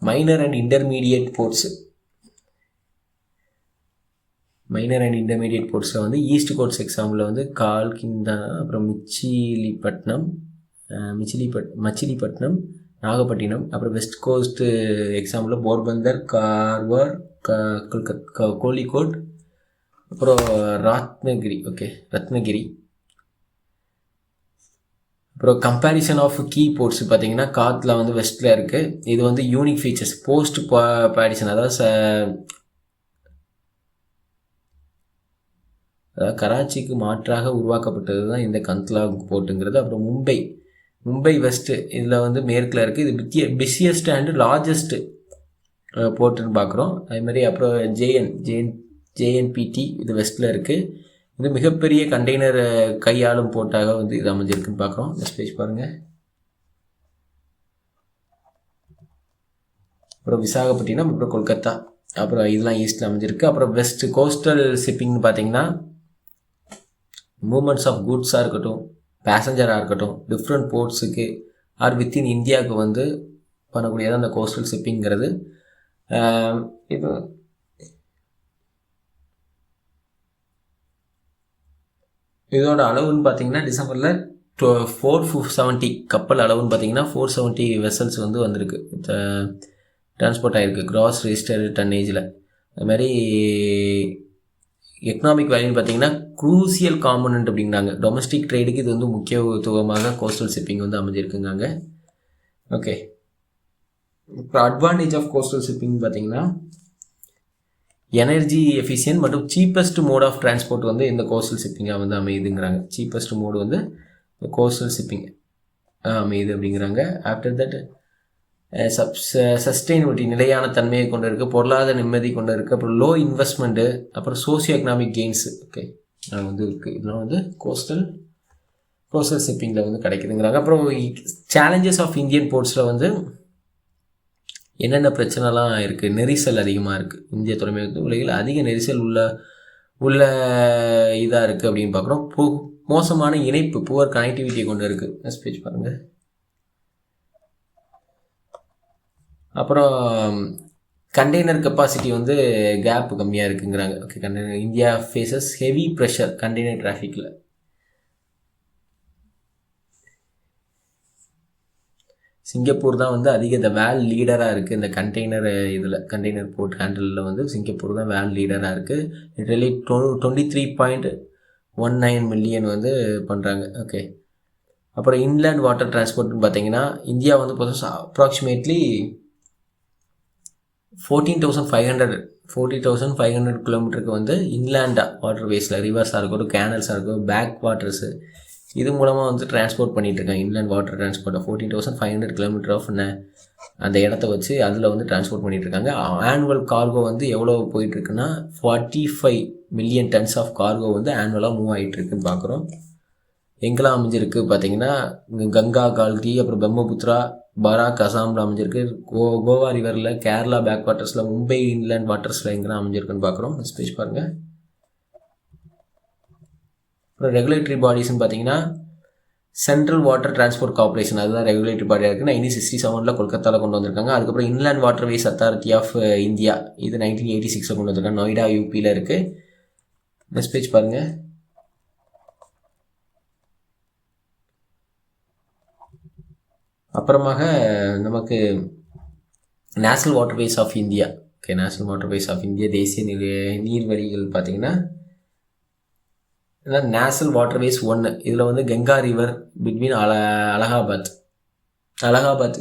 மைனர் அண்ட் இன்டர்மீடியேட் போர்ட்ஸில் வந்து ஈஸ்ட் கோஸ்ட் எக்ஸாம்பிள் வந்து கால்கிண்டா, அப்புறம் மச்சிலிப்பட்டினம், நாகப்பட்டினம். அப்புறம் west coast example Porbandar, Karwar, Kozhikode, அப்புறம் ரத்னகிரி. அப்புறம் கம்பேரிசன் ஆஃப் கீ போர்ட்ஸ் பார்த்தீங்கன்னா காத்தில் வந்து வெஸ்ட்டில் இருக்குது. இது வந்து யூனிக் ஃபீச்சர்ஸ் போஸ்ட் பாடிஷன், அதாவது கராச்சிக்கு மாற்றாக உருவாக்கப்பட்டது தான் இந்த கந்த்லா போர்ட்டுங்கிறது. அப்புறம் மும்பை வெஸ்ட்டு இதில் வந்து மேற்கில் இருக்குது. இது பிஸியஸ்ட் அண்டு லார்ஜஸ்ட் போர்ட்டுன்னு பார்க்குறோம். அதேமாதிரி அப்புறம் ஜேஎன்பிடி இது வெஸ்ட்டில் இருக்குது. இது மிகப்பெரிய கண்டெய்னர் கையாளும் போர்ட்டாக வந்து இது அமைஞ்சிருக்குன்னு பார்க்குறோம். நெக்ஸ்ட் பேஜ் பாருங்கள். அப்புறம் விசாகப்பட்டினம், அப்புறம் கொல்கத்தா, அப்புறம் இதெல்லாம் ஈஸ்ட்டில் அமைஞ்சிருக்கு. அப்புறம் வெஸ்ட் கோஸ்டல் ஷிப்பிங்னு பார்த்தீங்கன்னா மூமெண்ட்ஸ் ஆஃப் குட்ஸாக இருக்கட்டும், பேசஞ்சராக இருக்கட்டும், டிஃப்ரெண்ட் போர்ட்ஸுக்கு ஆர் வித்தின் இந்தியாவுக்கு வந்து பண்ணக்கூடியது அந்த கோஸ்டல் ஷிப்பிங்கிறது. இப்போ இதோட அளவுன்னு பார்த்தீங்கன்னா டிசம்பரில் 470 கப்பல் அளவுன்னு பார்த்தீங்கன்னா 470 வெசல்ஸ் வந்து வந்திருக்கு, டிரான்ஸ்போர்ட் ஆகிருக்கு கிராஸ் ரெஜிஸ்டர்டு டன்னேஜில். அதுமாதிரி எக்கனாமிக் வேல்யூன்னு பார்த்தீங்கன்னா க்ரூசியல் காம்பனண்ட் அப்படிங்கிறாங்க. டொமஸ்டிக் ட்ரேடுக்கு இது வந்து முக்கியத்துவமாக கோஸ்டல் ஷிப்பிங் வந்து அமைஞ்சிருக்குங்காங்க. ஓகே, இப்போ அட்வான்டேஜ் ஆஃப் கோஸ்டல் ஷிப்பிங் பார்த்தீங்கன்னா எனர்ஜி எஃபிஷியன்ட் மற்றும் சீப்பஸ்ட் மோட் ஆஃப் டிரான்ஸ்போர்ட் வந்து இந்த கோஸ்டல் ஷிப்பிங்காக வந்து அமையுதுங்கிறாங்க. சீப்பஸ்ட் மோடு வந்து இந்த கோஸ்டல் ஷிப்பிங் அமையுது அப்படிங்கிறாங்க. ஆஃப்டர் தட் சஸ்டெயினபிலிட்டி நிலையான தன்மையை கொண்டு இருக்குது, பொருளாதார நிம்மதி கொண்டு இருக்குது, அப்புறம் லோ இன்வெஸ்ட்மெண்ட்டு, அப்புறம் சோசியோ எக்கனாமிக் கெயின்ஸு. ஓகே, வந்து இருக்குது. இதெல்லாம் வந்து கோஸ்டல் ஷிப்பிங்கில் வந்து கிடைக்குதுங்கிறாங்க. அப்புறம் சேலஞ்சஸ் ஆஃப் இந்தியன் போர்ட்ஸில் வந்து என்னென்ன பிரச்சனைலாம் இருக்குது. நெரிசல் அதிகமாக இருக்குது. இந்திய துறைமுக உலகில் அதிக நெரிசல் உள்ள இதாக இருக்குது அப்படின்னு பார்க்குறோம். மோசமான இணைப்பு, புவர் கனெக்டிவிட்டியை கொண்டு இருக்குது. நெக்ஸ்ட் பேஜ் பாருங்கள். அப்புறம் கண்டெய்னர் கெப்பாசிட்டி வந்து கேப் கம்மியாக இருக்குங்கிறாங்க. Okay, India faces heavy pressure container டிராஃபிக்கில். சிங்கப்பூர் தான் வந்து அதிக இந்த வேல் லீடராக இருக்குது இந்த கண்டெய்னர் போர்ட் ஹேண்டலில் வந்து சிங்கப்பூர் தான் வேல் லீடராக இருக்குது. லிட்டரலி 23.19 மில்லியன் வந்து பண்ணுறாங்க. ஓகே, அப்புறம் இன்லேண்ட் வாட்டர் டிரான்ஸ்போர்ட்னு பார்த்தீங்கன்னா இந்தியா வந்து அப்ராக்சிமேட்லி 40,500 கிலோமீட்டருக்கு வந்து இன்லேண்டாக வாட்டர் வேஸில் ரிவர்ஸாக இருக்கட்டும், கேனல்ஸாக இருக்கட்டும், பேக் வாட்டர்ஸு இது மூலமாக வந்து டிரான்ஸ்போர்ட் பண்ணிகிட்ருக்காங்க. இன்லேண்ட் வாட்டர் டிரான்ஸ்போர்ட்டை 14,500 கிலோமீட்டர் ஆஃப் அந்த இடத்த வச்சு அதில் வந்து டிரான்ஸ்போர்ட் பண்ணிகிட்ருக்காங்க. ஆனுவல் கார்கோ வந்து எவ்வளோ போயிட்டுருக்குன்னா 45 மில்லியன் டன்ஸ் ஆஃப் கார்கோ வந்து ஆனுவலாக மூவ் ஆகிட்டுருக்குன்னு பார்க்குறோம். எங்கெல்லாம் அமைஞ்சிருக்கு பார்த்தீங்கன்னா கங்கா, கால்கி, அப்புறம் பிரம்மபுத்திரா, பராக் அசாமில் அமைஞ்சிருக்கு. கோவா ரிவரில், கேரளா பேக் வாட்டர்ஸில், மும்பை இன்லேண்ட் வாட்டர்ஸில் எங்கெல்லாம் அமைஞ்சிருக்குன்னு பார்க்குறோம். நெக்ஸ்ட் பேஜ் பாருங்கள். அப்புறம் ரெகுலேட்டரி பாடிஸ்ன்னு பார்த்தீங்கன்னா சென்ட்ரல் வாட்டர் டிரான்ஸ்போர்ட் கார்பரேஷன், அதுதான் ரெகுலேட்டரி பாடியாக இருக்குது. 1967 கொல்கத்தாவில் கொண்டு வந்திருக்காங்க. அதுக்கப்புறம் inland waterways authority of India, இது 1986 கொண்டு வந்திருக்காங்க. நொய்டா யூபியில் இருக்குது. நெக்ஸ்ட் பேஜ் பாருங்கள். அப்புறமாக நமக்கு national waterways of India. Okay, national waterways of India தேசிய நீர்வழிகள் பார்த்தீங்கன்னா நேஷனல் வாட்டர்வேஸ் 1. இதில் வந்து கங்கா ரிவர் பிட்வீன் அலகாபாத்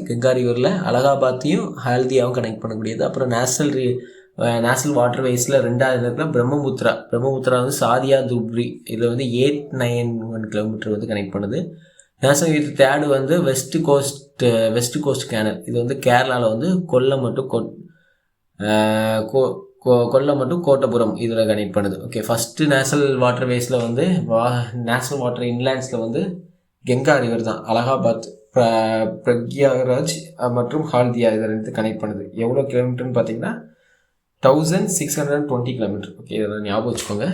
கங்கா ரிவரில் அலகாபாத்தையும் ஹல்தியாவும் கனெக்ட் பண்ணக்கூடியது. அப்புறம் நேஷனல் வாட்டர்வேஸில் 2வது இருக்கிற பிரம்மபுத்திரா வந்து சாதியா துப்ரி, இதில் வந்து 891 கிலோமீட்டர் வந்து கனெக்ட் பண்ணுது. நேஷனல் 3 வந்து வெஸ்ட் கோஸ்ட் கேனல், இது வந்து கேரளாவில் வந்து கொல்லம் மட்டும் கோட்டபுரம் இதில் கனெக்ட் பண்ணுது. ஓகே, ஃபஸ்ட்டு நேஷனல் வாட்டர்வேஸில் வந்து நேஷனல் வாட்டர் இன்லேண்ட்ஸில் வந்து கங்கா ரிவர் தான் அலகாபாத், பிரக்யாராஜ் மற்றும் ஹால்தியா இதை 2 கனெக்ட் பண்ணுது. எவ்வளோ கிலோமீட்டர்னு பார்த்தீங்கன்னா 1620 கிலோமீட்டர். ஓகே, இதெல்லாம் ஞாபகம் வச்சுக்கோங்க.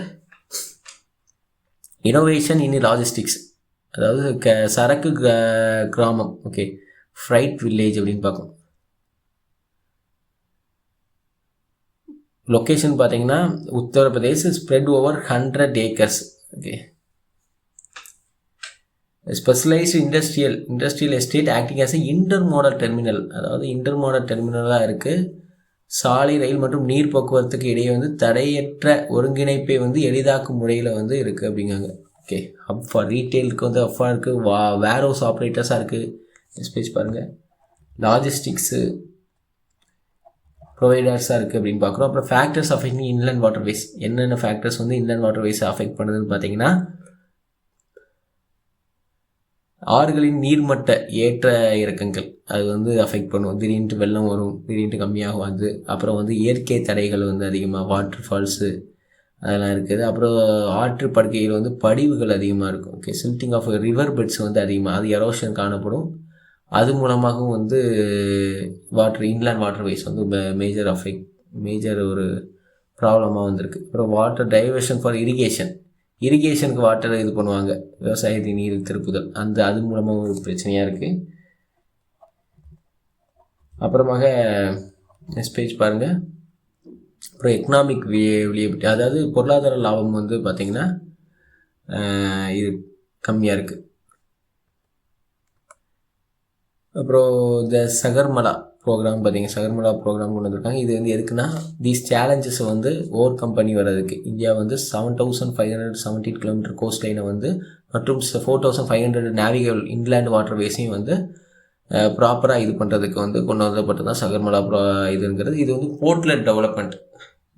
இனோவேஷன் இன் லாஜிஸ்டிக்ஸ், அதாவது சரக்கு கிராமம். ஓகே, ஃப்ரைட் வில்லேஜ் அப்படின்னு பார்க்கும். லொக்கேஷன் பார்த்தீங்கன்னா Uttar Pradesh, spread over 100 acres. Okay, specialised industrial estate acting as intermodal terminal, அதாவது இன்டர்மோடல் டெர்மினலாக இருக்குது. சாலை, ரயில் மற்றும் நீர் போக்குவரத்துக்கு இடையே வந்து தடையற்ற ஒருங்கிணைப்பை வந்து எளிதாக்கும் முறையில் வந்து இருக்குது அப்படிங்காங்க. ஓகே, ஹப் ஃபார் ரீட்டெயிலுக்கு வந்து ஹப்பாக இருக்குது. வேர் ஹவுஸ் ஆப்ரேட்டர்ஸாக இருக்குது. நெக்ஸ்ட் பேஜ் பாருங்கள். லாஜிஸ்டிக்ஸு ப்ரொவைடர்ஸாக இருக்குது அப்படின்னு பார்க்குறோம். அப்புறம் ஃபேக்டர்ஸ் அஃபெக்டிங் இன்லேண்ட் வாட்டர்வேஸ், என்னென்ன ஃபேக்டர்ஸ் வந்து இன்லேண்ட் வாட்டர்வேஸை அஃபெக்ட் பண்ணுதுன்னு பார்த்தீங்கன்னா ஆறுகளின் நீர்மட்ட ஏற்ற இறக்கங்கள் அது வந்து அஃபெக்ட் பண்ணும். திடீர்னு வெள்ளம் வரும், திடீர்னு கம்மியாகும். அது அப்புறம் வந்து இயற்கை தடைகள் வந்து அதிகமாக, வாட்டர் ஃபால்ஸு அதெல்லாம் இருக்குது. அப்புறம் ஆற்று படுக்கைகள் வந்து படிவுகள் அதிகமாக இருக்கும். Okay, silting of river beds வந்து அதிகமாக, அது எரோஷன் காணப்படும். அது மூலமாகவும் வந்து இன்லேண்ட் வாட்டர்வேஸ் வந்து மேஜர் ஒரு ப்ராப்ளமாக வந்திருக்கு. அப்புறம் வாட்டர் டைவர்ஷன் ஃபார் இரிகேஷனுக்கு வாட்டர் இது பண்ணுவாங்க, விவசாயத்தின் நீர் திருப்புதல், அது மூலமாக ஒரு பிரச்சனையாக இருக்குது. அப்புறமாக நெக்ஸ்ட் பேஜ் பாருங்கள். அப்புறம் எக்கனாமிக் விலியபிலிட்டி, அதாவது பொருளாதார லாபம் வந்து பார்த்திங்கன்னா இது கம்மியாக இருக்குது. அப்புறம் இந்த சகர்மலா ப்ரோக்ராம் சகர்மலா ப்ரோக்ராம் கொண்டு வந்திருக்காங்க. இது வந்து எதுக்குன்னா தீஸ் சேலஞ்சஸை வந்து ஓவர் கம் பண்ணி வர்றதுக்கு. இந்தியா வந்து 7,517 கிலோமீட்டர் கோஸ்ட் லைனை வந்து மற்றும் 4,500 நேவிகபிள் இன்லேண்ட் வாட்டர் வேஸையும் வந்து ப்ராப்பராக இது பண்ணுறதுக்கு வந்து கொண்டு வந்தப்பட்டு தான் சகர்மலா இதுங்கிறது. இது வந்து போர்ட்லெட் டெவலப்மெண்ட்,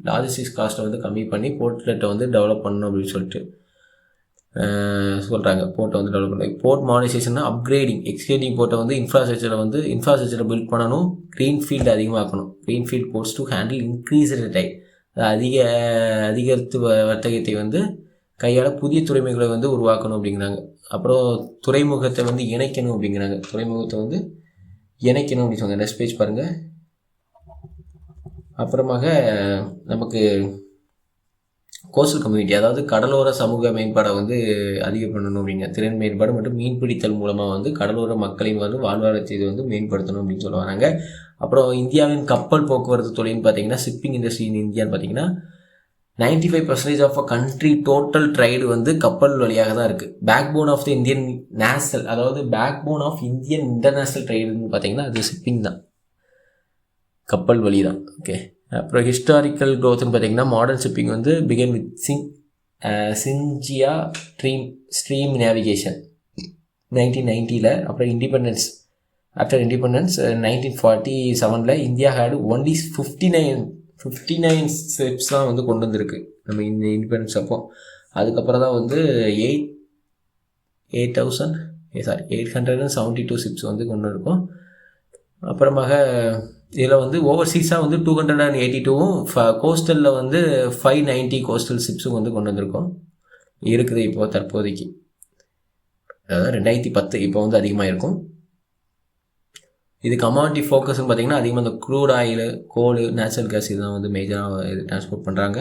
லாஜிஸ்டிக்ஸ் காஸ்ட்டை வந்து கம்மி பண்ணி போர்ட்லெட்டை வந்து டெவலப் பண்ணணும் அப்படின்னு சொல்லிட்டு சொல்கிறாங்க. போர்ட்டை வந்து டெவலப் பண்ணி போர்ட் மாடர்னைசேஷன்னா அப்கிரேடிங் எக்ஸ்கேடிங் போர்ட்டை வந்து இன்ஃப்ராஸ்ட்ரக்சரை பில்ட் பண்ணணும். க்ரீன்ஃபீல்டு அதிகமாக்கணும். Greenfield ports to handle increased time, அதிகரித்து வர்த்தகத்தை வந்து கையால் புதிய துறைமுகங்களை வந்து உருவாக்கணும் அப்படிங்கிறாங்க. அப்புறம் துறைமுகத்தை வந்து இணைக்கணும் அப்படிங்கிறாங்க. அப்படின்னு சொன்னாங்க. நெக்ஸ்ட் பேஜ் பாருங்கள். அப்புறமாக நமக்கு கோஸ்டல் கம்யூனிட்டி, அதாவது கடலோர சமூக மேம்பாடை வந்து அதிகம் பண்ணணும் அப்படிங்க. திறன் மேம்பாடு மற்றும் மீன்பிடித்தல் மூலமாக வந்து கடலோர மக்களின் வந்து வாழ்வாதாரத்தை வந்து மேம்படுத்தணும் அப்படின்னு சொல்ல வராங்க. அப்புறம் இந்தியாவின் கப்பல் போக்குவரத்து தொழில்னு பார்த்தீங்கன்னா ஷிப்பிங் இண்டஸ்ட்ரி இன் இந்தியான்னு பார்த்தீங்கன்னா 95% of a country total trade வந்து கப்பல் வழியாக தான் இருக்குது. Backbone of the Indian national, அதாவது backbone of Indian international ட்ரைடுன்னு பார்த்தீங்கன்னா அது ஷிப்பிங் தான், கப்பல் வழி தான். ஓகே. அப்புறம் ஹிஸ்டாரிக்கல் க்ரோத்னு பார்த்தீங்கன்னா மாடர்ன் ஷிப்பிங் வந்து பிகன் வித் சின்ஜியா ஸ்ட்ரீம் நேவிகேஷன் 1990. அப்புறம் after independence 1947 India had only 59 ships தான் வந்து கொண்டு வந்திருக்கு நம்ம இந்த இண்டிபெண்டன்ஸ் அப்போ. அதுக்கப்புறம் தான் வந்து 872 ஷிப்ஸ் வந்து கொண்டு இருக்கோம். அப்புறமாக இதில் வந்து ஓவர்சீஸாக வந்து 282வும் கோஸ்டலில் வந்து 590 கோஸ்டல் ஷிப்ஸும் வந்து கொண்டு வந்திருக்கோம் இருக்குது இப்போது தற்போதைக்கு. அதாவது 2010 இப்போ வந்து அதிகமாக இருக்கும். இது கமாடிட்டி ஃபோக்கஸ்ன்னு பார்த்தீங்கன்னா அதிகமாக இந்த க்ரூட் ஆயில், கோல், நேச்சுரல் கேஸ் இதுதான் வந்து மேஜராக இது டிரான்ஸ்போர்ட் பண்ணுறாங்க.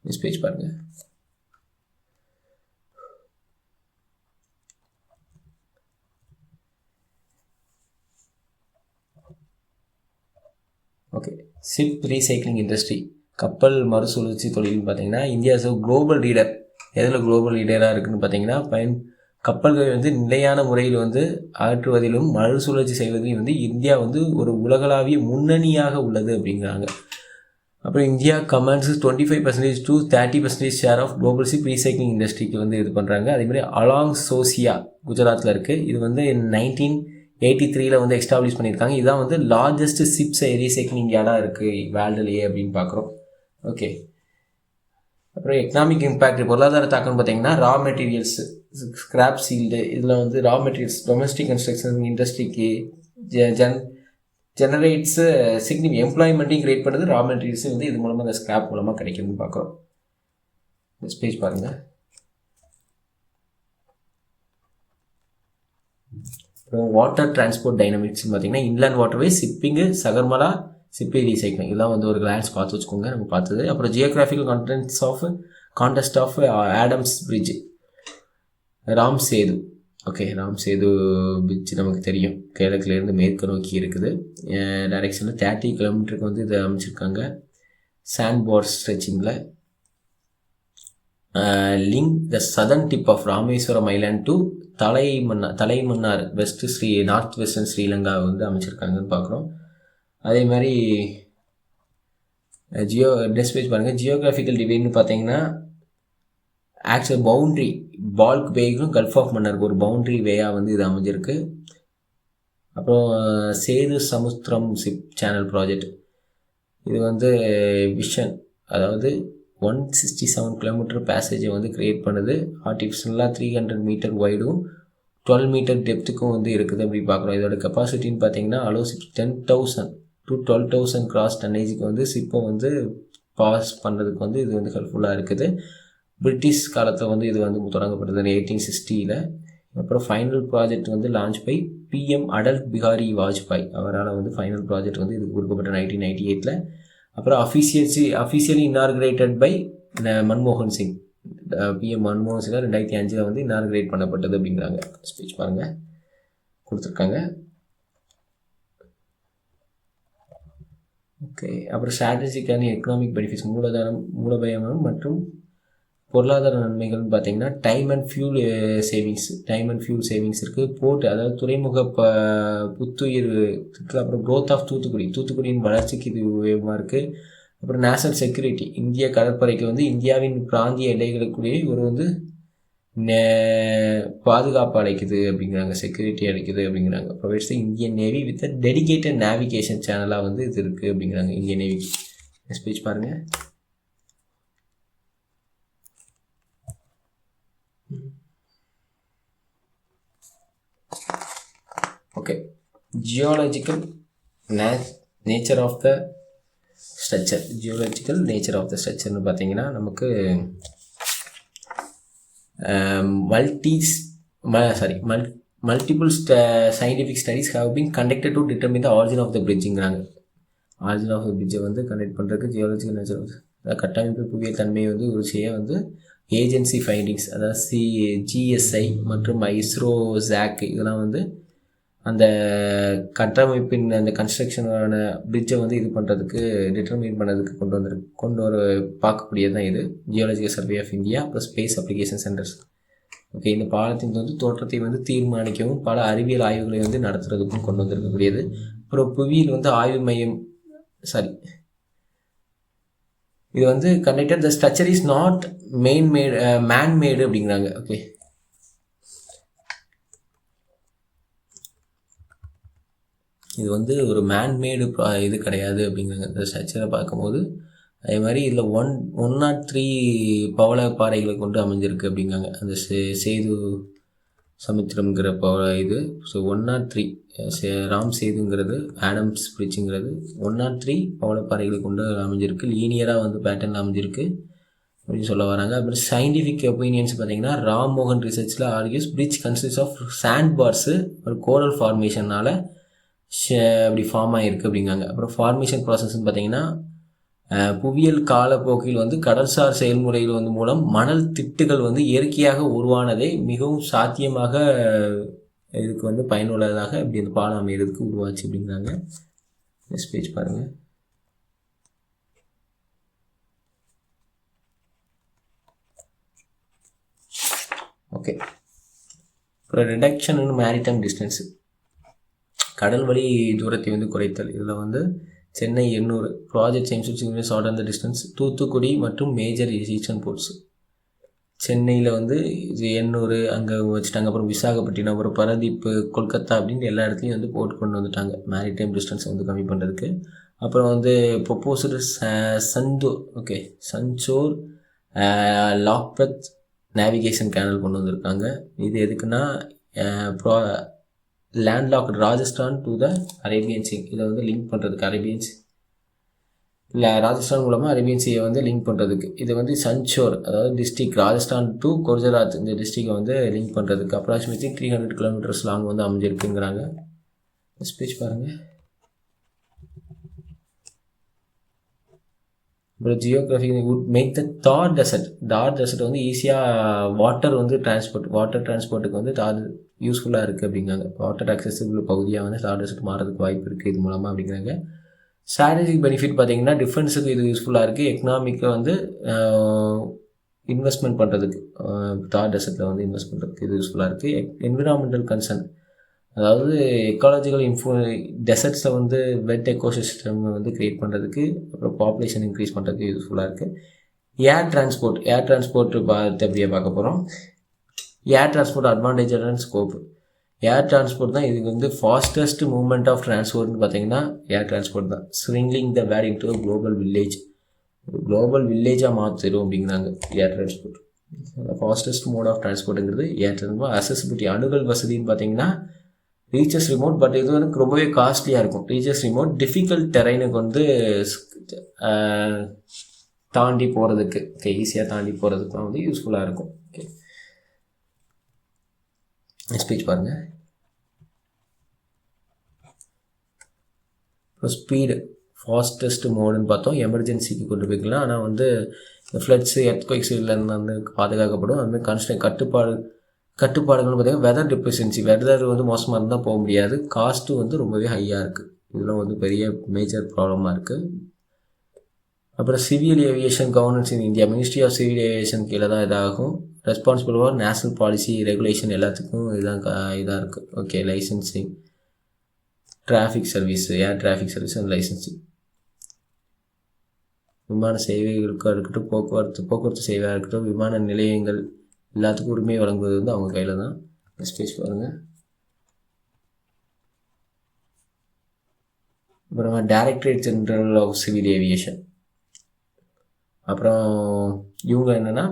மிஸ் பேஜ் பாருங்கள். ஓகே. ஷிப் ரீசைக்ளிங் இண்டஸ்ட்ரி, கப்பல் மறுசுழற்சி தொழில்னு பார்த்தீங்கன்னா இந்தியா இஸ் குளோபல் லீடர். எதில் குளோபல் லீடராக இருக்குதுன்னு பார்த்தீங்கன்னா கப்பல்கள் வந்து நிலையான முறையில் வந்து அகற்றுவதிலும் மறுசுழற்சி செய்வதிலும் வந்து இந்தியா வந்து ஒரு உலகளாவிய முன்னணியாக உள்ளது அப்படிங்கிறாங்க. அப்புறம் India commands 25% to 30% share of global ship recycling இண்டஸ்ட்ரிக்கு வந்து இது பண்ணுறாங்க. அதேமாதிரி அலாங் சோசியா குஜராத்தில் இருக்குது. இது வந்து 1983 வந்து எஸ்டாப்ளிஷ் பண்ணியிருக்காங்க. இதுதான் வந்து லார்ஜஸ்ட் ஷிப்ஸ் ரீசைக்ளிங் யார்டாக இருக்குது வேர்ல்டுலேயே அப்படின்னு பார்க்குறோம். ஓகே. அப்புறம் எக்கனாமிக் இம்பேக்ட், பொருளாதார தாக்கம்னு பார்த்தீங்கன்னா ரா மெட்டீரியல்ஸ், ஸ்கிராப் சீல்டு, இதில் வந்து ரா மெட்டீரியல்ஸ் டொமஸ்டிக் கன்ஸ்ட்ரக்ஷன் இண்டஸ்ட்ரிக்கு ஜெனரேட்ஸு சிக்னிஃபிகன்ட் எம்ப்ளாய்மெண்ட்டையும் கிரியேட் பண்ணுறது. ரா மெட்டீரியல்ஸ் வந்து இது மூலமாக அந்த ஸ்கிராப் மூலமாக கிடைக்குதுன்னு பார்க்குறோம். நெக்ஸ்ட் பேஜ் பாருங்கள். அப்புறம் வாட்டர் டிரான்ஸ்போர்ட் டைனமிக்ஸ்னு பார்த்தீங்கன்னா inland waterway, shipping, Sagarmala, ship recycling, இதெல்லாம் வந்து ஒரு கிளான்ஸ் பார்த்து வச்சுக்கோங்க நம்ம பார்த்தது. அப்புறம் geographical context of Adam's bridge, Ram Setu. Okay. Ram Setu bridge நமக்கு தெரியும், கிழக்குலேருந்து மேற்கு நோக்கி இருக்குது. டைரெக்ஷனில் 30 கிலோமீட்டருக்கு வந்து இதை அமைச்சிருக்காங்க. சாண்ட் போர்ட் ஸ்ட்ரெச்சிங்கில் link the southern tip of Rameswaram island to Talaimannar north western Sri Lanka வந்து அமைச்சிருக்காங்கன்னு பார்க்குறோம். அதே மாதிரி நெக்ஸ்ட் பேஜ் பாருங்கள். ஜியோகிராஃபிக்கல் டிவைட்னு பார்த்தீங்கன்னா ஆக்சுவல் பவுண்ட்ரி பால்க் வேக்கும் கல்ஃப் ஆஃப் மன்னாருக்கு ஒரு பவுண்ட்ரி வேயாக வந்து இது அமைஞ்சிருக்கு. அப்புறம் சேது சமுத்திரம் ஷிப் சேனல் ப்ராஜெக்ட், இது வந்து விஷன், அதாவது 167 கிலோமீட்டர் பேசேஜை வந்து க்ரியேட் பண்ணுது. ஆர்டிஃபிஷியலாக 300 மீட்டர் வைடும் 12 மீட்டர் டெப்த்துக்கும் வந்து இருக்குது அப்படி பார்க்குறோம். இதோட கெப்பாசிட்டின்னு பார்த்தீங்கன்னா அலோஸ் 10,000 to 12,000 கிராஸ் டன்னேஜுக்கு வந்து ஷிப்பை வந்து பாஸ் பண்ணுறதுக்கு வந்து இது வந்து ஹெல்ப்ஃபுல்லாக இருக்குது. பிரிட்டிஷ் காலத்தில் வந்து இது வந்து தொடங்கப்பட்டது 1860. அப்புறம் ஃபைனல் ப்ராஜெக்ட் வந்து launch by PM Atal Bihari Vajpayee, அவரால் வந்து ஃபைனல் ப்ராஜெக்ட் வந்து இதுக்கு கொடுக்கப்பட்ட 1998. அப்புறம் அஃபிஷியலி இனார்கிரேட்டட் பை மன்மோகன் சிங், பிஎம் மன்மோகன் சிங் 2005 வந்து இனார்கிரேட் பண்ணப்பட்டது அப்படிங்கிறாங்க. ஸ்பீச் பாருங்கள் கொடுத்துருக்காங்க. ஓகே. அப்புறம் ஸ்ட்ராட்டஜிக்கான எக்கனாமிக் பெனிஃபிட்ஸ், மூலதனம் மற்றும் பொருளாதார நன்மைகள்னு பார்த்தீங்கன்னா டைம் அண்ட் ஃபியூல் சேவிங்ஸ் இருக்குது. போர்ட், அதாவது துறைமுக புத்துயிர் திட்டம். அப்புறம் க்ரோத் ஆஃப் தூத்துக்குடியின் வளர்ச்சிக்கு இது உபயோகமாக இருக்குது. அப்புறம் நேஷனல் செக்யூரிட்டி, இந்திய கடற்படைக்கு வந்து இந்தியாவின் பிராந்திய எல்லைகளுக்குள்ளேயே ஒரு வந்து பாதுகாப்பு அளிக்குது அப்படிங்கிறாங்க, செக்யூரிட்டி அளிக்குது அப்படிங்கிறாங்க. Provides Indian navy with dedicated navigation சேனலாக வந்து இது இருக்குது அப்படிங்கிறாங்க இந்தியன் நேவிக்கு. ஸ்பீச் பாருங்கள். Okay. Geological nature of the ஸ்ட்ரக்சர்னு பார்த்தீங்கன்னா நமக்கு multiple scientific studies have been conducted to determine the origin of the bridgeங்கிறாங்க. ஆரிஜின் ஆஃப் த பிரிட்ஜை வந்து கண்டக்ட் பண்ணுறதுக்கு ஜியாலஜிக்கல் நேச்சர் கட்டமைப்பு புவியியல் தன்மையை வந்து ஒரு செய்ய வந்து ஏஜென்சி ஃபைண்டிங்ஸ், அதாவது ஜிஎஸ்ஐ மற்றும் இஸ்ரோ ஜாக் இதெல்லாம் வந்து அந்த கட்டமைப்பின் அந்த கன்ஸ்ட்ரக்ஷனான பிரிட்ஜை வந்து இது பண்ணுறதுக்கு டிட்டர்மின் பண்ணதுக்கு கொண்டு வர பார்க்கக்கூடியது தான் இது ஜியாலஜிக்கல் சர்வே ஆஃப் இந்தியா அப்புறம் ஸ்பேஸ் அப்ளிகேஷன் சென்டர்ஸ். ஓகே, இந்த பாலத்தின் வந்து தோற்றத்தை வந்து தீர்மானிக்கவும் பல அறிவியல் ஆய்வுகளை வந்து நடத்துறதுக்கும் கொண்டு வந்திருக்கக்கூடியது. அப்புறம் புவியியல் வந்து ஆய்வு மையம் இது வந்து conducted the structure is not man made அப்படிங்கிறாங்க. ஓகே, இது வந்து ஒரு மேன்மேடு இது கிடையாது அப்படிங்கிறாங்க இந்த ஸ்ட்ரக்சரை பார்க்கும்போது. அதே மாதிரி இதில் 103 பவள பாறைகளை கொண்டு அமைஞ்சிருக்கு அப்படிங்காங்க அந்த சேது சமுத்திரம்ங்கிற இது. ஸோ 103 ராம் சேதுங்கிறது ஆடம்ஸ் பிரிட்ஜுங்கிறது 103 பவளப்பாறைகளை கொண்டு அமைஞ்சிருக்கு, லீனியராக வந்து பேட்டர்னில் அமைஞ்சிருக்கு அப்படின்னு சொல்ல வராங்க. அப்புறம் சயின்டிஃபிக் ஒப்பீனியன்ஸ் பார்த்தீங்கன்னா ராம்மோகன் ரிசர்ச்சில் argues bridge consist of sand bars ஒரு கோரல் ஃபார்மேஷனால் அப்படி ஃபார்ம் ஆகிருக்கு அப்படிங்காங்க. அப்புறம் ஃபார்மேஷன் ப்ராசஸ்ன்னு பார்த்தீங்கன்னா புவியியல் காலப்போக்கில் வந்து கடல்சார் செயல்முறைகள் வந்து மூலம் மணல் திட்டுகள் வந்து இயற்கையாக உருவானதே மிகவும் சாத்தியமாக இதுக்கு வந்து பயனுள்ளதாக இப்படி இந்த பாலம் அமைகிறதுக்கு உருவாச்சு அப்படிங்கிறாங்க. நெக்ஸ்ட் பேஜ் பாருங்கள். ஓகே, அப்புறம் ரிடக்ஷன் இன் மேரிடைம் டிஸ்டன்ஸு கடல் வழி தூரத்தை வந்து குறைத்தல். இதில் வந்து Chennai 800 project AIIMS shot on the distance. Thoothukudi மற்றும் மேஜர் ஈஸ்டர்ன் போர்ட்ஸ் சென்னையில் வந்து இது 800 அங்கே வச்சுட்டாங்க. அப்புறம் விசாகப்பட்டினம், அப்புறம் பரதீப்பு, கொல்கத்தா அப்படின்னு எல்லா இடத்துலையும் வந்து போர்ட் கொண்டு வந்துட்டாங்க மேரிடைம் டிஸ்டன்ஸை வந்து கம்மி பண்ணுறதுக்கு. அப்புறம் வந்து proposed Sanchore Lakhpat navigation canal கொண்டு வந்திருக்காங்க. இது எதுக்குன்னா landlocked Rajasthan to the Arabian sea இதை வந்து லிங்க் பண்ணுறதுக்கு ராஜஸ்தான் மூலமாக அரேபியன் சீயை வந்து லிங்க் பண்ணுறதுக்கு. இது வந்து சஞ்சோர் அதாவது டிஸ்ட்ரிக் ராஜஸ்தான் டு குர்ஜராத் இந்த டிஸ்ட்ரிக்டை வந்து லிங்க் பண்ணுறதுக்கு அப்ராக்சிமேட்லி 300 கிலோமீட்டர்ஸ் லாங் வந்து அமைஞ்சிருக்குங்கிறாங்க. ஸ்பீச் பாருங்கள். அப்புறம் ஜியோகிராஃபி வுட் மேக் த தார் டெசர்ட் வந்து ஈஸியாக வாட்டர் டிரான்ஸ்போர்ட்டுக்கு வந்து தார் யூஸ்ஃபுல்லாக இருக்குது அப்படிங்காங்க. வாட்டர் அக்சசிபிள் பகுதியாக வந்து தார் டெசர்ட் மாறதுக்கு வாய்ப்பு இருக்குது இது மூலமாக அப்படிங்கிறாங்க. ஸ்ட்ராட்டஜிக் பெனிஃபிட் பார்த்திங்கன்னா டிஃபென்ஸுக்கு இது யூஸ்ஃபுல்லாக இருக்குது, எக்கனாமிக்கை வந்து இன்வெஸ்ட்மெண்ட் பண்ணுறதுக்கு தார் டெசர்ட்டில் வந்து இன்வெஸ்ட் பண்ணுறதுக்கு இது யூஸ்ஃபுல்லாக இருக்குது. என்விரான்மெண்டல் கன்சர்ன் அதாவது எக்காலஜிக்கல் டெசர்ட்ஸை வந்து வெட் எக்கோசிஸ்டம் வந்து க்ரியேட் பண்ணுறதுக்கு அப்புறம் பாப்புலேஷன் இன்க்ரீஸ் பண்ணுறதுக்கு யூஸ்ஃபுல்லாக இருக்குது. ஏர் டிரான்ஸ்போர்ட் அப்படியே பார்க்க போகிறோம். Air transport advantage and scope. Air transport தான் இதுக்கு வந்து ஃபாஸ்டஸ்ட் மூவ்மெண்ட் ஆஃப் டிரான்ஸ்போர்ட்னு பார்த்தீங்கன்னா ஏர் டிரான்ஸ்போர்ட் தான். ஸ்விங்லிங் த வேர் இன்டு குளோபல் வில்லேஜாக மாற்றிடும் அப்படிங்கிறாங்க air transport. Fastest mode of டிரான்ஸ்போர்ட்டுங்கிறது ஏர் டிரான்ஸ்போர்ட். அசசிபிலிட்டி அணுகல் வசதின்னு பார்த்தீங்கன்னா ரீச்சஸ் ரிமோட், பட் இது வந்து ரொம்பவே காஸ்ட்லியாக இருக்கும். ரீச்சஸ் ரிமோட் டிஃபிகல்ட் டெரைனுக்கு வந்து தாண்டி போகிறதுக்கு ஈஸியாக தாண்டி போகிறதுக்கு வந்து யூஸ்ஃபுல்லாக இருக்கும். ஓகே, ஸ்பீச் பாருங்கள். இப்போ ஸ்பீடு ஃபாஸ்டஸ்ட் மோடுன்னு பார்த்தோம், எமர்ஜென்சிக்கு கொண்டு போய்க்கலாம். ஆனால் வந்து இந்த ஃப்ளட்ஸு எர்த்குவைக்ஸ் இல்லைன்னு வந்து பாதுகாக்கப்படும். அதுமாதிரி கட்டுப்பாடுகள்னு பார்த்தீங்கன்னா வெதர் டிஃபிஷியன்சி, வெதர் வந்து மோசமாக இருந்தால் போக முடியாது. காஸ்ட்டு வந்து ரொம்பவே ஹையாக இருக்குது. இதெல்லாம் வந்து பெரிய மேஜர் ப்ராப்ளமாக இருக்குது. அப்புறம் civil aviation governance in India, ministry of civil aviation கீழே தான் இதாகும். Responsible for national policy regulation எல்லாத்துக்கும் இதாக இருக்குது. Okay, licensing, traffic service, air traffic service and licensing, விமான சேவைகளுக்காக இருக்கட்டும், போக்குவரத்து சேவையாக இருக்கட்டும், விமான நிலையங்கள் எல்லாத்துக்கும் உரிமை வழங்குவது வந்து அவங்க கையில் தான். ஸ்பேஸ் பாருங்கள். அப்புறமா directorate general of civil aviation. அப்புறம் இவங்க என்னென்னா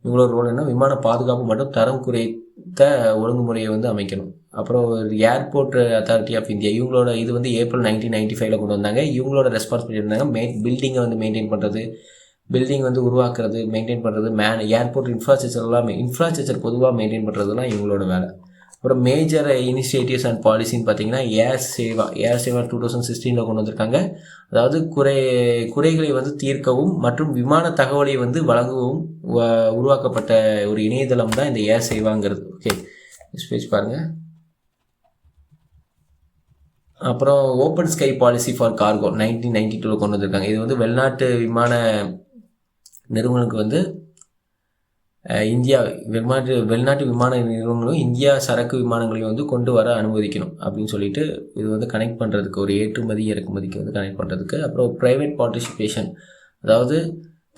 இவங்களோட ரோல் என்ன, விமான பாதுகாப்பு மற்றும் தரம் குறைத்த ஒழுங்குமுறையை வந்து அமைக்கணும். அப்புறம் ஏர்போர்ட் அத்தாரிட்டி ஆஃப் இந்தியா, இவங்களோட இது வந்து ஏப்ரல் 1995 கொண்டு வந்தாங்க. இவங்களோட ரெஸ்பான்சிபிலிட்டி இருந்தாங்க பில்டிங்கை வந்து மெயின்டைன் பண்ணுறது, பில்டிங் வந்து உருவாக்குறது, மெயின்டைன் பண்ணுறது, ஏர்போர்ட் இன்ஃப்ராஸ்ட்ரக்சர் பொதுவாக மெயின்டைன் பண்ணுறதுலாம் இவங்களோட வேலை. அப்புறம் மேஜர் இனிஷியேட்டிவ்ஸ் அண்ட் பாலிசின்னு பார்த்தீங்கன்னா ஏர் சேவா 2016 கொண்டு வந்திருக்காங்க. அதாவது குறைகளை வந்து தீர்க்கவும் மற்றும் விமான தகவலை வந்து வழங்கவும் உருவாக்கப்பட்ட ஒரு இணையதளம் தான் இந்த ஏர் சேவாங்கிறது. ஓகே, ஸ்பீச் பாருங்கள். அப்புறம் open sky policy for cargo 1992 கொண்டு வந்திருக்காங்க. இது வந்து வெளிநாட்டு விமான நிறுவனங்களுக்கு வந்து வெளிநாட்டு விமான நிறுவனங்களும் இந்தியா சரக்கு விமானங்களையும் வந்து கொண்டு வர அனுமதிக்கணும் அப்படின்னு சொல்லிட்டு இது வந்து கனெக்ட் பண்ணுறதுக்கு, ஒரு ஏற்றுமதி இறக்குமதிக்கு வந்து கனெக்ட் பண்ணுறதுக்கு. அப்புறம் ப்ரைவேட் பார்ட்டிசிபேஷன், அதாவது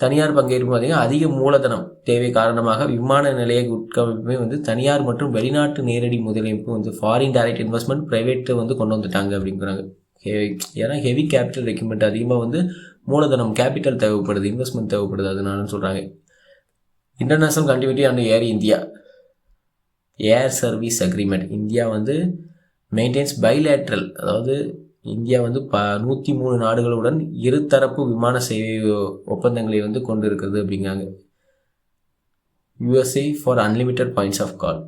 தனியார் பங்கேற்பு பார்த்திங்கன்னா அதிக மூலதனம் தேவை காரணமாக விமான நிலைய உட்கமைப்புமே வந்து தனியார் மற்றும் வெளிநாட்டு நேரடி முதலீடு வந்து ஃபாரின் டைரக்ட் இன்வெஸ்ட்மெண்ட் ப்ரைவேட்டை வந்து கொண்டு வந்துட்டாங்க அப்படிங்கிறாங்க. ஏன்னா ஹெவி கேபிட்டல் ரெக்யூப்மெண்ட், அதிகமாக வந்து மூலதனம் கேபிட்டல் தேவைப்படுது, இன்வெஸ்ட்மெண்ட் தேவைப்படுது, அதனால சொல்கிறாங்க. International connectivity and air India air service agreement, India வந்து மெயின்டைன்ஸ் பைலேட்ரல், அதாவது இந்தியா வந்து 103 நாடுகளுடன் இருதரப்பு விமான சேவை ஒப்பந்தங்களை வந்து கொண்டு இருக்கிறது அப்படிங்காங்க. USA for unlimited points of call.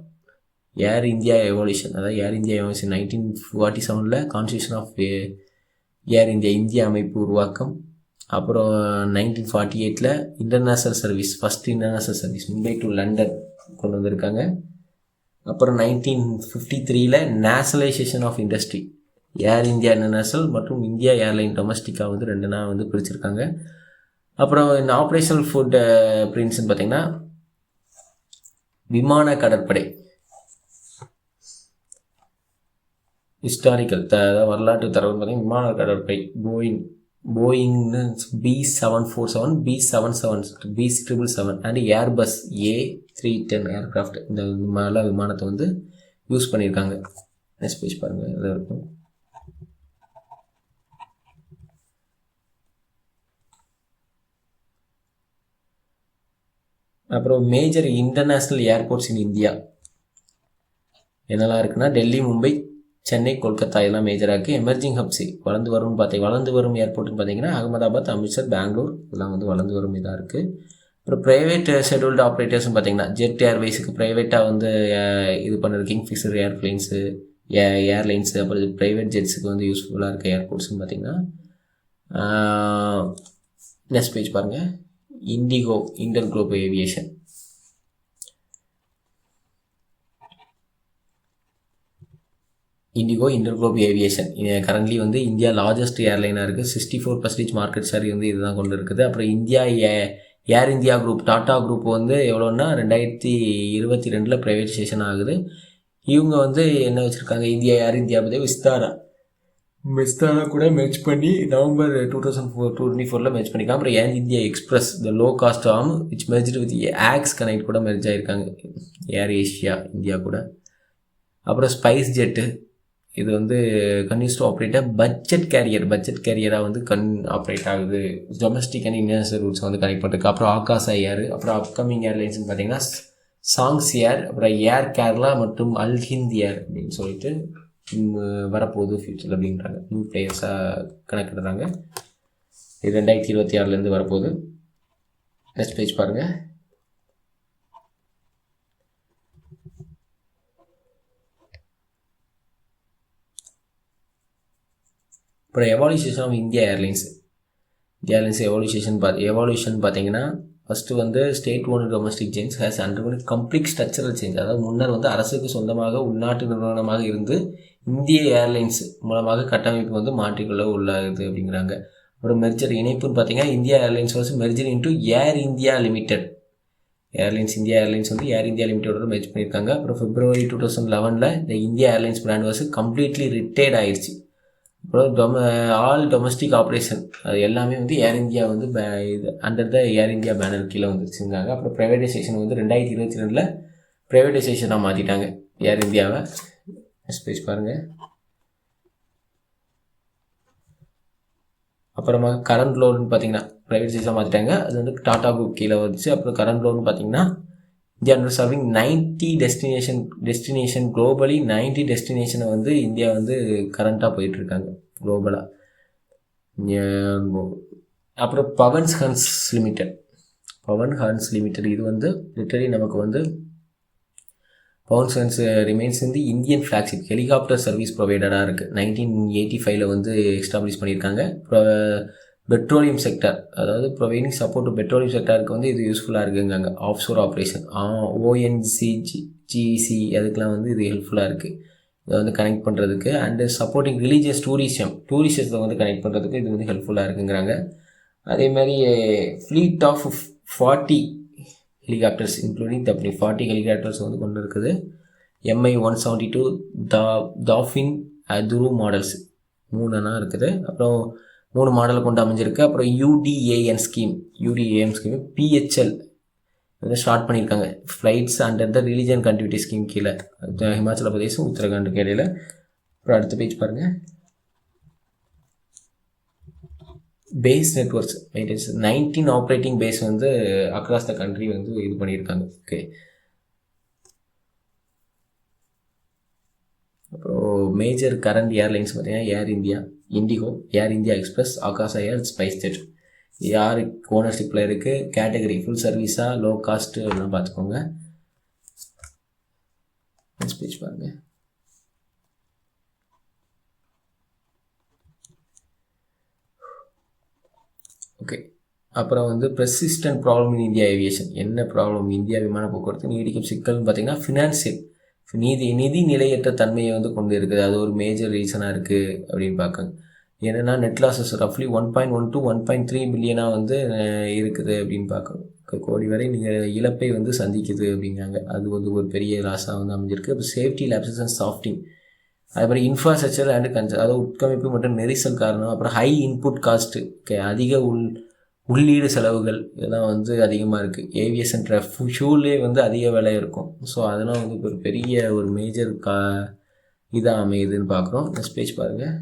Air India evolution, அதாவது Air India evolution 1947 constitution of Air India, இந்திய அமைப்பு உருவாக்கம். அப்புறம் 1948 international service, first international service Mumbai to London கொண்டு வந்திருக்காங்க. அப்புறம் 1953 nationalisation of industry, Air India international மற்றும் இந்தியா ஏர்லைன் டொமஸ்டிக்காக வந்து 2 நாள் வந்து பிரிச்சிருக்காங்க. அப்புறம் இந்த ஆப்ரேஷனல் ஃபுட் பிரின்ஸ்ன்னு பார்த்திங்கன்னா விமான கடற்படை, ஹிஸ்டாரிக்கல் வரலாற்று தரவு பார்த்திங்கன்னா விமான கடற்படை போயிங்னு B747, B777 and Airbus A310 aircraft இந்த மாதிரிலாம் விமானத்தை வந்து யூஸ் பண்ணியிருக்காங்க. நெக்ஸ்ட் பேஜ் பாருங்கள், இதாக இருக்கும். அப்புறம் major international airports in India என்னெல்லாம் இருக்குன்னா டெல்லி, மும்பை, சென்னை, கொல்கத்தா இதெல்லாம் மேஜராக இருக்குது. எமர்ஜிங் ஹப்ஸ் வளர்ந்து வரும் ஏர்போர்ட்னு பார்த்தீங்கன்னா அகமதாபாத், அமிர்த்சர், பெங்களூர் இதெல்லாம் வந்து வளர்ந்து வரும் இதாக இருக்குது. அப்புறம் ப்ரைவேட் ஷெட்யூல்டு ஆப்ரேட்டர்ஸ்னு பார்த்தீங்கன்னா ஜெட் ஏர்வேஸுக்கு ப்ரைவேட்டாக வந்து இது பண்ணுறது கிங்ஃபிஷர் ஏர்ப்ளைன்ஸு, ஏர்லைன்ஸு, அப்புறம் ப்ரைவேட் ஜெட்ஸுக்கு வந்து யூஸ்ஃபுல்லாக இருக்க ஏர்போர்ட்ஸ்னு பார்த்தீங்கன்னா நெக்ஸ்ட் பேஜ் பாருங்கள். இண்டிகோ இன்டர்குளோப் ஏவியேஷன், கரண்ட்லி வந்து இந்தியா லார்ஜஸ்ட் ஏர்லைனாக இருக்குது. 64% மார்க்கெட் ஷேர் வந்து இதுதான் கொண்டு இருக்குது. அப்புறம் இந்தியா ஏர் இந்தியா குரூப், டாடா குரூப் வந்து எவ்வளோன்னா 2022 ப்ரைவேட்டைசேஷன் ஆகுது. இவங்க வந்து என்ன வச்சுருக்காங்க, இந்தியா ஏர் இந்தியா பற்றி விஸ்தாரா கூட மெர்ஜ் பண்ணி நவம்பர் 2024 மெர்ஜ் பண்ணிக்கலாம். அப்புறம் Air India Express the low cost arm which merged with ஆக்ஸ் கனெக்ட் கூட மெர்ஜ் ஆகிருக்காங்க ஏர் ஏஷியா இந்தியா கூட. அப்புறம் ஸ்பைஸ் ஜெட்டு, இது வந்து கன்யூஸ் டு ஆப்ரேட்டாக பட்ஜெட் கேரியராக வந்து ஆப்ரேட் ஆகுது. டொமஸ்டிக் அண்ட் இன்டர்நேஷனல் ரூட்ஸ் வந்து கனெக்ட் பண்ணிருக்கு. அப்புறம் ஆகாசா ஏர், அப்புறம் அப்கமிங் ஏர்லைன்ஸ்னு பார்த்தீங்கன்னா சாங்ஸ் ஏர், அப்புறம் ஏர் கேரளா மற்றும் அல்ஹிந்த் ஏர் அப்படின்னு சொல்லிட்டு வரப்போகுது ஃபியூச்சர் அப்படின்றாங்க. நியூ பிளேயர்ஸாக கணக்கிடுறாங்க. இது 2026 வரப்போகுது. நெக்ஸ்ட் பேஜ் பாருங்கள். அப்புறம் evolution of India airlines evolution பார்த்தீங்கன்னா ஃபஸ்ட்டு வந்து state owned domestic giants has undergone complete structural change. அதாவது முன்னர் வந்து அரசுக்கு சொந்தமாக உள்நாட்டு நிறுவனமாக இருந்து இந்திய ஏர்லைன்ஸ் மூலமாக கட்டமைப்பு வந்து மாற்றிக்கொள்ள உள்ளாகுது அப்படிங்கிறாங்க. அப்புறம் மெர்ஜர் இணைப்புன்னு பார்த்தீங்கன்னா இந்தியா ஏர்லைன்ஸ் வந்து மெர்ஜர் இன்டு ஏர் இந்தியா லிமிடெட். இந்தியா ஏர்லைன்ஸ் வந்து ஏர் இந்தியா லிமிடெடோட மெர்ஜ் பண்ணியிருக்காங்க. அப்புறம் February 2011 இந்த இந்தியா ஏர்லைன்ஸ் பிராண்ட் வந்து கம்ப்ளீட்லி ரிட்டையர்ட் ஆயிடுச்சு. அப்புறம் ஆல் டொமஸ்டிக் ஆப்ரேஷன் அது எல்லாமே வந்து ஏர் இந்தியா வந்து இது under the air India banner கீழே வந்துருச்சுருந்தாங்க. அப்புறம் ப்ரைவேட்டைசேஷன் வந்து 2022 ப்ரைவேட்டைசேஷனாக மாற்றிட்டாங்க ஏர் இந்தியாவை. நெக்ஸ்ட் பேஜ் பாருங்கள். அப்புறமா கரண்ட் லோடுன்னு பார்த்தீங்கன்னா ப்ரைவேட்டைசேஷனாக மாற்றிட்டாங்க, அது வந்து டாடா குரூப் கீழே வந்துச்சு. அப்புறம் கரண்ட் லோடுன்னு பார்த்தீங்கன்னா இந்தியா சர்விங் 90 டெஸ்டினேஷன் குளோபலி 90 டெஸ்டினேஷனை வந்து இந்தியா வந்து கரண்ட்டாக போயிட்டுருக்காங்க குளோபலாக. அப்புறம் பவன் ஹான்ஸ் லிமிடெட் இது வந்து லிட்டரலி நமக்கு வந்து பவன் ஹான்ஸ் ரிமைன்ஸ் வந்து இந்தியன் ஃப்ளாக்ஷிப் ஹெலிகாப்டர் சர்வீஸ் ப்ரொவைடராக இருக்குது. 1985 வந்து எஸ்டாப்ளிஷ் பண்ணியிருக்காங்க. பெட்ரோலியம் செக்டர், அதாவது ப்ரொவைடிங் சப்போர்ட் டு பெட்ரோலியம் செக்டருக்கு வந்து இது யூஸ்ஃபுல்லாக இருக்குங்க. ஆஃப் ஷோர் ஆப்ரேஷன் ONGC அதுக்கெலாம் வந்து இது ஹெல்ப்ஃபுல்லாக இருக்குது. இதை வந்து கனெக்ட் பண்ணுறதுக்கு. அண்டு சப்போர்ட்டிங் ரிலீஜியஸ் டூரிசத்தை வந்து கனெக்ட் பண்ணுறதுக்கு இது வந்து ஹெல்ப்ஃபுல்லாக இருக்குங்கிறாங்க. அதே மாதிரி ஃப்ளீட் ஆஃப் 40 ஹெலிகாப்டர்ஸ் இன்க்ளூடிங் தப்பி 40 ஹெலிகாப்டர்ஸ் வந்து கொண்டு இருக்குது. MI-172 டாஃபின் அதுரு மாடல்ஸ் 3 இருக்குது. அப்புறம் 3 மாடலை கொண்டு அமைஞ்சிருக்கு. அப்புறம் UDAN ஸ்கீம் PHL வந்து ஸ்டார்ட் பண்ணியிருக்காங்க. Flights under the religion connectivity scheme கீழே ஹிமாச்சல பிரதேசம் உத்தரகாண்டுக்கு இடையில. அப்புறம் அடுத்த பேஜ் பாருங்கள். பேஸ் நெட்ஒர்க்ஸ் 19 ஆப்ரேட்டிங் பேஸ் வந்து அக்ராஸ் த கண்ட்ரி வந்து இது பண்ணியிருக்காங்க. ஓகே, அப்புறம் மேஜர் கரண்ட் ஏர்லைன்ஸ் பார்த்தீங்கன்னா Air India, IndiGo, Air India Express, Akasa Air, Spice Jet. யார் ஓனர்ஷிப்பில் இருக்குது, கேட்டகரி ஃபுல் சர்வீஸாக, லோ காஸ்ட்டு எல்லாம் பார்த்துக்கோங்க. நெக்ஸ்ட் பேஜ் பாருங்கள். ஓகே, அப்புறம் வந்து persistent problem in India aviation. என்ன ப்ராப்ளம் இந்தியா விமான போக்குவரத்து நீடிக்கும் சிக்கல்னு பார்த்தீங்கன்னா ஃபினான்சியல் நிதி நிலையற்ற தன்மையை வந்து கொண்டு இருக்குது. அது ஒரு மேஜர் ரீசனாக இருக்குது அப்படின்னு பார்க்குங்க. ஏன்னா நெட் லாஸஸ் ரஃப்லி 1.1 to 1.3 பில்லியனாக வந்து இருக்குது அப்படின்னு பார்க்கணும். கோடி வரை நீங்கள் இழப்பை வந்து சந்திக்குது அப்படிங்கிறாங்க. அது வந்து ஒரு பெரிய லாஸாக வந்து அமைஞ்சிருக்கு. அப்புறம் சேஃப்டி லேப்சஸ் அண்ட் சாஃப்டிங், அதுமாதிரி இன்ஃப்ராஸ்ட்ரக்சர் அண்டு அதாவது உட்கமைப்பு மற்றும் நெரிசல் காரணம். அப்புறம் ஹை இன்புட் காஸ்ட்டு, அதிக உள்ளீடு செலவுகள் இதெல்லாம் வந்து அதிகமாக இருக்குது. ஏவியேஷன் ஃபியூலே வந்து அதிக விலை இருக்கும். ஸோ அதெல்லாம் வந்து ஒரு பெரிய ஒரு மேஜர் இதாக அமையுதுன்னு பார்க்குறோம். நெக்ஸ்ட் பேஜ் பாருங்கள்.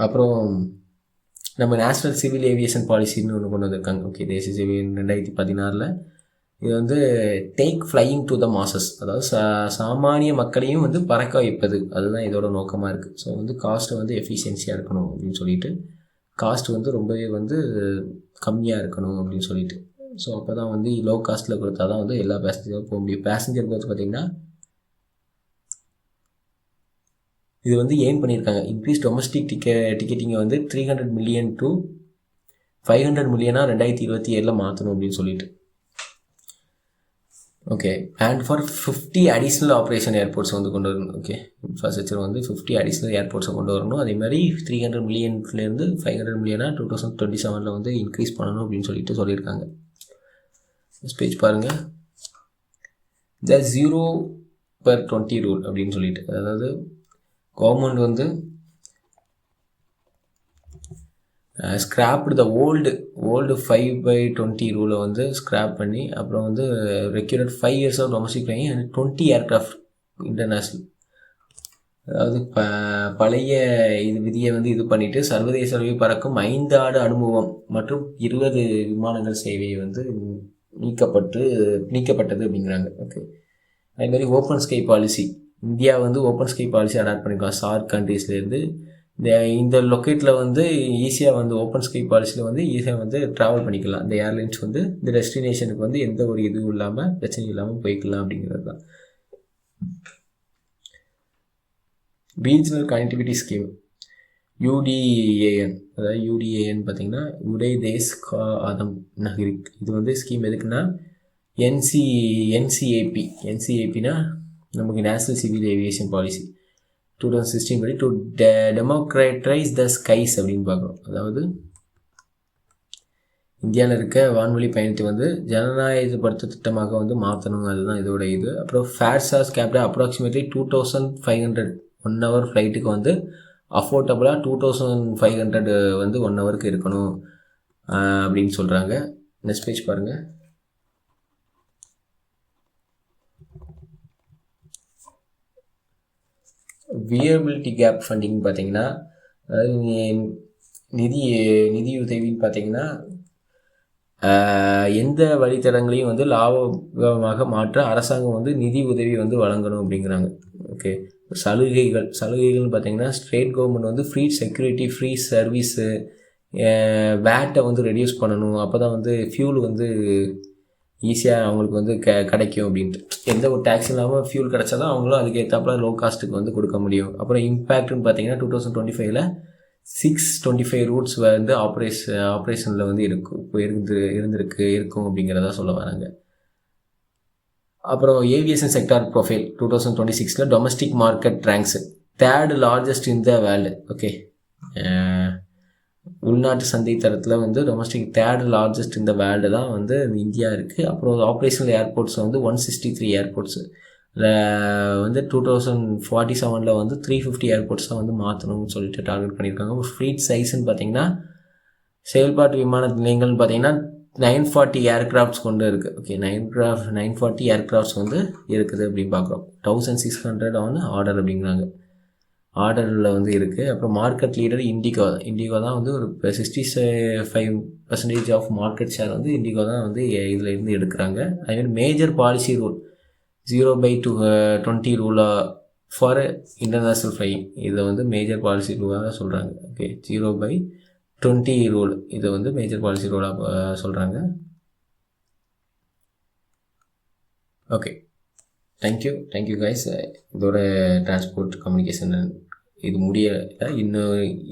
அப்புறம் நம்ம நேஷ்னல் சிவில் ஏவியேஷன் பாலிசின்னு ஒன்று கொண்டு வந்திருக்காங்க. ஓகே, தேசிய சிவில் 2016 இது வந்து take flying to the masses, அதாவது சாமானிய மக்களையும் வந்து பறக்க வைப்பது, அதுதான் இதோட நோக்கமாக இருக்குது. ஸோ வந்து காஸ்ட்டு வந்து எஃபிஷியன்சியாக இருக்கணும் அப்படின்னு சொல்லிட்டு, காஸ்ட் வந்து ரொம்பவே வந்து கம்மியாக இருக்கணும் அப்படின்னு சொல்லிட்டு. ஸோ அப்போ தான் வந்து லோ காஸ்ட்டில் கொடுத்தா தான் வந்து எல்லா பேசஞ்சரும் போக முடியும். பேசஞ்சர் பொறுத்து பார்த்திங்கன்னா இது வந்து ஏம் பண்ணியிருக்காங்க, இன்க்ரீஸ் டொமஸ்டிக் டிக்கெட்டிங்கை வந்து 300 மில்லியன் to 500 மில்லியனாக 2027 மாற்றணும் அப்படின்னு சொல்லிட்டு. Okay, and for 50 additional operation airports வந்து கொண்டு வரணும். ஓகே, இன்ஃப்ராஸ்ட்ரக்சர் வந்து 50 அடிஷ்னல் ஏர்போர்ட்ஸை கொண்டு வரணும். அதே மாதிரி 300 மில்லியன்லேருந்து 500 மில்லியனாக 2027 வந்து இன்க்ரீஸ் பண்ணணும் அப்படின்னு சொல்லிட்டு சொல்லியிருக்காங்க. பேஜ் பாருங்கள். த 0/20 ரூல் அப்படின்னு சொல்லிட்டு, அதாவது கவர்மெண்ட் வந்து ஸ்க்ராப்டு த ஓல்டு 5/20 ரூலை வந்து ஸ்க்ராப் பண்ணி, அப்புறம் வந்து required 5 years of domestic flying and 20 aircraft international, அதாவது பழைய விதியை வந்து இது பண்ணிவிட்டு சர்வதேச அளவில் பறக்கும் 5 ஆண்டு அனுபவம் மற்றும் 20 விமானங்கள் சேவையை வந்து நீக்கப்பட்டது அப்படிங்கிறாங்க. ஓகே, அதேமாதிரி ஓப்பன் ஸ்கை பாலிசி, இந்தியா வந்து ஓப்பன் ஸ்கை பாலிசி அடாப்ட் பண்ணியிருக்கோம். சார்க் கண்ட்ரீஸ்லேருந்து இந்த லொக்கேட்டில் வந்து ஈஸியாக வந்து ஓப்பன் ஸ்கை பாலிசியில் வந்து ஈஸியாக வந்து ட்ராவல் பண்ணிக்கலாம். இந்த ஏர்லைன்ஸ் வந்து இந்த டெஸ்டினேஷனுக்கு வந்து எந்த ஒரு இதுவும் இல்லாமல் பிரச்சனையும் இல்லாமல் போய்க்கலாம் அப்படிங்கிறது தான். ரீஜனல் கனெக்டிவிட்டி ஸ்கீம் UDAN, அதாவது UDAN பார்த்திங்கன்னா உடய் தேஸ் கா ஆதம் நகரிக். இது வந்து ஸ்கீம் எதுக்குன்னா NCAPனா நமக்கு நேஷ்னல் சிவில் ஏவியேஷன் பாலிசி 2016 படி டு டெமோக்ரேட்டைஸ் த ஸ்கைஸ் அப்படின்னு பார்க்குறோம். அதாவது இந்தியாவில் இருக்க வான்வெளி பயணத்தை வந்து ஜனநாயகப்படுத்த திட்டமாக வந்து மாற்றணும், அதுதான் இதோட இது. அப்புறம் ஃபேர் சார்ஜ் கேப்டா அப்ராக்சிமேட்லி 2500 1 hour ஃப்ளைட்டுக்கு வந்து அஃபோர்டபுளாக 2500 வந்து 1 hourக்கு இருக்கணும் அப்படின்னு சொல்கிறாங்க. நெக்ஸ்ட் பேஜ் பாருங்கள். வியபிலிட்டி கேப் ஃபண்டிங் பார்த்தீங்கன்னா, அதாவது நிதியுதவின்னு பார்த்தீங்கன்னா எந்த வழித்தடங்களையும் வந்து லாபகமாக மாற்ற அரசாங்கம் வந்து நிதி உதவி வந்து வழங்கணும் அப்படிங்கிறாங்க. ஓகே, சலுகைகள்னு பார்த்தீங்கன்னா ஸ்டேட் கவர்மெண்ட் வந்து ஃப்ரீ செக்யூரிட்டி, ஃப்ரீ சர்வீஸு, வேட்டை வந்து ரெடியூஸ் பண்ணணும். அப்போ தான் வந்து ஃபியூல் வந்து ஈஸியாக அவங்களுக்கு வந்து கிடைக்கும் அப்படின்ட்டு. எந்த ஒரு டேக்ஸ் இல்லாமல் ஃபியூல் கிடச்சா தான் அவங்களும் அதுக்கு ஏற்றாப்புல லோ காஸ்ட்டுக்கு வந்து கொடுக்க முடியும். அப்புறம் இம்பேக்ட்னு பார்த்தீங்கன்னா 2025 625 ரூட்ஸ் வந்து ஆப்ரேஷனில் வந்து இருக்கும் அப்படிங்கிறதா சொல்ல வராங்க. அப்புறம் aviation sector profile 2026 domestic market ranks third largest in the world. Okay, உள்நாட்டு சந்தை தரத்தில் வந்து டொமஸ்டிக் தேர்ட் லார்ஜஸ்ட் இந்த வேர்ல்டு தான் வந்து இந்தியா இருக்குது. அப்புறம் ஆப்ரேஷனல் ஏர்போர்ட்ஸ் வந்து 163 ஏர்போர்ட்ஸு வந்து 2047 வந்து 350 ஏர்போர்ட்ஸாக வந்து மாற்றணும்னு சொல்லிட்டு டார்கெட் பண்ணியிருக்காங்க. ஃப்ளீட் சைஸ்ன்னு பார்த்தீங்கன்னா செயல்பாட்டு விமான நிலையங்கள்னு பார்த்தீங்கன்னா 940 ஏர்கிராஃப்ட்ஸ் கொண்டு இருக்குது. ஓகே, 940 ஏர்கிராஃப்ட்ஸ் வந்து இருக்குது அப்படின்னு பார்க்குறோம். 1600 ஆர்டர் அப்படிங்கிறாங்க, ஆர்டரில் வந்து இருக்குது. அப்புறம் மார்க்கெட் லீடர் இண்டிகோ தான் வந்து ஒரு 65% ஆஃப் மார்க்கெட் ஷேர் வந்து இண்டிகோ தான் வந்து இதில் இருந்து எடுக்கிறாங்க. அதுமாதிரி மேஜர் பாலிசி ரூல் 0/20 ரூலாக ஃபார் இன்டர்நேஷ்னல் ஃப்ளையிங், இதை வந்து மேஜர் பாலிசி ரூலாக சொல்கிறாங்க. ஓகே, 0/20 ரூல் இதை வந்து மேஜர் பாலிசி ரூலாக சொல்கிறாங்க. Okay, thank you guys. இதோட டிரான்ஸ்போர்ட் கம்யூனிகேஷன் இது முடியலை.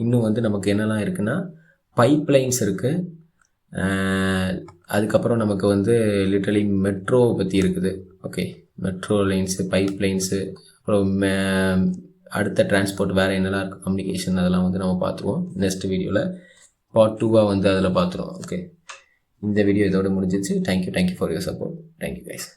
இன்னும் வந்து நமக்கு என்னெல்லாம் இருக்குன்னா பைப் லைன்ஸ் இருக்குது, அதுக்கப்புறம் நமக்கு வந்து லிட்டரலி மெட்ரோ பற்றி இருக்குது. Okay, metro lines, pipe lines, அப்புறம் அடுத்த டிரான்ஸ்போர்ட் வேறு என்னெல்லாம் இருக்குது கம்யூனிகேஷன், அதெல்லாம் வந்து நம்ம பார்த்துருவோம் நெக்ஸ்ட் வீடியோவில். பார்ட் 2 வந்து அதில் பார்த்துருவோம். ஓகே, இந்த வீடியோ இதோட முடிஞ்சிச்சு. Thank you for your support. Thank you guys.